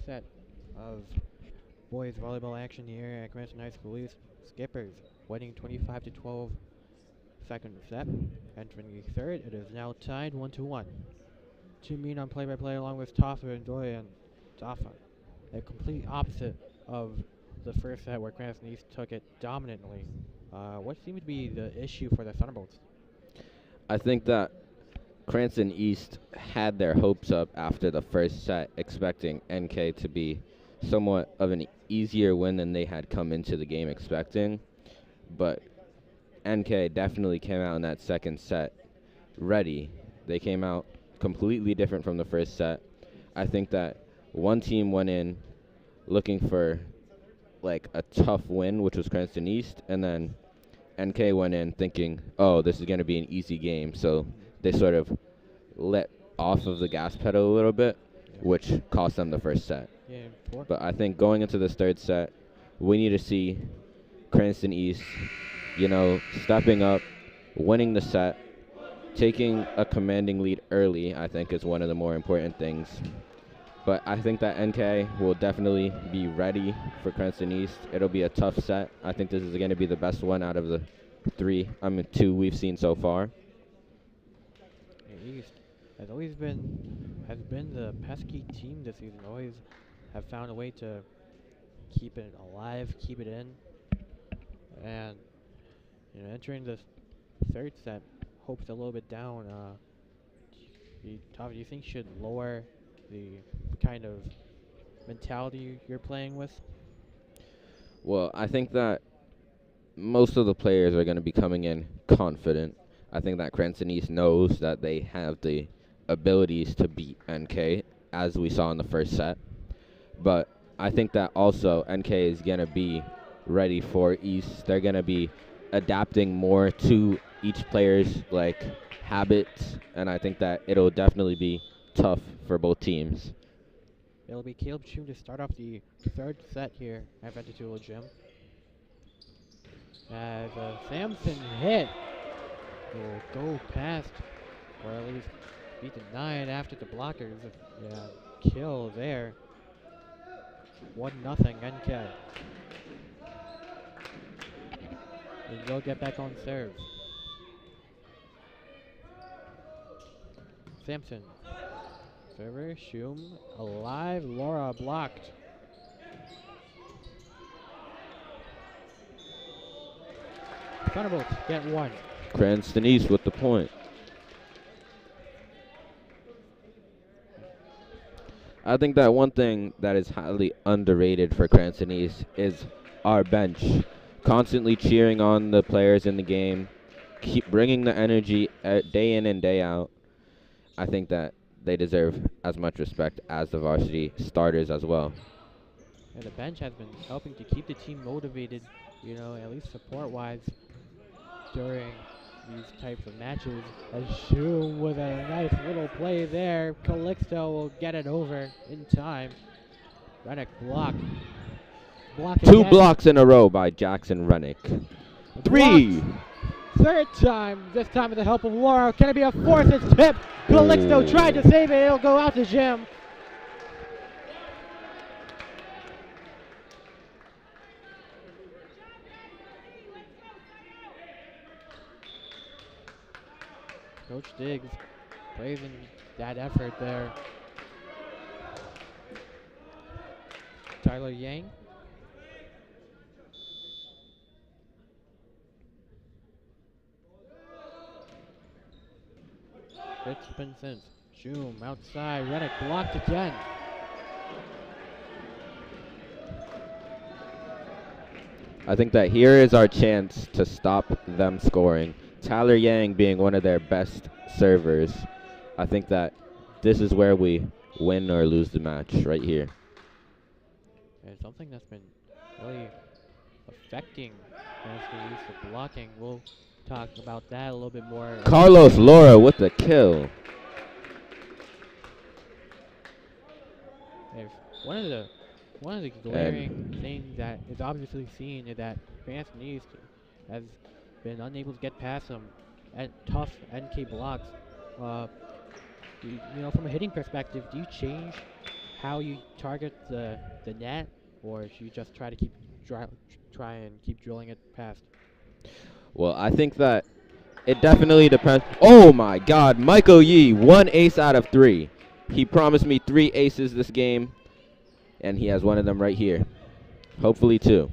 set of boys volleyball action here at Cranston High School East. Skippers winning 25-12 second set. Entering the third, it is now tied 1-1. Two mean on play-by-play along with Toffa and Doy and Toffa. A complete opposite of the first set where Cranston East took it dominantly. What seemed to be the issue for the Thunderbolts? I think that Cranston East had their hopes up after the first set, expecting NK to be somewhat of an easier win than they had come into the game expecting. But NK definitely came out in that second set ready. They came out completely different from the first set. I think that one team went in looking for like a tough win, which was Cranston East, and then NK went in thinking, oh, this is going to be an easy game. So they sort of let off of the gas pedal a little bit, which cost them the first set. Yeah, four. But I think going into this third set, we need to see Cranston East, stepping up, winning the set, taking a commanding lead early, I think is one of the more important things. But I think that NK will definitely be ready for Cranston East. It'll be a tough set. I think this is going to be the best one out of the two we've seen so far. East has been the pesky team this season. Always have found a way to keep it alive, keep it in, and entering this third set, hopes a little bit down. Do you think should lower the kind of mentality you're playing with? Well, I think that most of the players are going to be coming in confident. I think that Cranston East knows that they have the abilities to beat NK, as we saw in the first set. But I think that also NK is going to be ready for East. They're going to be adapting more to each player's habits, and I think that it'll definitely be tough for both teams. It'll be Caleb Choom to start off the third set here at Ventura Gym. As Samson hit will go past, or at least be denied after the blockers. Yeah, kill there. 1-0 NK. And they'll get back on serve. Samson. Server, Shum, alive, Laura blocked. Thunderbolts get one. Cranston East with the point. I think that one thing that is highly underrated for Cranston East is our bench. Constantly cheering on the players in the game, keep bringing the energy day in and day out. I think that they deserve as much respect as the varsity starters as well. And the bench has been helping to keep the team motivated, at least support-wise, during these types of matches. As Shum with a nice little play there. Calixto will get it over in time. Rennick block. Two again. blocks in a row by Jackson Rennick. Three! Blocked. Third time, this time with the help of Laura. Can it be a fourth? It's tipped. Calixto tried to save it. It'll go out to Jim. Coach Diggs praising that effort there. Tyler Yang. It's been since. Shum outside. Rennick blocked again. I think that here is our chance to stop them scoring. Tyler Yang being one of their best servers. I think that this is where we win or lose the match, right here. And something that's been really affecting Cranston East of blocking. We'll talk about that a little bit more. Carlos Laura with the kill. If one of the glaring things that is obviously seen is that Cranston East has been unable to get past some tough NK blocks. From a hitting perspective, do you change how you target the net, or should you just try to keep drilling it past? Well, I think that it definitely depends. Oh my God, Michael Yee, 1 ace out of 3. He promised me 3 aces this game, and he has one of them right here. Hopefully 2.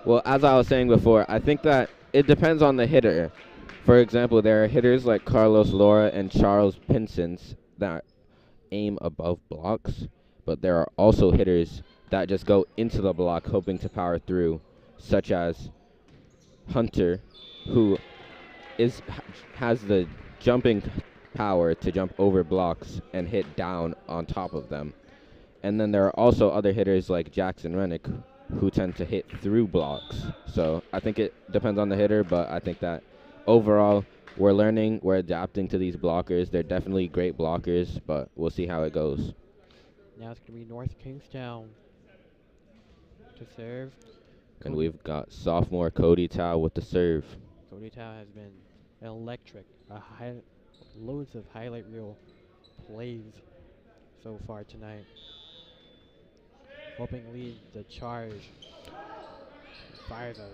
Well, as I was saying before, I think that it depends on the hitter. For example, there are hitters like Carlos Laura and Charles Pinsons that aim above blocks, but there are also hitters that just go into the block hoping to power through, such as Hunter, who has the jumping power to jump over blocks and hit down on top of them. And then there are also other hitters like Jackson Rennick who tend to hit through blocks. So I think it depends on the hitter, but I think that overall we're learning, we're adapting to these blockers. They're definitely great blockers, but we'll see how it goes. Now it's going to be North Kingstown to serve. And we've got sophomore Cody Tao with the serve. Cody Tao has been electric. Loads of highlight reel plays so far tonight. Hoping lead the charge. Fires a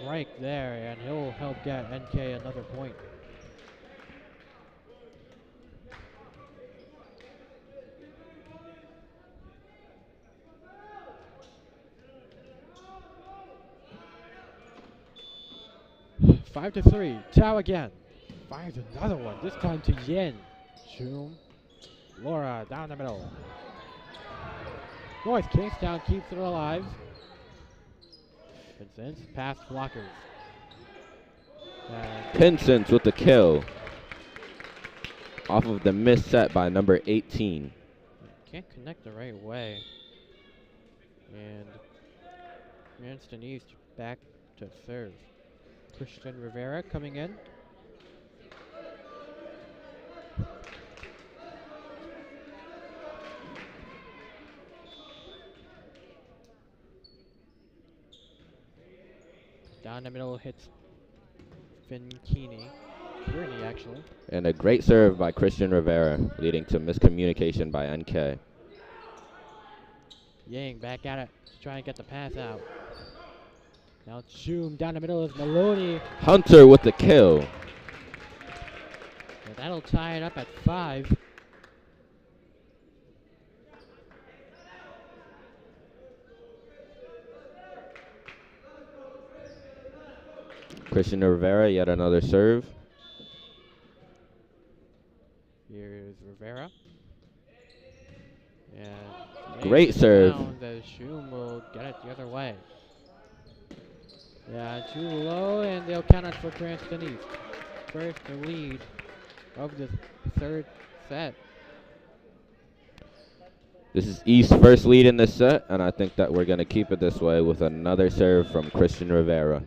strike there, and he'll help get NK another point. Five to 3. Tao again. Fires another one. This time to Yin. Zoom. Laura down the middle. North Kingstown keeps it alive. Vincent past blockers. Pinsent with the kill. Off of the missed set by number 18. Can't connect the right way. And Cranston East back to serve. Christian Rivera coming in. Down the middle hits Finn Kearney, actually. And a great serve by Christian Rivera, leading to miscommunication by NK. Yang back at it to try and get the pass out. Now Zoom down the middle is Maloney. Hunter with the kill. And that'll tie it up at 5. Christian Rivera, yet another serve. Here's Rivera. And great serve. The Zoom will get it the other way. Yeah, too low, and they'll count it for Cranston East. First the lead of the third set. This is East's first lead in this set, and I think that we're going to keep it this way with another serve from Christian Rivera.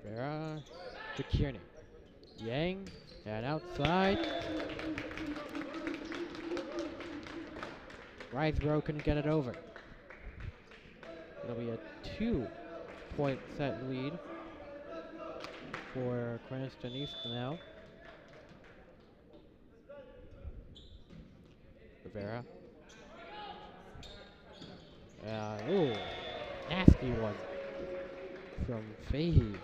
Rivera to Kearney. Yang, and outside. Riceboro couldn't get it over. It'll be a 2-point set lead for Cranston East now. Rivera. Ooh, nasty one from Fahey.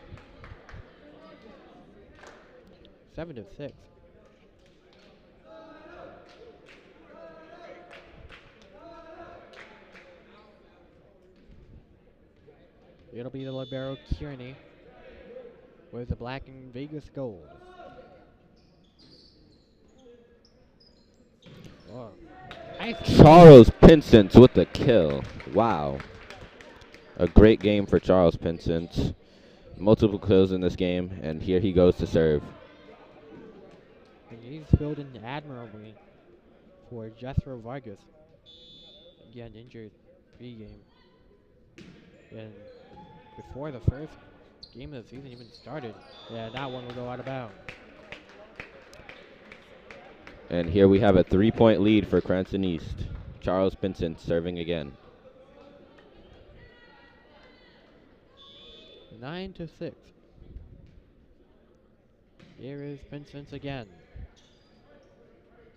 7 to 6. It'll be the libero Kearney with the black and Vegas gold. Oh, nice. Charles Pinsent with the kill. Wow. A great game for Charles Pinsent. Multiple kills in this game, and here he goes to serve. And he's filled in admirably for Jethro Vargas. Again, injured pre-game. And before the first game of the season even started, yeah, that one will go out of bounds. And here we have a 3-point lead for Cranston East. Charles Pinsent serving again. 9 to 6. Here is Pinsent again.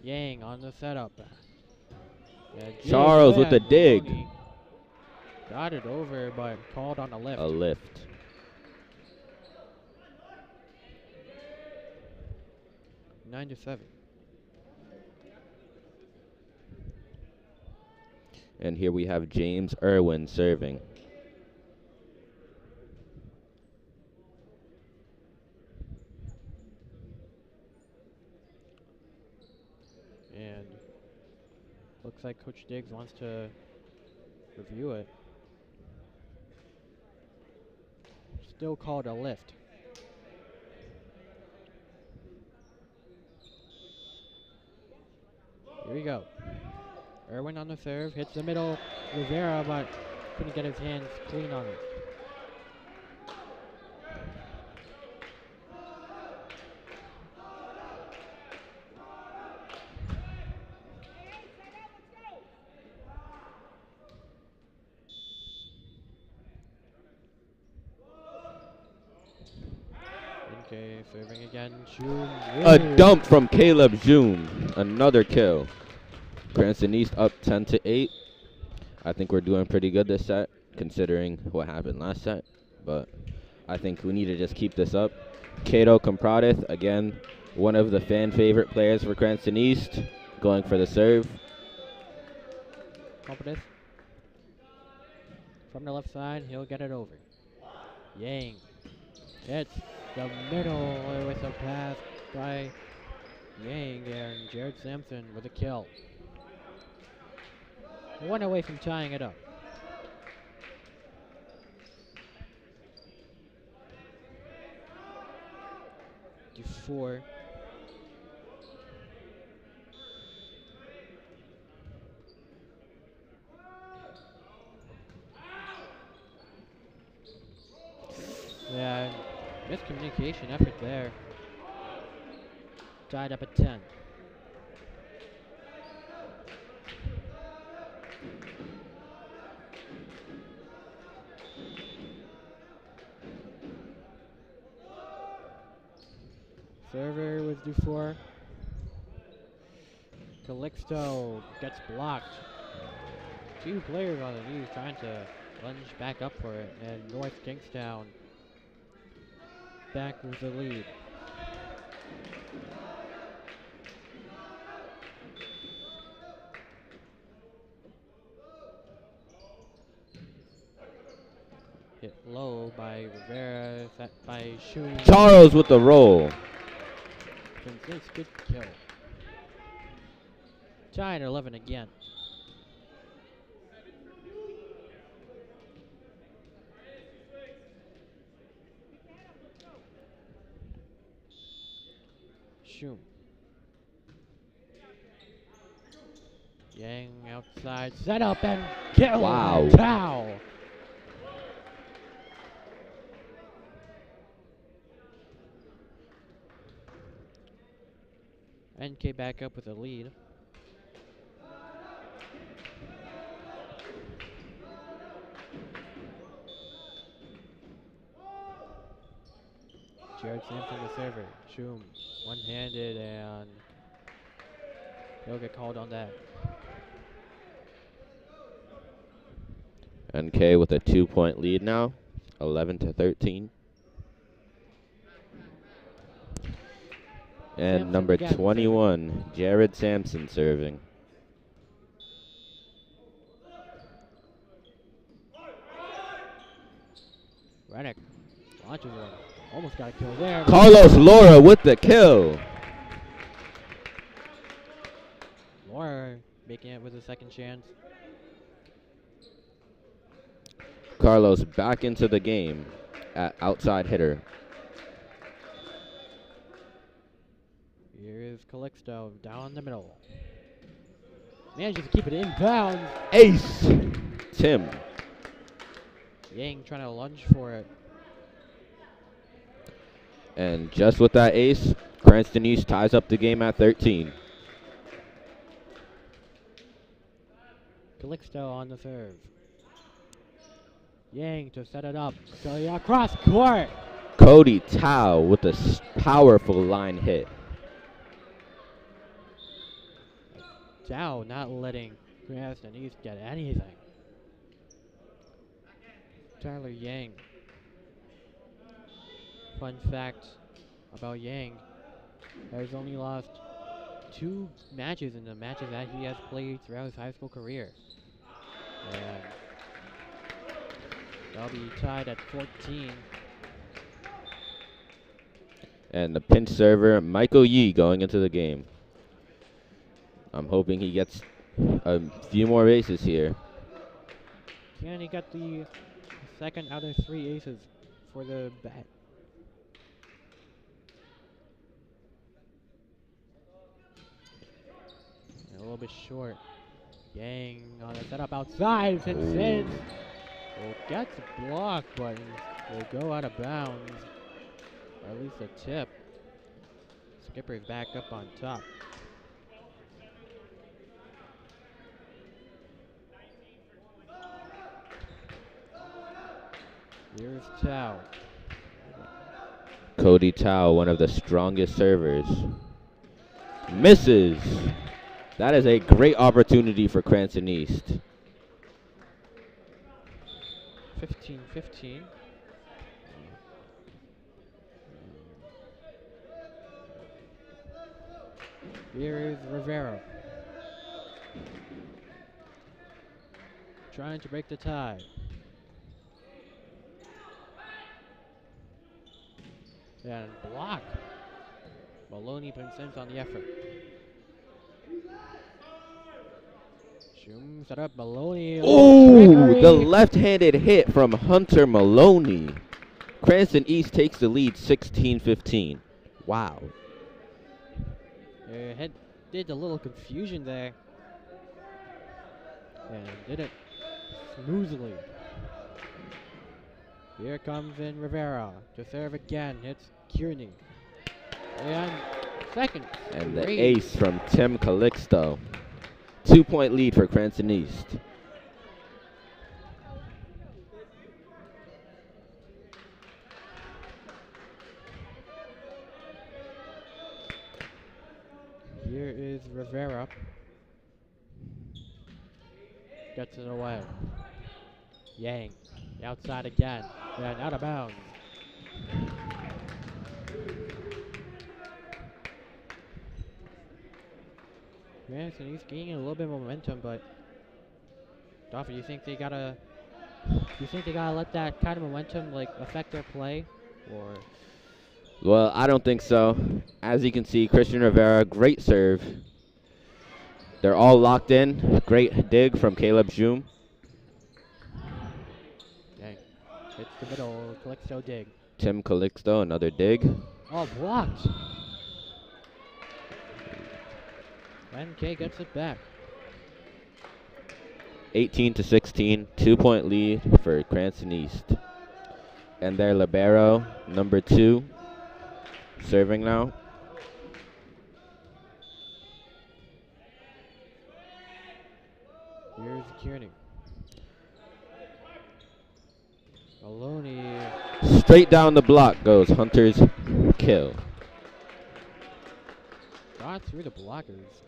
Yang on the setup. Yeah, Charles with the dig. Maloney got it over, but called on a lift. A lift. Nine to 7. And here we have James Irwin serving. And looks like Coach Diggs wants to review it. still called a lift. Here we go. Irwin on the serve, hits the middle. Rivera, but couldn't get his hands clean on it. Okay, serving again. June. A dump from Caleb June. Another kill. Cranston East up 10-8. I think we're doing pretty good this set, considering what happened last set. But I think we need to just keep this up. Cato Compradith, again, one of the fan favorite players for Cranston East, going for the serve. Compradith. From the left side, he'll get it over. Yang hits the middle with a pass by Yang, and Jared Sampson with a kill. One away from tying it up. D4. Yeah, miscommunication effort there. Tied up at 10. Server with D4. Calixto gets blocked. Two players on the knees trying to lunge back up for it, and North Kingstown back with the lead. Hit low by Rivera, set by Shun. Charles with the roll. This good kill. Tied 11 again. Shun. Yang outside, set up and kill. Wow. Cow. NK back up with a lead. Jared Sampson the server. Shum one-handed, and he'll get called on that. NK with a 2-point lead now, 11-13. And Sampson number again 21, Jared Sampson serving. Reddick launches one. Almost got a kill there. Carlos Laura with the kill. Laura making it with a second chance. Carlos back into the game at outside hitter. Here is Calixto down the middle. Manages to keep it inbound. Ace. Tim. Yang trying to lunge for it. And just with that ace, Cranston East ties up the game at 13. Calixto on the serve. Yang to set it up. So across court. Cody Tao with a powerful line hit. Dow not letting Cranston East get anything. Tyler Yang. Fun fact about Yang, has only lost 2 matches in the matches that he has played throughout his high school career. And they'll be tied at 14. And the pinch server, Michael Yee, going into the game. I'm hoping he gets a few more aces here. Can he got the second out of 3 aces for the bat. A little bit short. Yang on a setup outside. Hits in. Well, gets blocked, but will go out of bounds. Or at least a tip. Skipper's back up on top. Here's Tao. Cody Tao, one of the strongest servers. Misses. That is a great opportunity for Cranston East. 15-15. Here is Rivera. Trying to break the tie. And block. Maloney Vincent on the effort. Shum set up Maloney. Oh, the left-handed hit from Hunter Maloney. Cranston East takes the lead 16-15. Wow. Did a little confusion there. And did it smoothly. Here comes in Rivera to serve again. It's Kearney. And second. And the ace from Tim Calixto. 2-point lead for Cranston East. Here is Rivera. Gets it away. Yang. Outside again. And out of bounds. Cranston East gaining a little bit of momentum, but Duffy, you think they gotta let that kind of momentum like affect their play, or? Well, I don't think so. As you can see, Christian Rivera, great serve. They're all locked in. Great dig from Caleb Jum. Dang. Hits the middle, Calixto dig. Tim Calixto, another dig. Oh, blocked. NK gets it back. 18-16, 2-point lead for Cranston East. And their libero, number 2, serving now. Here's Kearney. Maloney. Straight down the block goes Hunter's kill. Got through the blockers.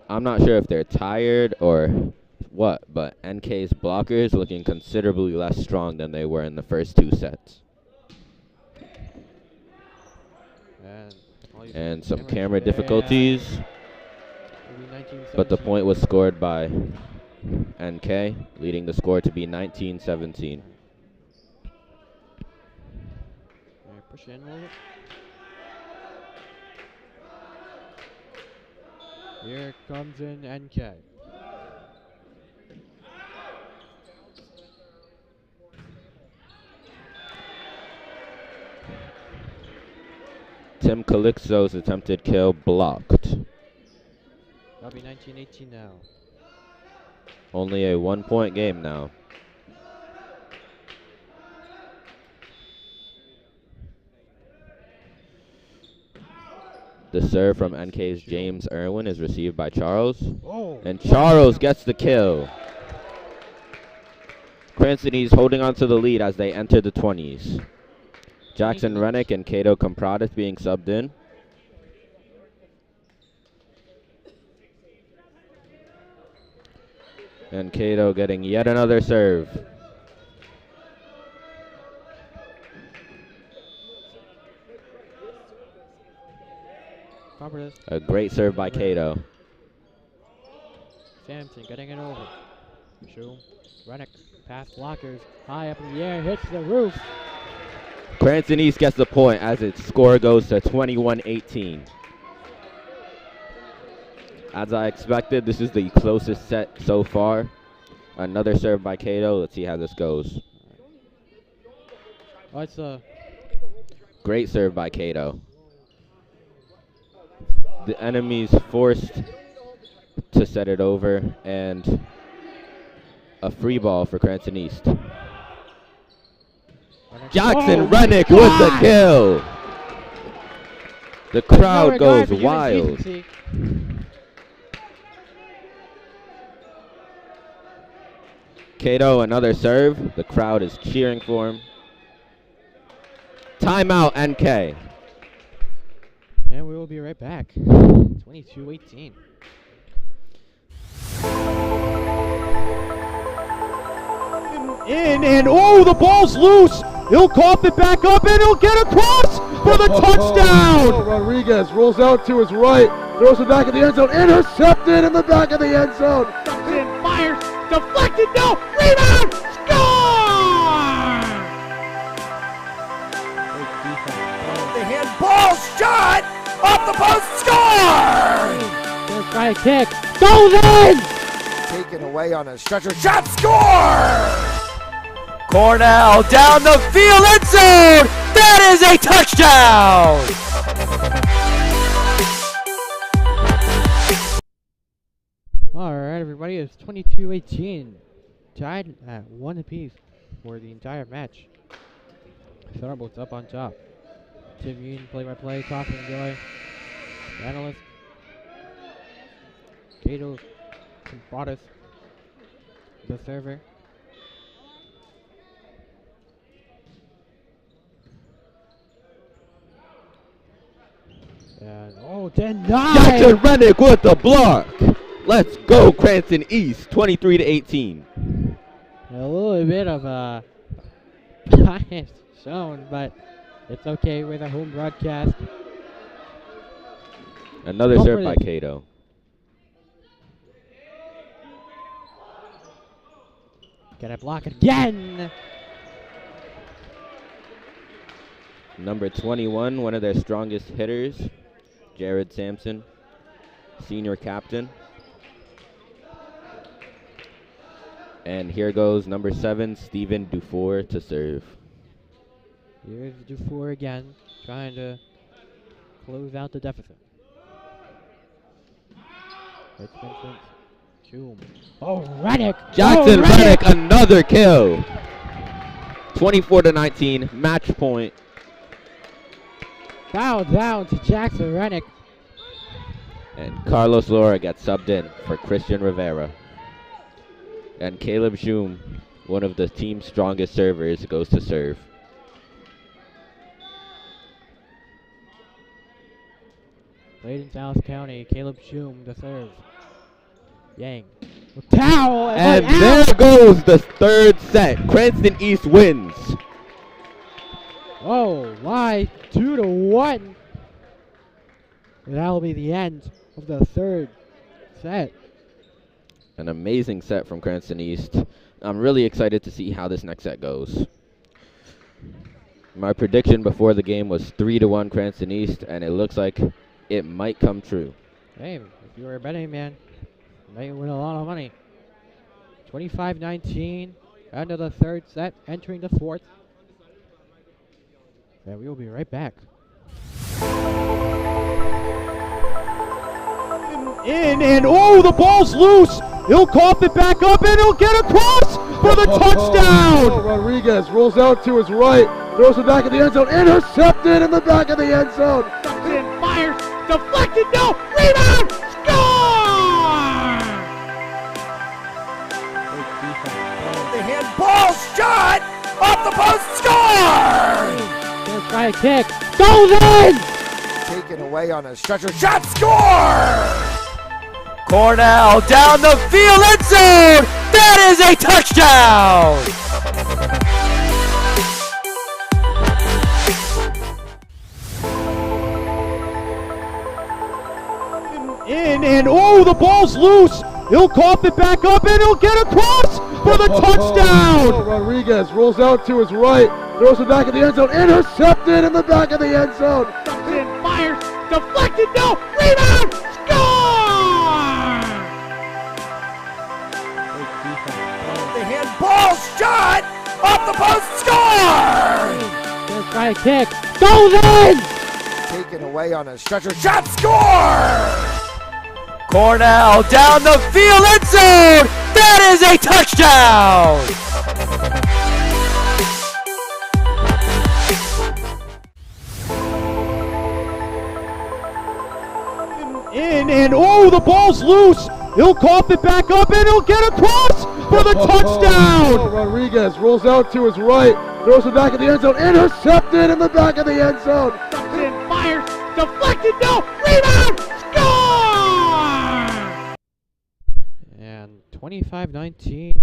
I'm not sure if they're tired or what, but NK's blockers looking considerably less strong than they were in the first 2 sets. And some camera difficulties, but the point was scored by NK, leading the score to be 19-17. Push in a little bit. Here comes in NK. Tim Calixto's attempted kill blocked. That'll be 19-18 now. Only a 1-point game now. The serve from NK's James Irwin is received by Charles. Oh, And Charles gets the kill. Cranston East holding on to the lead as they enter the 20s. Jackson Rennick and Cato Compratis being subbed in. And Cato getting yet another serve. A great serve by Cato. Sampson getting it over. Shum, Rennick, past blockers, high up in the air, hits the roof. Cranston East gets the point as its score goes to 21-18. As I expected, this is the closest set so far. Another serve by Cato. Let's see how this goes. Oh, it's Great serve by Cato. The enemy's forced to set it over, and a free ball for Cranston East. Jackson Rennick with the kill. The crowd goes wild. Cato, another serve. The crowd is cheering for him. Timeout, NK. And we will be right back. 22-18. In and oh, the ball's loose. He'll cough it back up and he'll get across for the touchdown. Rodriguez rolls out to his right, throws it back in the end zone, intercepted in the back of the end zone. Cranston fires, deflected, no, rebound, score! The handball shot off the post, score! Gonna try a kick. Goes in! Taken away on a stretcher shot, score! Cornell down the field, end zone! That is a touchdown! Alright, everybody, it's 22-18. Tied at 1 apiece for the entire match. Thunderbolts up on top. Tim Yoon, play-by-play, Toss and Joy. Analyst. Cato Compratus, the server. And, oh, denied! Jackson Rennick with the block. Let's go, Cranston East, 23-18. A little bit of bias shown, but it's okay with a home broadcast. Another Go serve for by it. Cato. Gonna block again! Number 21, one of their strongest hitters, Jared Sampson, senior captain. And here goes number 7, Steven Dufour to serve. Here's Dufour again, trying to close out the deficit. It's Vincent. Zoom. Oh, Rennick! Jackson Rennick, another kill. 24-19, match point. Foul down to Jackson Rennick. And Carlos Laura gets subbed in for Christian Rivera. And Caleb Zoom, one of the team's strongest servers, goes to serve. Played in Dallas County, Caleb Zoom to serve. Yang. Towel! And there goes the third set. Cranston East wins. Oh, my, 2-1. And that'll be the end of the third set. An amazing set from Cranston East. I'm really excited to see how this next set goes. My prediction before the game was 3-1 Cranston East, and it looks like it might come true. Hey, if you were a betting man, you might win a lot of money. 25-19, end of the third set, entering the fourth. And we will be right back. In and oh, the ball's loose. He'll cough it back up and he'll get across for the touchdown. Rodriguez rolls out to his right, throws it back in the end zone, intercepted in the back of the end zone. Cranston fires, deflected, no, rebound, score! The handball shot off the post, score! Gonna try a kick, goes in! Taken away on a stretcher shot, score! Cornell down the field, end zone! That is a touchdown! In and oh, the ball's loose. He'll cough it back up and he'll get across for the touchdown. Rodriguez rolls out to his right, throws it back in the end zone, intercepted in the back of the end zone. Cranston fires, deflected, no, rebound, score! the handball shot off the post, score! Gonna try a kick. Goes in! Taken away on a stretcher shot, score! Cornell down the field, end zone! That is a touchdown! In and oh, the ball's loose. He'll cough it back up and he'll get across for the touchdown. Rodriguez rolls out to his right, throws it back in the end zone, intercepted in the back of the end zone. In, fires, deflected, no, rebound, score! And 25-19,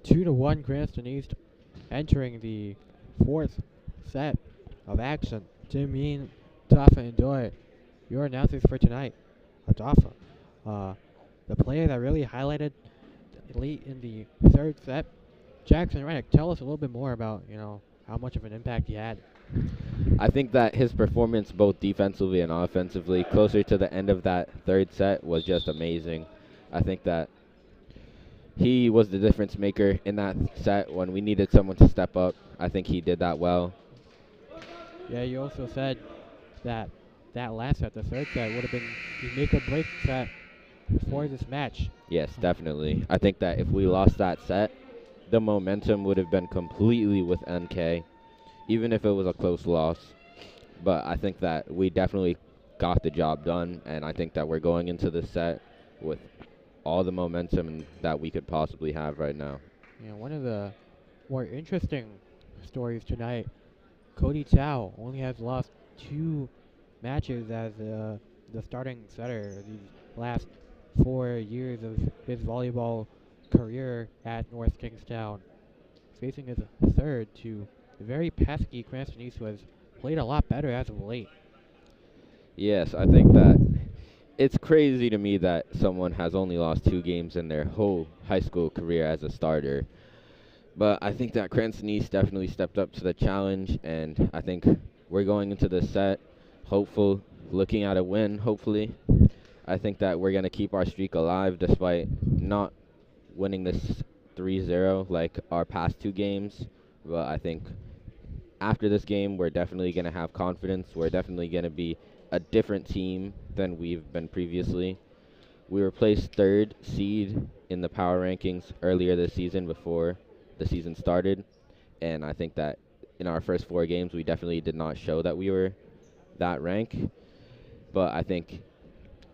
2-1 Cranston East entering the fourth set of action. Jameen, Tafa, and Doy, your announcers for tonight. Tafa, the player that really highlighted late in the third set, Jackson Reddick. Tell us a little bit more about, how much of an impact he had. I think that his performance both defensively and offensively closer to the end of that third set was just amazing. I think that he was the difference maker in that set when we needed someone to step up. I think he did that well. Yeah, you also said that last set, the third set, would have been the make or break set for this match. Yes, definitely. I think that if we lost that set, the momentum would have been completely with NK, even if it was a close loss. But I think that we definitely got the job done, and I think that we're going into this set with all the momentum that we could possibly have right now. Yeah, one of the more interesting stories tonight, Cody Tao only has lost 2 matches as the starting setter these last 4 years of his volleyball career at North Kingstown, facing his third to the very pesky Cranston East, who has played a lot better as of late. Yes, I think that it's crazy to me that someone has only lost 2 games in their whole high school career as a starter. But I think that Cranston East definitely stepped up to the challenge, and I think we're going into this set hopeful, looking at a win, hopefully. I think that we're going to keep our streak alive despite not winning this 3-0 like our past 2 games. But I think after this game, we're definitely going to have confidence. We're definitely going to be a different team than we've been previously. We were placed 3rd seed in the power rankings earlier this season before the season started. And I think that in our first 4 games, we definitely did not show that we were that rank. But I think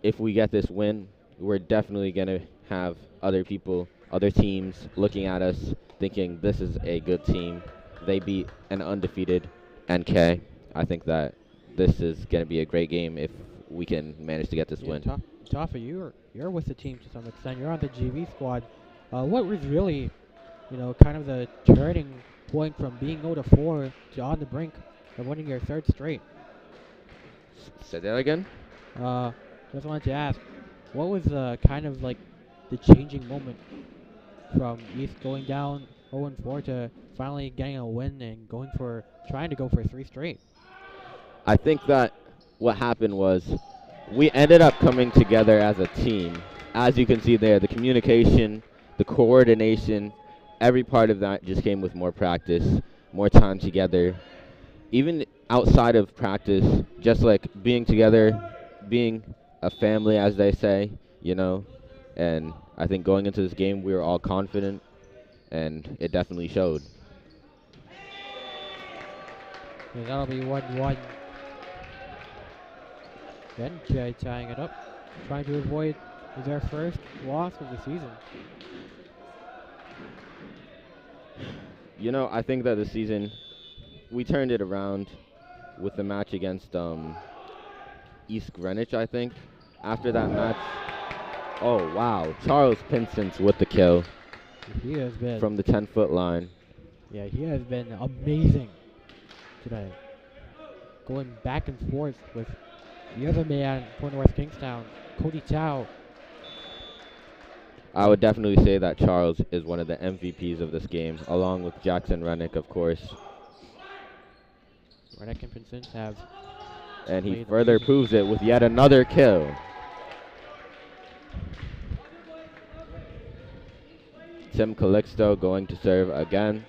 if we get this win, we're definitely going to have other people, other teams looking at us thinking this is a good team. They beat an undefeated NK. I think that this is going to be a great game if we can manage to get this win. Tafa, you're with the team to some extent. You're on the GV squad. What was really, kind of the turning point from being 0-4 to on the brink of winning your 3rd straight? Say that again? Just wanted to ask, what was kind of like the changing moment from East going down 0-4 to finally getting a win and trying to go for 3 straight? I think that what happened was we ended up coming together as a team. As you can see there, the communication, the coordination, every part of that just came with more practice, more time together. Even outside of practice, just like being together, being a family, as they say, and I think going into this game, we were all confident, and it definitely showed. And that'll be 1-1. Then Jay tying it up, trying to avoid their first loss of the season. I think that this season, we turned it around with the match against East Greenwich, I think. After that match, oh, wow. Charles Pinson's with the kill. He has been from the 10-foot line. Yeah, he has been amazing today. Going back and forth with the other man for North Kingstown, Cody Tao. I would definitely say that Charles is one of the MVPs of this game, along with Jackson Rennick, of course. Rennick and Pinson have. And he further proves it with yet another kill. Tim Calixto going to serve again.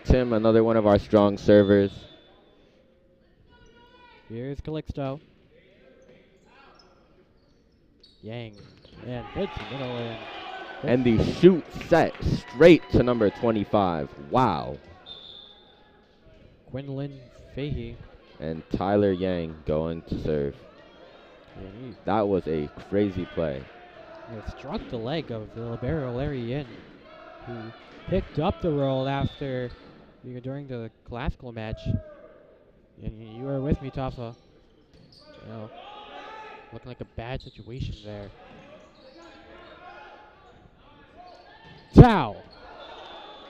Tim, another one of our strong servers. Here's Calixto. Yang. And hits the middle and And the shoot set straight to number 25. Wow. Quinlan Fahey. And Tyler Yang going to serve. Yeah, That was a crazy play. it struck the leg of the libero Larry Yin, who picked up the roll after during the classical match. And you were with me, Tafa. You know, looking like a bad situation there. Tao.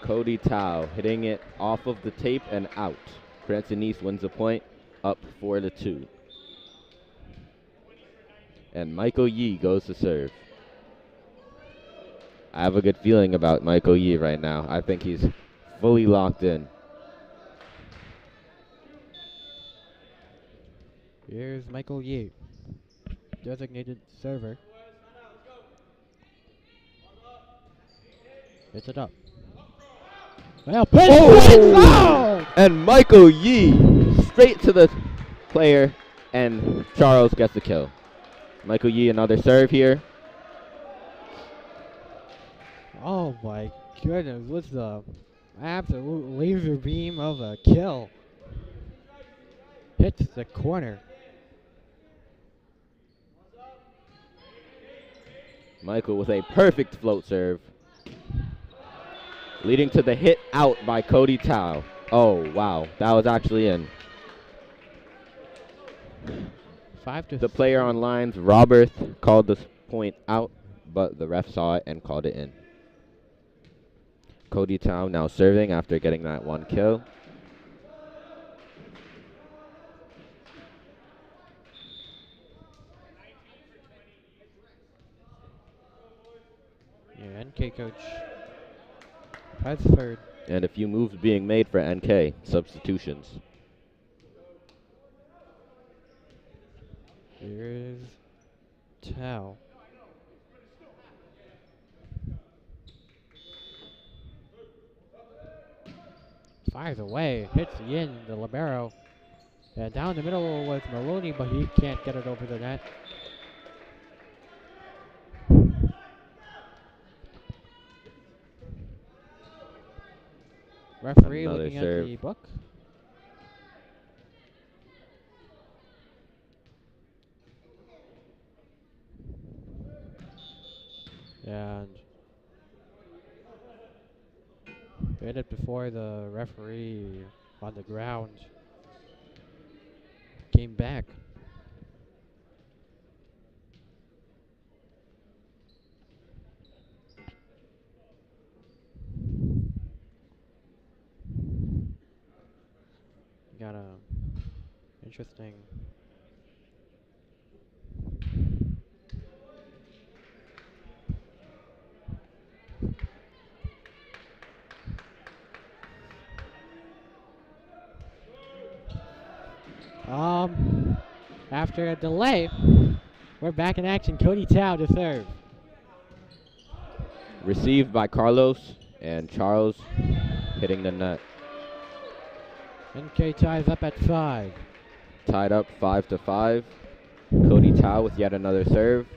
Cody Tao hitting it off of the tape and out. Cranston East wins the point, up 4-2. And Michael Yee goes to serve. I have a good feeling about Michael Yee right now. I think he's fully locked in. Here's Michael Yee, designated server. Hits it up. Well, Oh! And Michael Yee straight to the player, and Charles gets the kill. Michael Yee, another serve here. Oh my goodness, what's the absolute laser beam of a kill? Hits the corner. Michael with a perfect float serve, leading to the hit out by Cody Tao. Oh, wow. That was actually in. 5-3. The player on lines, Robert, called this point out, but the ref saw it and called it in. Cody Tao now serving after getting that one kill. Yeah, NK coach has third. And a few moves being made for NK. Substitutions. Here's Tao. Fires away, hits Yin, the libero. And down the middle was Maloney, but he can't get it over the net. Referee Another looking serve. at the book. And hit it before the referee on the ground came back. Got a interesting after a delay, we're back in action. Cody Tao to serve. Received by Carlos, and Charles hitting the net. NK ties up at 5. Tied up 5-5. Cody Tao with yet another serve.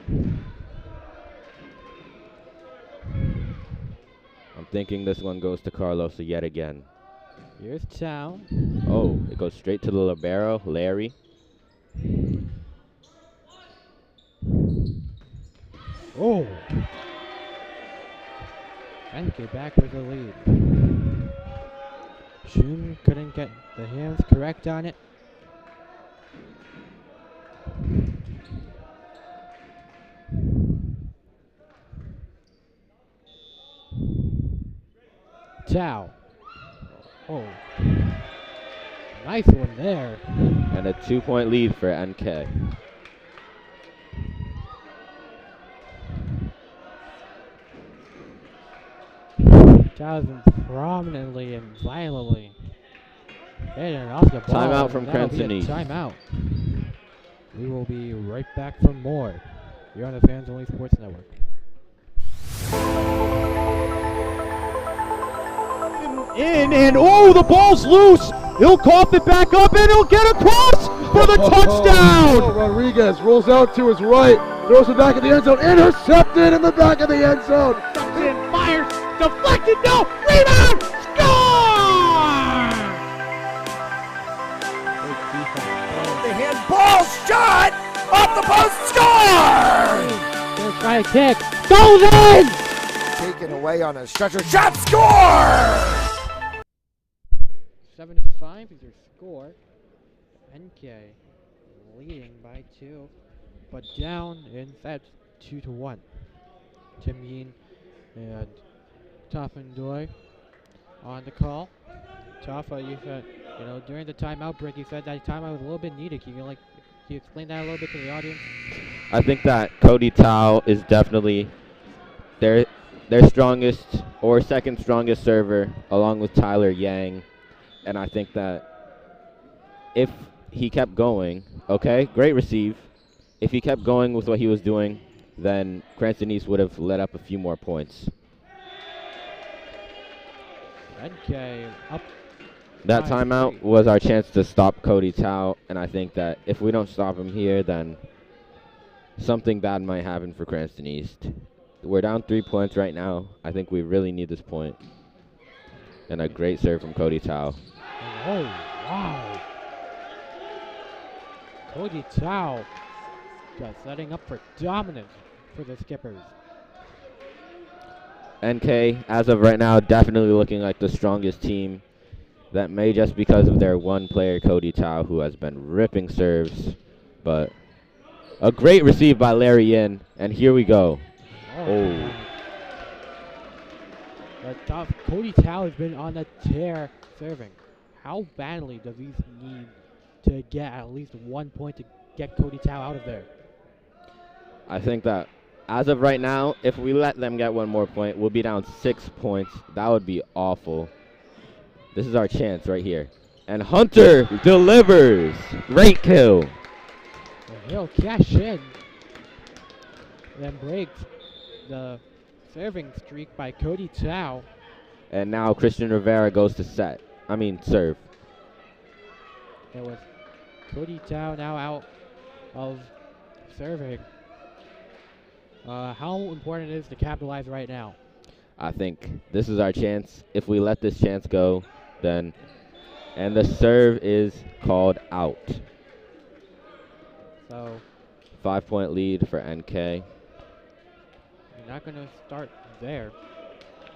I'm thinking this one goes to Carlos yet again. Here's Tao. Oh, it goes straight to the libero, Larry. Oh! NK back with the lead. Shun couldn't get the hands correct on it. Tao. Oh. Nice one there. And a 2-point lead for NK. Tao's been prominently and violently hitting off the ball. Timeout from That'll be a Cranston East. Timeout. We will be right back for more. You're on the Fans Only Sports Network. And oh, the ball's loose. He'll cough it back up, and he'll get across for the touchdown. Rodriguez rolls out to his right, throws it back in the end zone, intercepted in the back of the end zone. And Myers deflected, no, rebound, score! The handball shot off the post, score! First try kick, goes in! Taken away on a stretcher shot, score! 7-5 is your score. NK leading by 2, but down in sets 2-1. Tim Yeen and Toffendoy on the call. Toffa, you said, during the timeout break, you said that timeout was a little bit needed. Can you explain that a little bit to the audience? I think that Cody Tao is definitely their strongest or second strongest server, along with Tyler Yang. And I think that if he kept going, okay, great receive. If he kept going with what he was doing, then Cranston East would have let up a few more points. NK up. That 5-3. timeout was our chance to stop Cody Tao, and I think that if we don't stop him here, then something bad might happen for Cranston East. We're down 3 points right now. I think we really need this point. And a great serve from Cody Tao. Oh, wow. Cody Tao just setting up for dominance for the Skippers. NK, as of right now, definitely looking like the strongest team. That may just because of their one player, Cody Tao, who has been ripping serves. But a great receive by Larry Yin, and here we go. Oh. Cody Tao has been on a tear serving. How badly does he need to get at least 1 point to get Cody Tao out of there? I think that as of right now, if we let them get one more point, we'll be down 6 points. That would be awful. This is our chance right here. And Hunter delivers. Great kill. And he'll cash in. Then breaks the serving streak by Cody Tao. And now Christian Rivera goes to serve. It was Cody Tao now out of serving. How important it is to capitalize right now? I think this is our chance. If we let this chance go, then... And the serve is called out. So... 5-point lead for NK. You're not going to start there.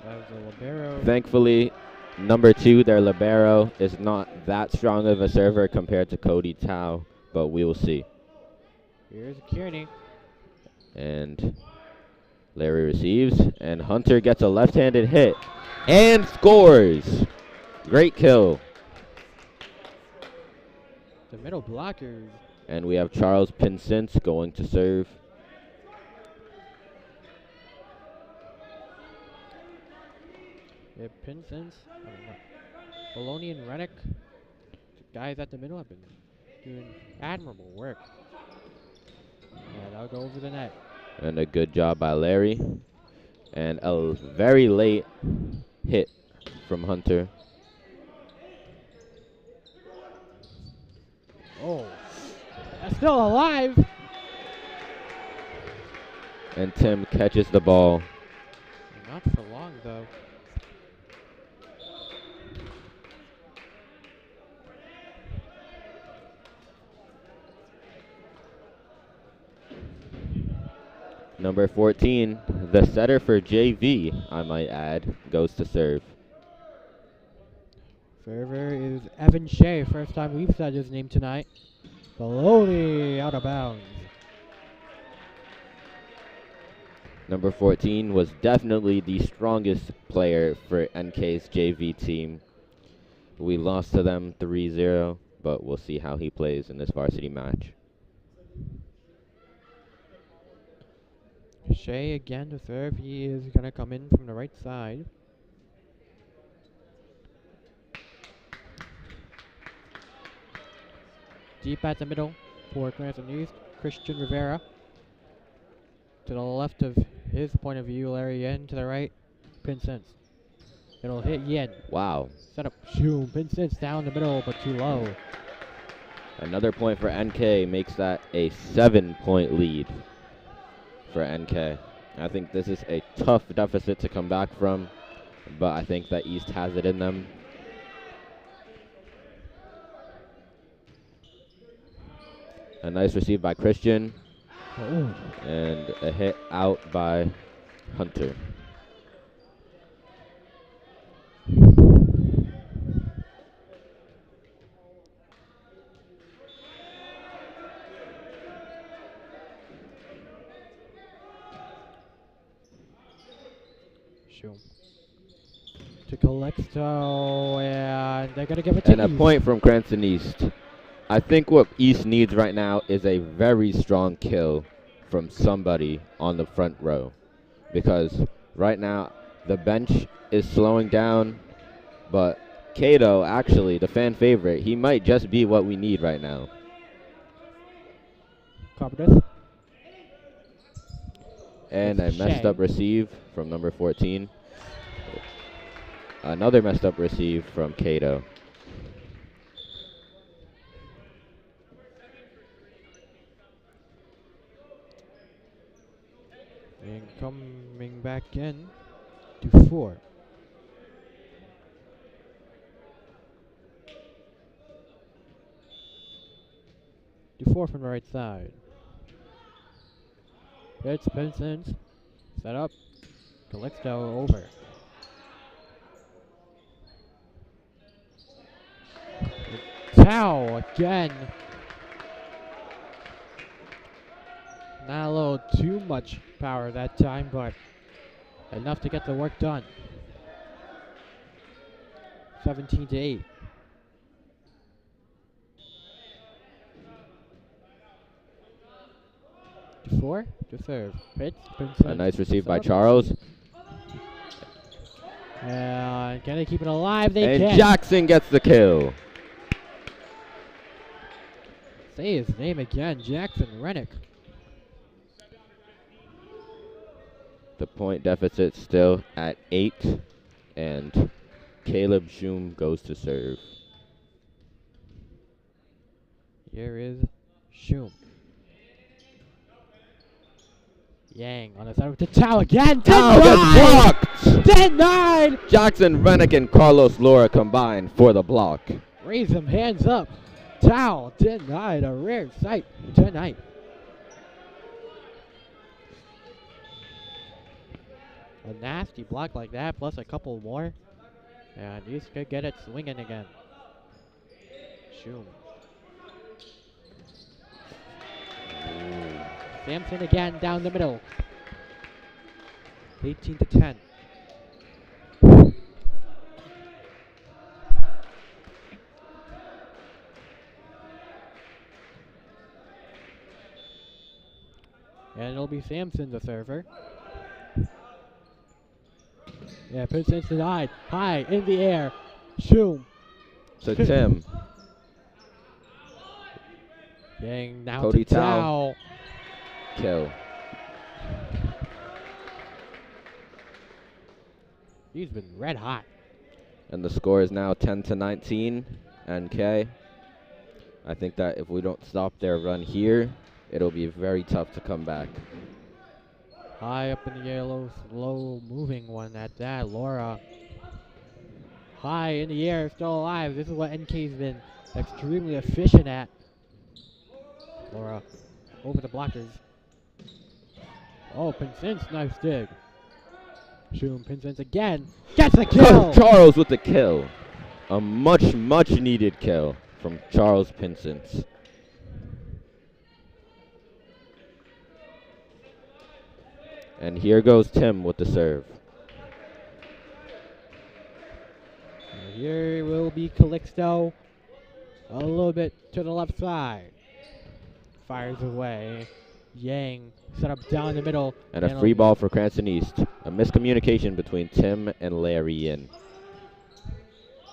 As the libero. Thankfully, number 2, their libero, is not that strong of a server compared to Cody Tao, but we will see. Here's Kearney. And Larry receives, and Hunter gets a left-handed hit and scores. Great kill. The middle blockers. And we have Charles Pinsent going to serve. Pinsent, Bologna and Reddick, guys at the middle have been doing admirable work. And I'll go over the net. And a good job by Larry. And a very late hit from Hunter. Oh, that's still alive. And Tim catches the ball. Not for long, though. Number 14, the setter for JV, I might add, goes to serve. Server is Evan Shea. First time we've said his name tonight. Baloney out of bounds. Number 14 was definitely the strongest player for NK's JV team. We lost to them 3-0, but we'll see how he plays in this varsity match. Shea again to serve. He is going to come in from the right side. Deep at the middle for Cranston East, Christian Rivera. To the left of his point of view, Larry Yen. To the right, Pinsence. It'll hit Yen. Wow. Set up Shoom. Pinsence down the middle, but too low. Another point for NK makes that a 7-point lead for NK. I think this is a tough deficit to come back from, but I think that East has it in them. A nice receive by Christian. Oh. And a hit out by Hunter. Shoom. To Calixto, and they're going to give it to And a East. point from Cranston East. I think what East needs right now is a very strong kill from somebody on the front row. Because right now, the bench is slowing down, but Cato, actually, the fan favorite, he might just be what we need right now. Carpenter. And a It's a messed up shame. receive from number 14. Another messed up receive from Cato. And coming back in to 4. To 4 from the right side. It's Pinsence. Set up. Calixto over. Tao again. Not a little too much power that time, but enough to get the work done. 17-8. To 4. To serve. Hits. A nice receive by Charles. And can they keep it alive? They And can. Jackson gets the kill. Say his name again. Jackson Rennick. The point deficit still at 8. And Caleb Shum goes to serve. Here is Shum. Yang on the side to Tao again. Tao gets blocked! 10-9. Jackson Rennick and Carlos Laura combine for the block. Raise them hands up. Tao 10-9. A rare sight tonight. A nasty block like that, plus a couple more. And these could get it swinging again. Shum. Sampson again down the middle. 18-10. And it'll be Sampson the server. Yeah, Pinsence denied. High in the air. Shum. So Tim. Yang now Cody to Tao. Tao. Kill. He's been red hot. And the score is now 10-19. NK. I think that if we don't stop their run here, it'll be very tough to come back. High up in the air, low, slow moving one at that. Laura. High in the air, still alive. This is what NK's been extremely efficient at. Laura over the blockers. Oh, Pinsence, nice dig. Shum, Pinsence again. Gets the kill! Charles with the kill. A much needed kill from Charles Pinsence. And here goes Tim with the serve. And here will be Calixto. A little bit to the left side. Fires away. Yang set up down the middle. And a free ball for Cranston East. A miscommunication between Tim and Larry in.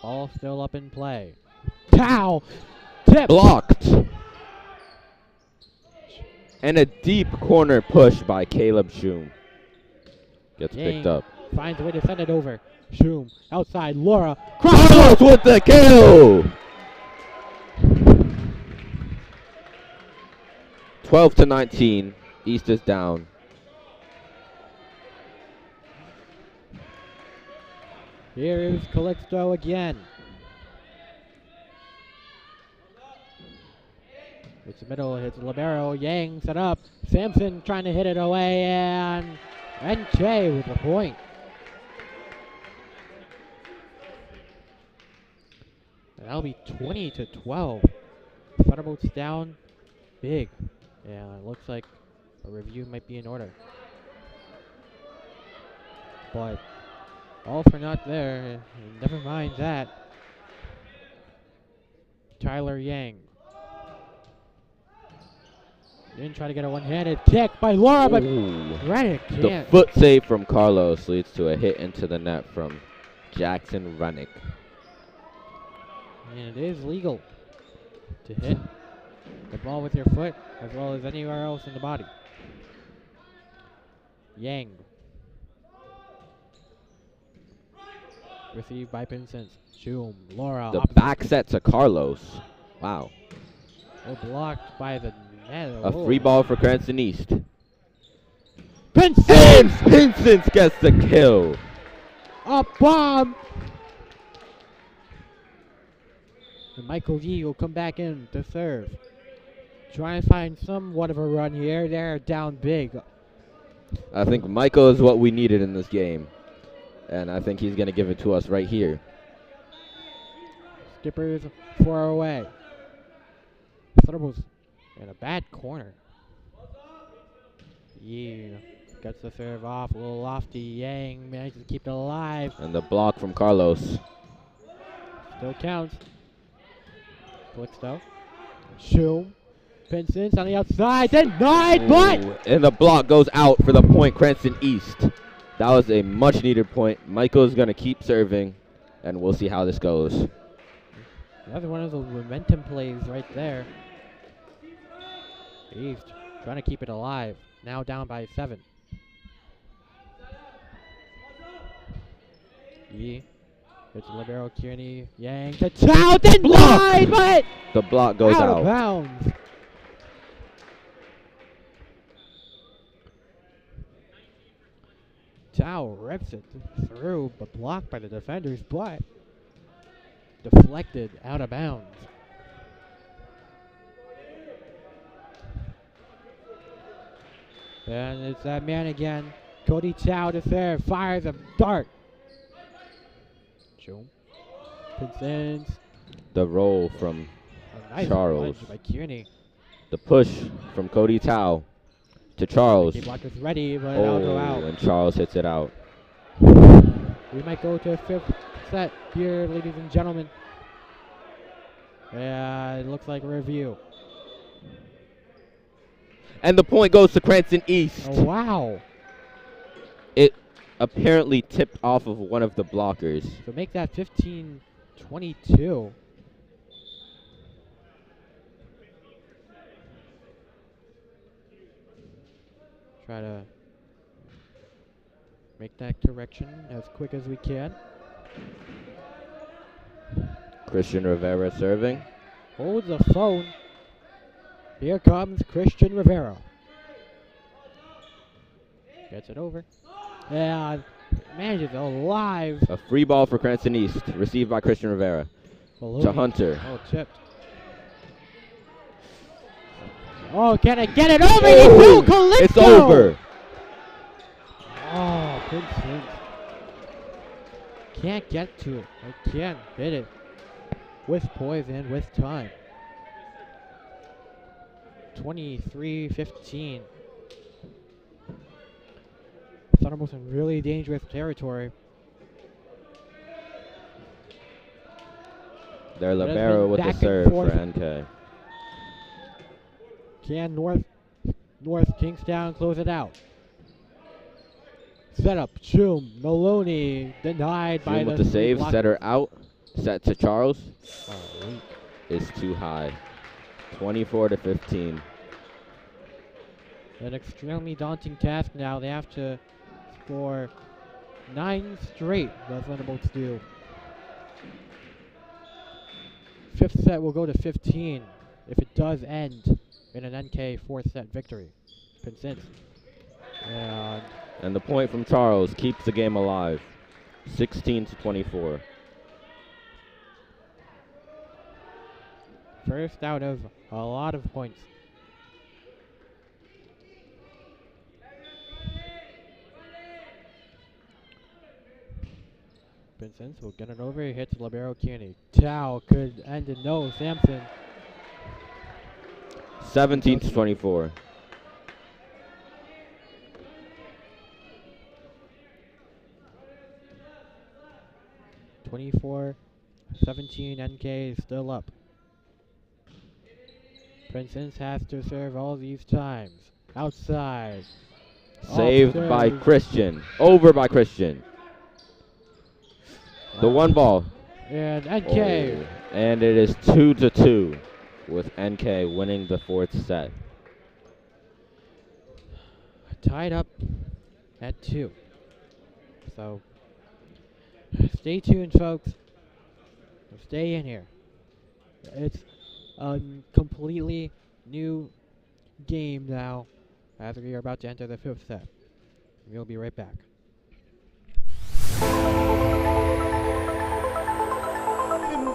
All still up in play. Tao! Tip! Blocked! And a deep corner push by Caleb Schum. Gets picked up. Finds a way to send it over. Schum outside. Laura. Carlos with the kill. 12-19. East is down. Here is Calixto again. It's the middle, hits libero. Yang set up. Sampson trying to hit it away, and Che with the point. And that'll be 20-12. Thunderbolts down big. Yeah, it looks like a review might be in order. But all for naught there. Never mind that. Tyler Yang. Didn't try to get a one-handed kick by Laura, but Rennick The can't. foot save from Carlos leads to a hit into the net from Jackson Rennick. And it is legal to hit the ball with your foot as well as anywhere else in the body. Yang. Received by Vincent. Schum. Laura. The opposite. back set to Carlos. Wow. Oh, blocked by the net. A free ball for Cranston East. Vincent! Vincent gets the kill. A bomb! And Michael Yee will come back in to serve. Try and find somewhat of a run here. They're down big. I think Michael is what we needed in this game. And I think he's going to give it to us right here. Skippers far away. Thunderbolts in a bad corner. Yee gets the serve off. A little lofty. Yang manages to keep it alive. And the block from Carlos. Still counts. Calixto. Schum. Vincent on the outside. Denied, but And the block goes out for the point, Cranston East. That was a much needed point. Michael's going to keep serving, and we'll see how this goes. another one of those momentum plays right there. East trying to keep it alive. Now down by 7. Yee. It's libero Kearney. Yang to Chow. Denied, but The block goes out of out. bounds. Chow rips it through, but blocked by the defenders, but deflected out of bounds. And it's that man again. Cody Chow to serve. Fires a dart. Schum. Vincent. The roll from A nice Charles. punch by Kearney. the push from Cody Tao to Charles. Key block is ready, but it'll go out. And Charles hits it out. We might go to a 5th set here, ladies and gentlemen. Yeah, it looks like a review. And the point goes to Cranston East. Oh, wow. It apparently tipped off of one of the blockers. So make that 15-22. Try to make that correction as quick as we can. Christian Rivera serving. Holds the phone. Here comes Christian Rivera. Gets it over. And manages it alive. A free ball for Cranston East, received by Christian Rivera. Maloney. To Hunter. Oh, chipped. Oh, can I get it over? Oh, Calixto! It's over. Oh, good sense. Can't get to it. I can't hit it. With poise and with time. 23-15. Thunderbolts in really dangerous territory. Their It has libero been with the back and serve forth. for NK. Can North Kingstown close it out? Set up, Chum, Maloney, denied by June with the the save, block- setter out. Set to Charles. Oh, weak. Is too high. 24-15. an extremely daunting task now. They have to score 9 straight, the Thunderbolts do. Fifth set will go to 15 if it does end in an NK fourth set victory. Vincent. And the point from Charles keeps the game alive. 16-24. First out of a lot of points. Vincent will get it over. He hits Libero Kearney. Tao could end in no. Sampson. 17-24. (24-17) NK is still up. Vincent has to serve all these times. Outside. Saved by Christian. Over by Christian. The one ball. And NK. Oh, and it is 2-2 with NK winning the fourth set. Tied up at 2. So stay tuned, folks. Stay in here. It's a completely new game now as we are about to enter the fifth set. We'll be right back.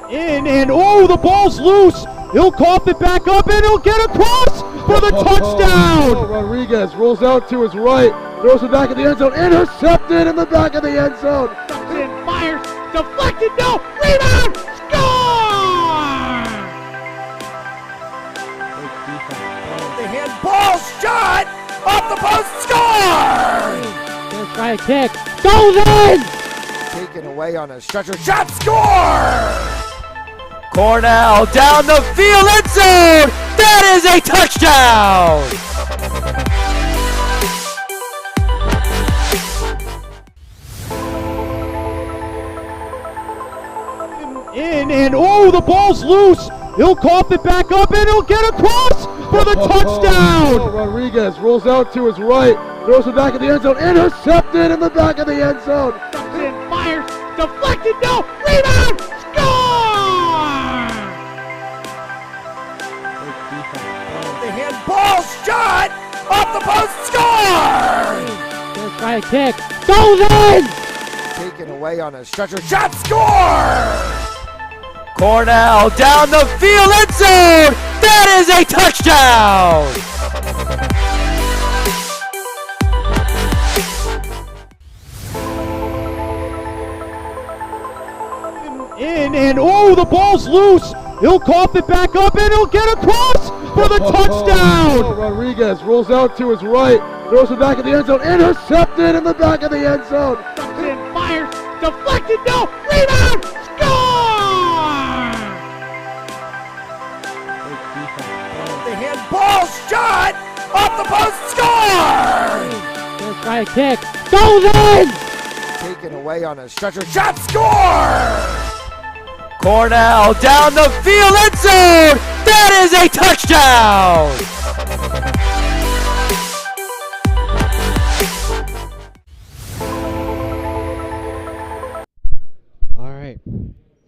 And oh, the ball's loose. He'll cough it back up and he'll get across for the touchdown. Rodriguez rolls out to his right, throws it back in the end zone, intercepted in the back of the end zone. And fires, deflected, no, rebound, score! The handball shot off the post, score! Gonna try a kick, goes in! Taken away on a stretcher shot, score! Cornell down the field, end zone! That is a touchdown! And oh, the ball's loose. He'll cough it back up and he'll get across for the touchdown. Rodriguez rolls out to his right, throws it back in the end zone, intercepted in the back of the end zone. And fires, deflected, no, rebound, score! The handball shot off the post, score! Gonna try a kick, goes in! Taken away on a stretcher shot, score! Cornell down the field, end zone! That is a touchdown! And oh, the ball's loose. He'll cough it back up and he'll get across for the touchdown. Rodriguez rolls out to his right, throws it back in the end zone, intercepted in the back of the end zone. And fires, deflected, no, rebound, score! The handball shot off the post, score! Gonna try a kick, goes in! Taken away on a stretcher shot, score! Cornell down the field, end zone! That is a touchdown! Alright,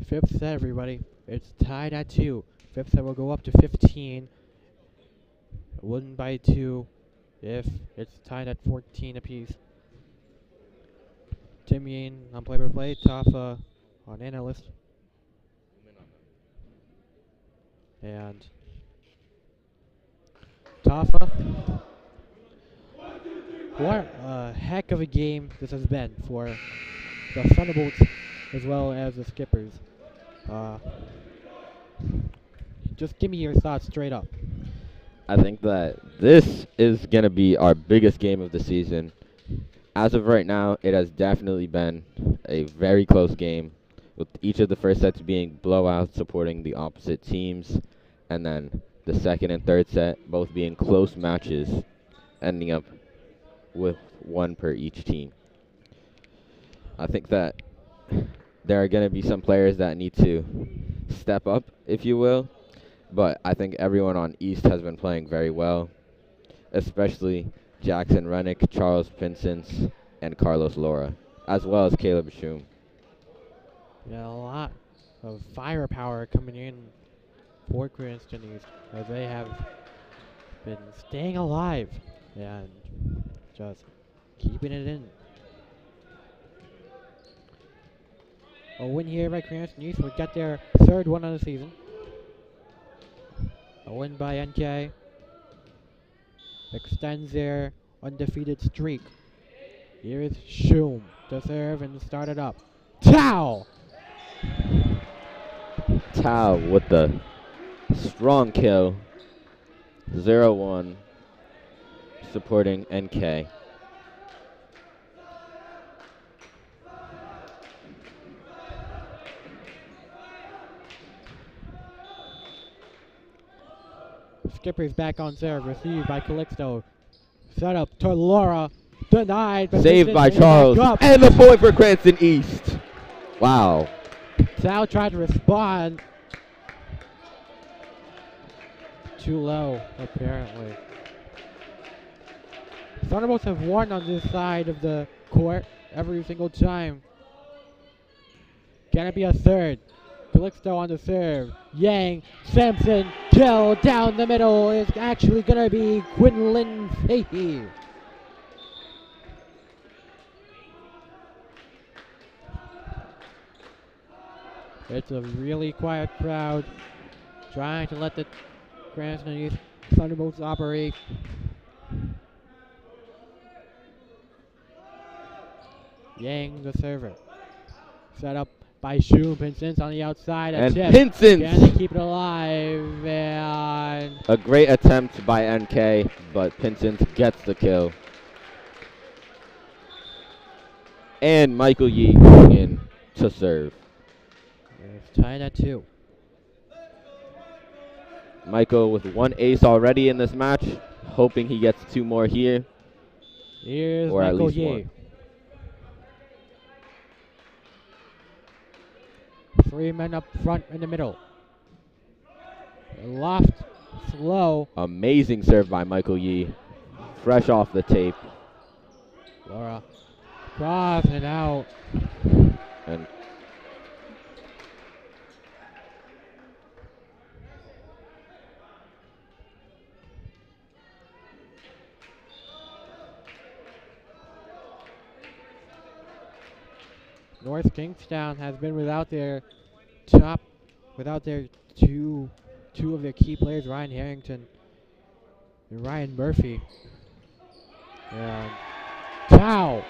fifth set, everybody. It's tied at 2. Fifth set will go up to 15. Win by 2 if it's tied at 14 apiece. Tim Yeen on play-by-play, Tafa on analyst. And Tafa, what a heck of a game this has been for the Thunderbolts as well as the Skippers. Just give me your thoughts straight up. I think that this is going to be our biggest game of the season. As of right now, it has definitely been a very close game, with each of the first sets being blowouts supporting the opposite teams, and then the second and third set both being close matches, ending up with one per each team. I think that there are going to be some players that need to step up, if you will, but I think everyone on East has been playing very well. especially Jackson Rennick, Charles Pinsence, and Carlos Laura, as well as Caleb Schum. Yeah, a lot of firepower coming in for Cranston East as they have been staying alive and just keeping it in. A win here by Cranston East would get their third one of the season. A win by NK extends their undefeated streak. Here is Schum to serve and start it up. Tao! Tao with the strong kill. 0-1 supporting NK. Skipper's back on serve, received by Calixto. Set up to Laura, denied. But Saved by back Charles. up. And the point for Cranston East. Wow. Sal tried to respond. Too low, apparently. Thunderbolts have won on this side of the court every single time. Can it be a third? Calixto on the serve. Yang, Sampson, kill down the middle is actually going to be Quinlan Fahey. It's a really quiet crowd trying to let the Cranston East Thunderbolts operate. Yang, the server. Set up by Schum. Pinsence on the outside. And Can Pinsence! they keep it alive? And A great attempt by NK, but Pinsence gets the kill. And Michael Yee going in to serve. it's tied at 2. Michael with one ace already in this match, hoping he gets 2 more here. Here's Or at Michael least Yee. one. 3 men up front in the middle. Loft, slow. Amazing serve by Michael Yee. Fresh off the tape. Laura, cross and out. And North Kingstown has been without their two of their key players, Ryan Harrington and Ryan Murphy. And Tao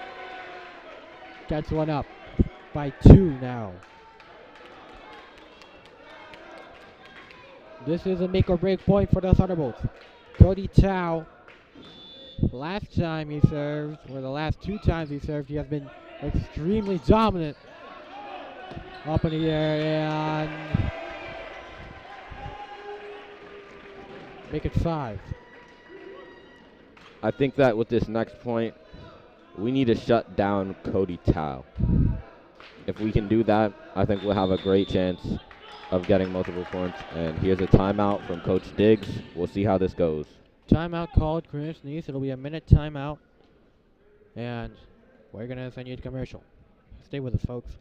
gets one up by 2 now. This is a make or break point for the Thunderbolts. Cody Tao, last time he served, or the last 2 times he served, he has been extremely dominant. Up in the air and make it 5. I think that with this next point, we need to shut down Cody Tao. If we can do that, I think we'll have a great chance of getting multiple points. And here's a timeout from Coach Diggs. We'll see how this goes. Timeout called, Cranston East. It'll be a minute timeout. And we're going to send you to commercial. Stay with us, folks.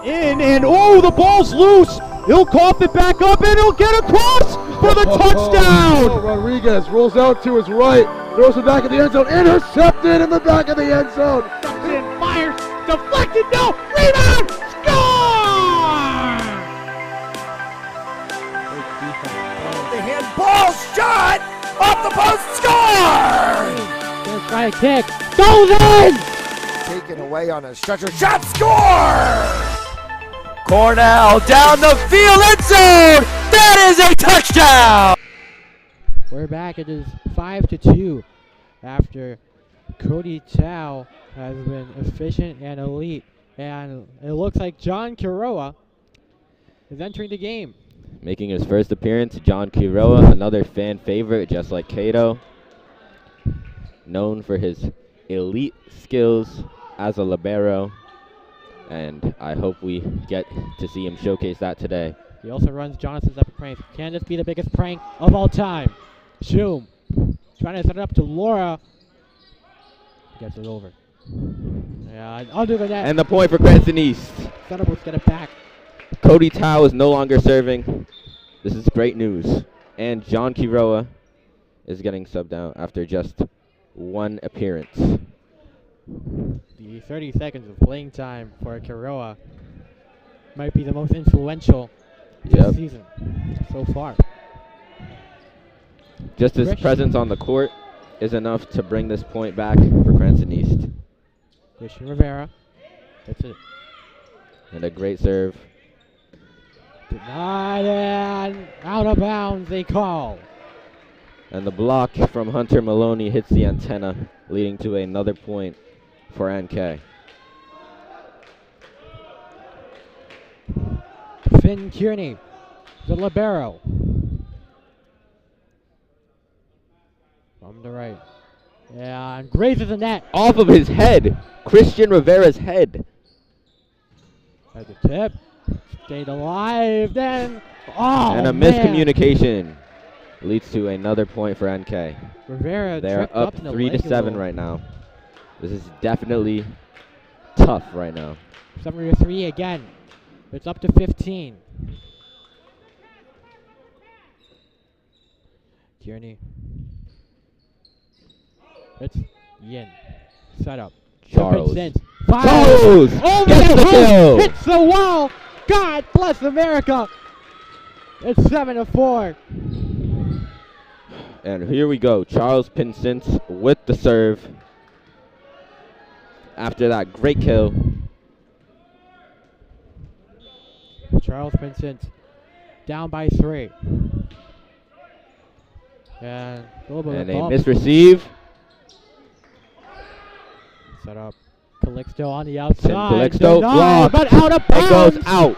And oh, the ball's loose. He'll cough it back up and he'll get across for the touchdown. Rodriguez rolls out to his right, throws it back in the end zone, intercepted in the back of the end zone. Comes in, fires, deflected, no, rebound, score! The handball shot off the post, score! Gonna try a kick. Goes in! Taken away on a stretcher shot, score! Cornell down the field, end zone! That is a touchdown! We're back. It is 5-2 after Cody Tao has been efficient and elite. And it looks like John Kuroa is entering the game. Making his first appearance, John Quiroa, another fan favorite, just like Cato. Known for his elite skills as a libero. And I hope we get to see him showcase that today. He also runs Jonathan's epic prank. Can this be the biggest prank of all time? Shoom. Trying to set it up to Laura. Gets it over. Yeah, under the net. And the point for Cranston East. Thunderbolts get it back. Cody Tao is no longer serving. This is great news. And John Kiroa is getting subbed out after just one appearance. The 30 seconds of playing time for Kiroa might be the most influential this season so far. Just his presence on the court is enough to bring this point back for Cranston East. Christian Rivera. That's it. And a great serve. Denied and out of bounds they call. And the block from Hunter Maloney hits the antenna, leading to another point for NK. Finn Kearney, the libero. From the right. Yeah, and grazes the net. Off of his head. Christian Rivera's head. At the tip. Stayed alive then. Oh, and a miscommunication leads to another point for NK. Rivera They're up in the 3-7 right now. This is definitely tough right now. 7-3 again. It's up to 15. Kearney. It's Yin. Set up. Charles. Charles! Over gets the kill! Hits the wall! God bless America! It's 7-4. And here we go. Charles Pinsent with the serve. After that great kill. Charles Pinsent down by 3. And a misreceive. Set up. Calixto on the outside. Calixto blocked. But out of bounds. It goes out.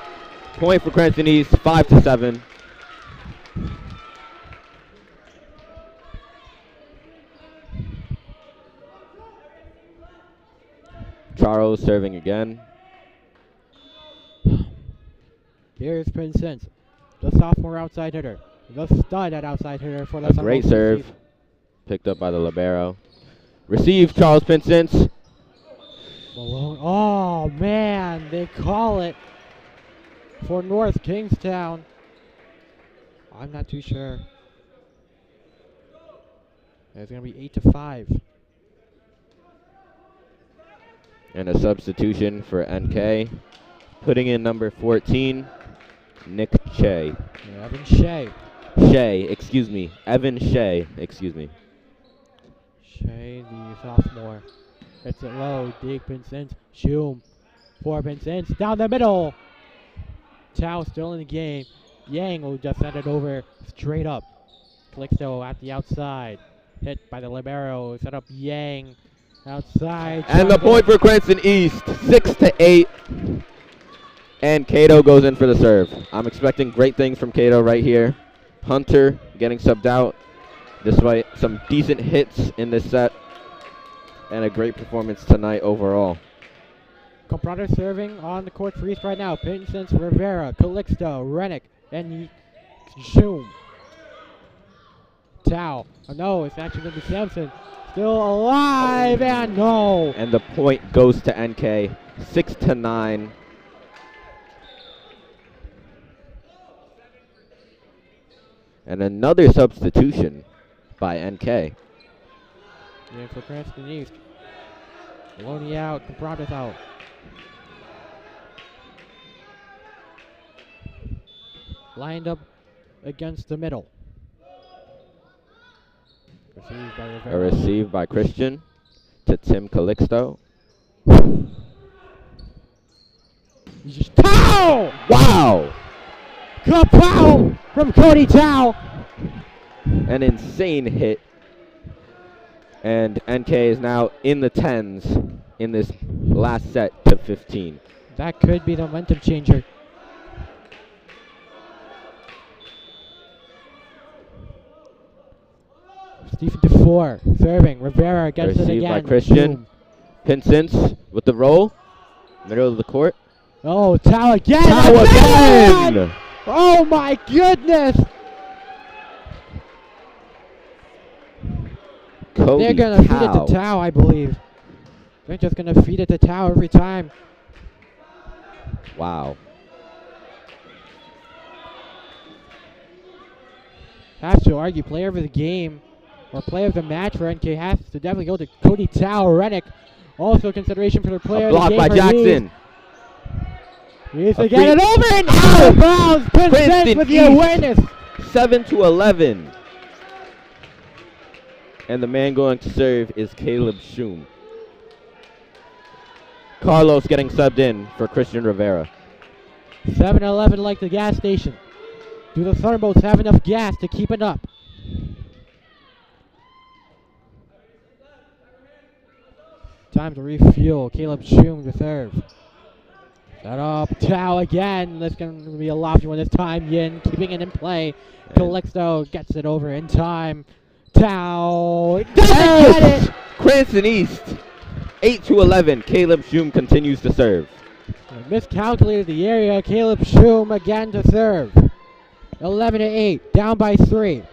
Point for Cranston East, 5-7. Charles serving again. Here's Pinsent, the sophomore outside hitter. The stud at outside hitter for the A great serve. Picked up by the libero. Receive Charles Pinsent. Malone. Oh, man, they call it for North Kingstown. I'm not too sure. It's going to be 8-5. And a substitution for NK. Putting in number 14, Nick Shea. Yeah, Evan Shea. Evan Shea, excuse me. Shea, the sophomore. Hits it low. Dig Pinsent. Shoom. 4 Pinsent. Down the middle. Tao still in the game. Yang will just send it over straight up. Calixto at the outside. Hit by the libero. Set up Yang. Outside. And the point for Cranston East. 6-8. And Cato goes in for the serve. I'm expecting great things from Cato right here. Hunter getting subbed out despite some decent hits in this set. And a great performance tonight overall. Comprado serving on the court for East right now. Pinsent, Rivera, Calixto, Rennick, and Shoom. Tao. Oh no, it's actually going to be Sampson. Still alive and no. And the point goes to NK. 6-9. And another substitution by NK. Yeah, for Cranston East. Maloney out, Comprato's out. Lined up against the middle. Received by Rivera. A receive by Christian to Tim Calixto. Tao! Wow! Kapow from Cody Tao. An insane hit. And NK is now in the 10s in this last set to 15. That could be the momentum changer. Stephen DeFore serving. Rivera gets it Received again. by Christian. Boom. Pinsent with the roll. Middle of the court. Oh, Tao again. Tao again! Oh my goodness! Cody They're gonna feed it Tao. to Tao, I believe. They're just gonna feed it to Tao every time. Wow. Have to argue player of the game or player of the match for NK has to definitely go to Cody Tao. Rennick also consideration for the player A of the block game by for Jackson. He's to A get it free- over and Ow! out of bounds. Princeton Cranston with the East. awareness. 7-11. And the man going to serve is Caleb Schum. Carlos getting subbed in for Christian Rivera. 7-11 like the gas station. Do the Thunderbolts have enough gas to keep it up? Time to refuel. Caleb Schum to serve. Set up. Tao again. That's going to be a lofty one this time. Yin keeping it in play. Calixto gets it over in time. Tao doesn't get it. Cranston East. 8-11. Caleb Schum continues to serve. Miscalculated the area. Caleb Schum again to serve. 11-8. Down by 3.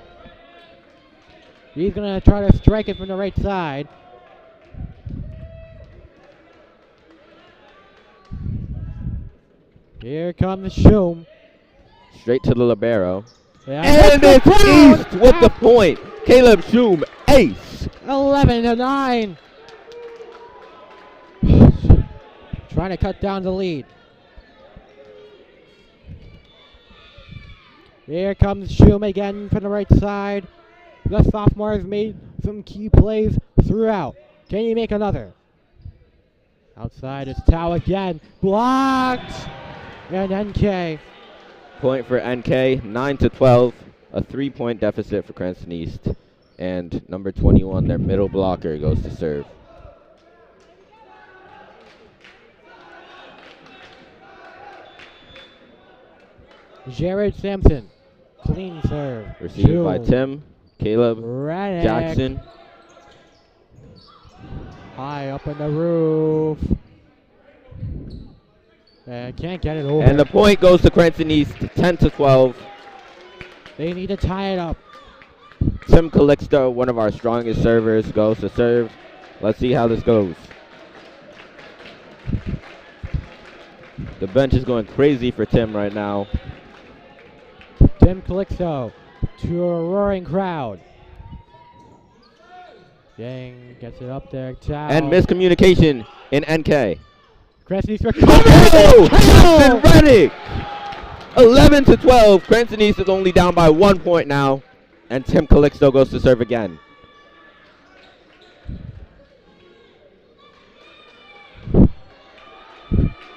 He's going to try to strike it from the right side. Here comes Schum. Straight to the libero. Yeah, And it's East with the point. Caleb Schum, ace. 11-9. Trying to cut down the lead. Here comes Schum again from the right side. The sophomore has made some key plays throughout. Can he make another? Outside is Tao again. Blocked! And NK. Point for NK, 9-12. A 3-point deficit for Cranston East. And number 21, their middle blocker, goes to serve. Jared Sampson. Clean serve. Received by Schum. Tim, Caleb, Reddick. Jackson. High up in the roof. And can't get it over. And the point goes to Cranston East, 10-12. They need to tie it up. Tim Calixto, one of our strongest servers, goes to serve. Let's see how this goes. The bench is going crazy for Tim right now. Tim Calixto to a roaring crowd. Yang gets it up there. Tao. And miscommunication in NK. Cranston East Oh! Jackson Reddick! 11-12. Cranston East is only down by 1 point now. And Tim Calixto goes to serve again.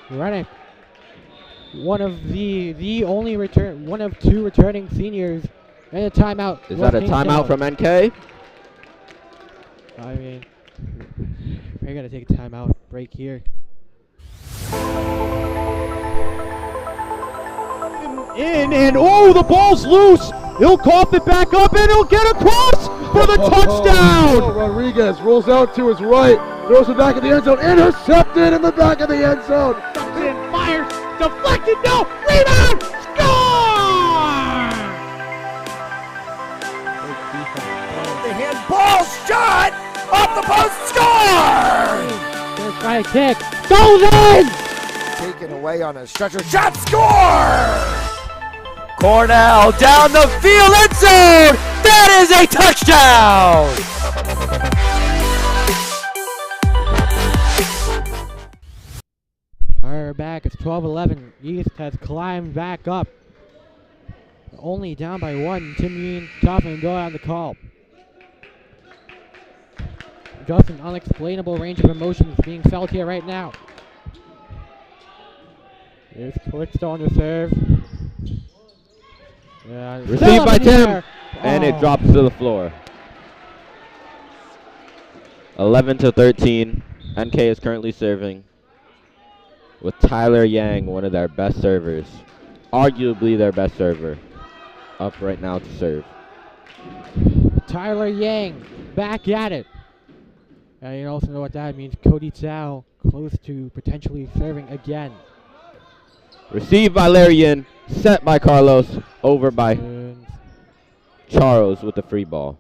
Reddick. One of one of 2 returning seniors. And a timeout. Is that a timeout from NK? I mean, we're going to take a timeout break here. And oh, the ball's loose. He'll cough it back up and he'll get across for the touchdown. Rodriguez rolls out to his right, throws it back in the end zone, intercepted in the back of the end zone. And fires, deflected, no, rebound, score! The handball shot off the post, score! They're trying to kick. Goes in! Taken away on a stretcher shot, score! Cornell down the field, end zone! That is a touchdown! We're back. It's 12-11. East has climbed back up. Only down by 1. Tim Yeen, Topham go on the call. Just an unexplainable range of emotions being felt here right now. Here's Calixto on the serve. Yeah, Received by Tim. And it Oh. drops to the floor. 11-13. NK is currently serving with Tyler Yang, one of their best servers. Arguably their best server. Up right now to serve. Tyler Yang back at it. And you also know what that means. Cody Tao close to potentially serving again. Received by Larian. Set by Carlos. Over by And Charles with the free ball.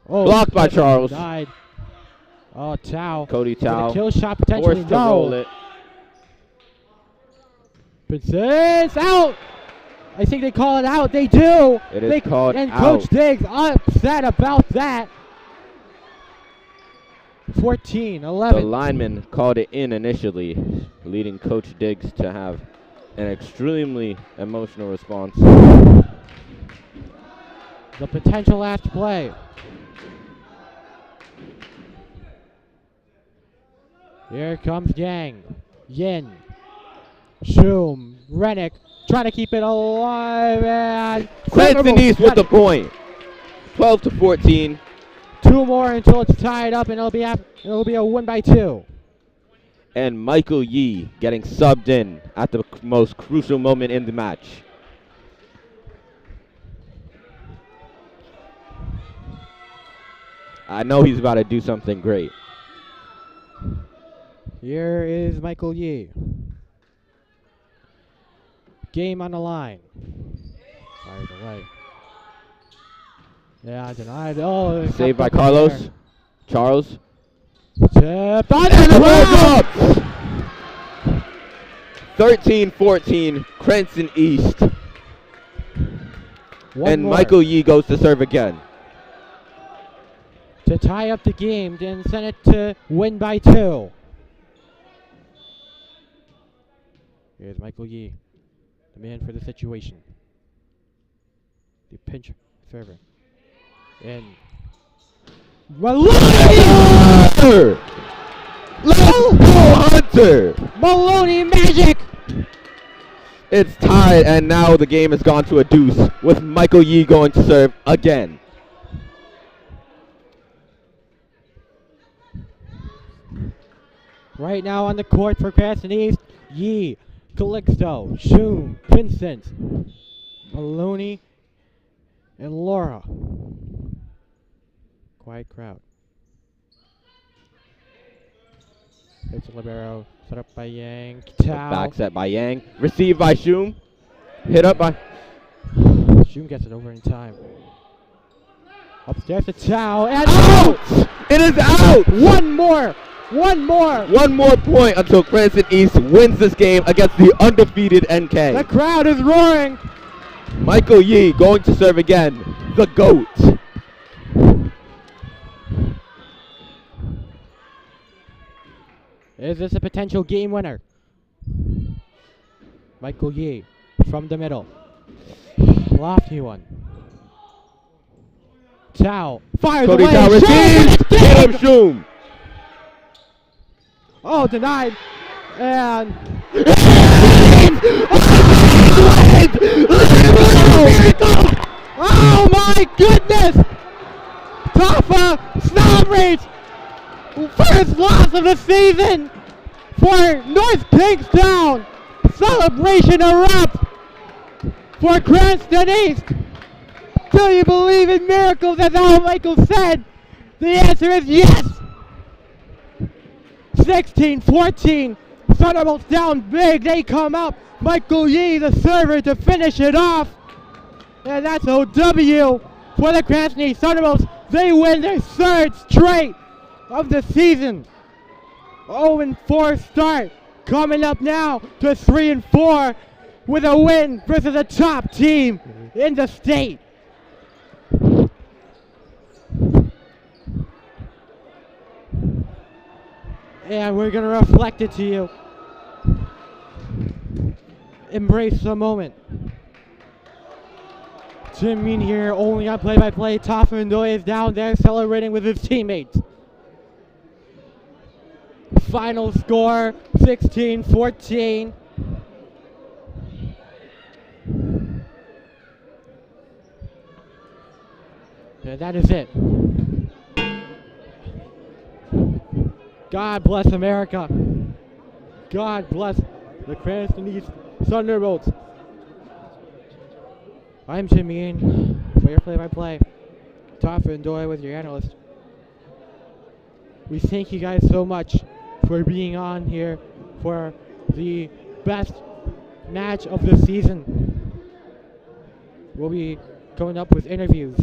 oh, Blocked by Cranston Charles. denied. Oh, Tao. Cody With a Tao. kill shot potentially. Forced to roll it. It's out. I think they call it out. They do. It is called and out. Coach Diggs upset about that. 14, The 11. lineman called it in initially, leading Coach Diggs to have an extremely emotional response. The potential last play. Here comes Yang. Yin. Shum. Rennick. Trying to keep it alive. And Cranston East with the point. 12-14. 2 more until it's tied up, and it'll be a win by 2. And Michael Yee getting subbed in at the most crucial moment in the match. I know he's about to do something great. Here is Michael Yee. Game on the line. Fires away. Yeah, denied. Oh, Saved by kept up Carlos. there. Charles. Tip on And the the ground. ball's up! 13-14, Cranston East. One And more Michael Yee goes to serve again. to tie up the game and send it to win by 2. Here's Michael Yee, the man for the situation. The pinch server. And Hunter! Let's go, Hunter! Maloney Magic! It's tied, and now the game has gone to a deuce with Michael Yee going to serve again. Right now on the court for Cranston East, Yee, Calixto, Shum, Vincent, Maloney, and Laura. Quiet crowd. It's a libero, set up by Yang. Tao. Back set by Yang. Received by Shum. Hit up by... Shum gets it over in time. Upstairs to Tao, and Out! It is out! One more! One more! One more point until Cranston East wins this game against the undefeated NK. The crowd is roaring! Michael Yee going to serve again. The GOAT. Is this a potential game winner? Michael Yee from the middle. Lofty one. Tao fires Cody away. Tao Shum, receives. it's Get him, good! Shum. Oh, denied. And oh my goodness! Tafa celebrates first loss of the season for North Kingstown. Celebration erupts for Cranston East. Do you believe in miracles, as Al Michael said? The answer is yes. 16-14. Thunderbolts down big. They come up. Michael Yee, the server, to finish it off. And that's a W for the Cranston East Thunderbolts. They win their 3rd straight of the season. 0-4 start. Coming up now to 3-4 with a win versus a top team in the state. And we're going to reflect it to you. Embrace the moment. Tim Mean here, only on play-by-play. Toffa Ndoye is down there celebrating with his teammates. Final score, 16-14. And that is it. God bless America. God bless the Cranston East Thunderbolts. I'm Tim Mean for your play-by-play. Toffa Ndoye with your analyst. We thank you guys so much for being on here for the best match of the season. We'll be going up with interviews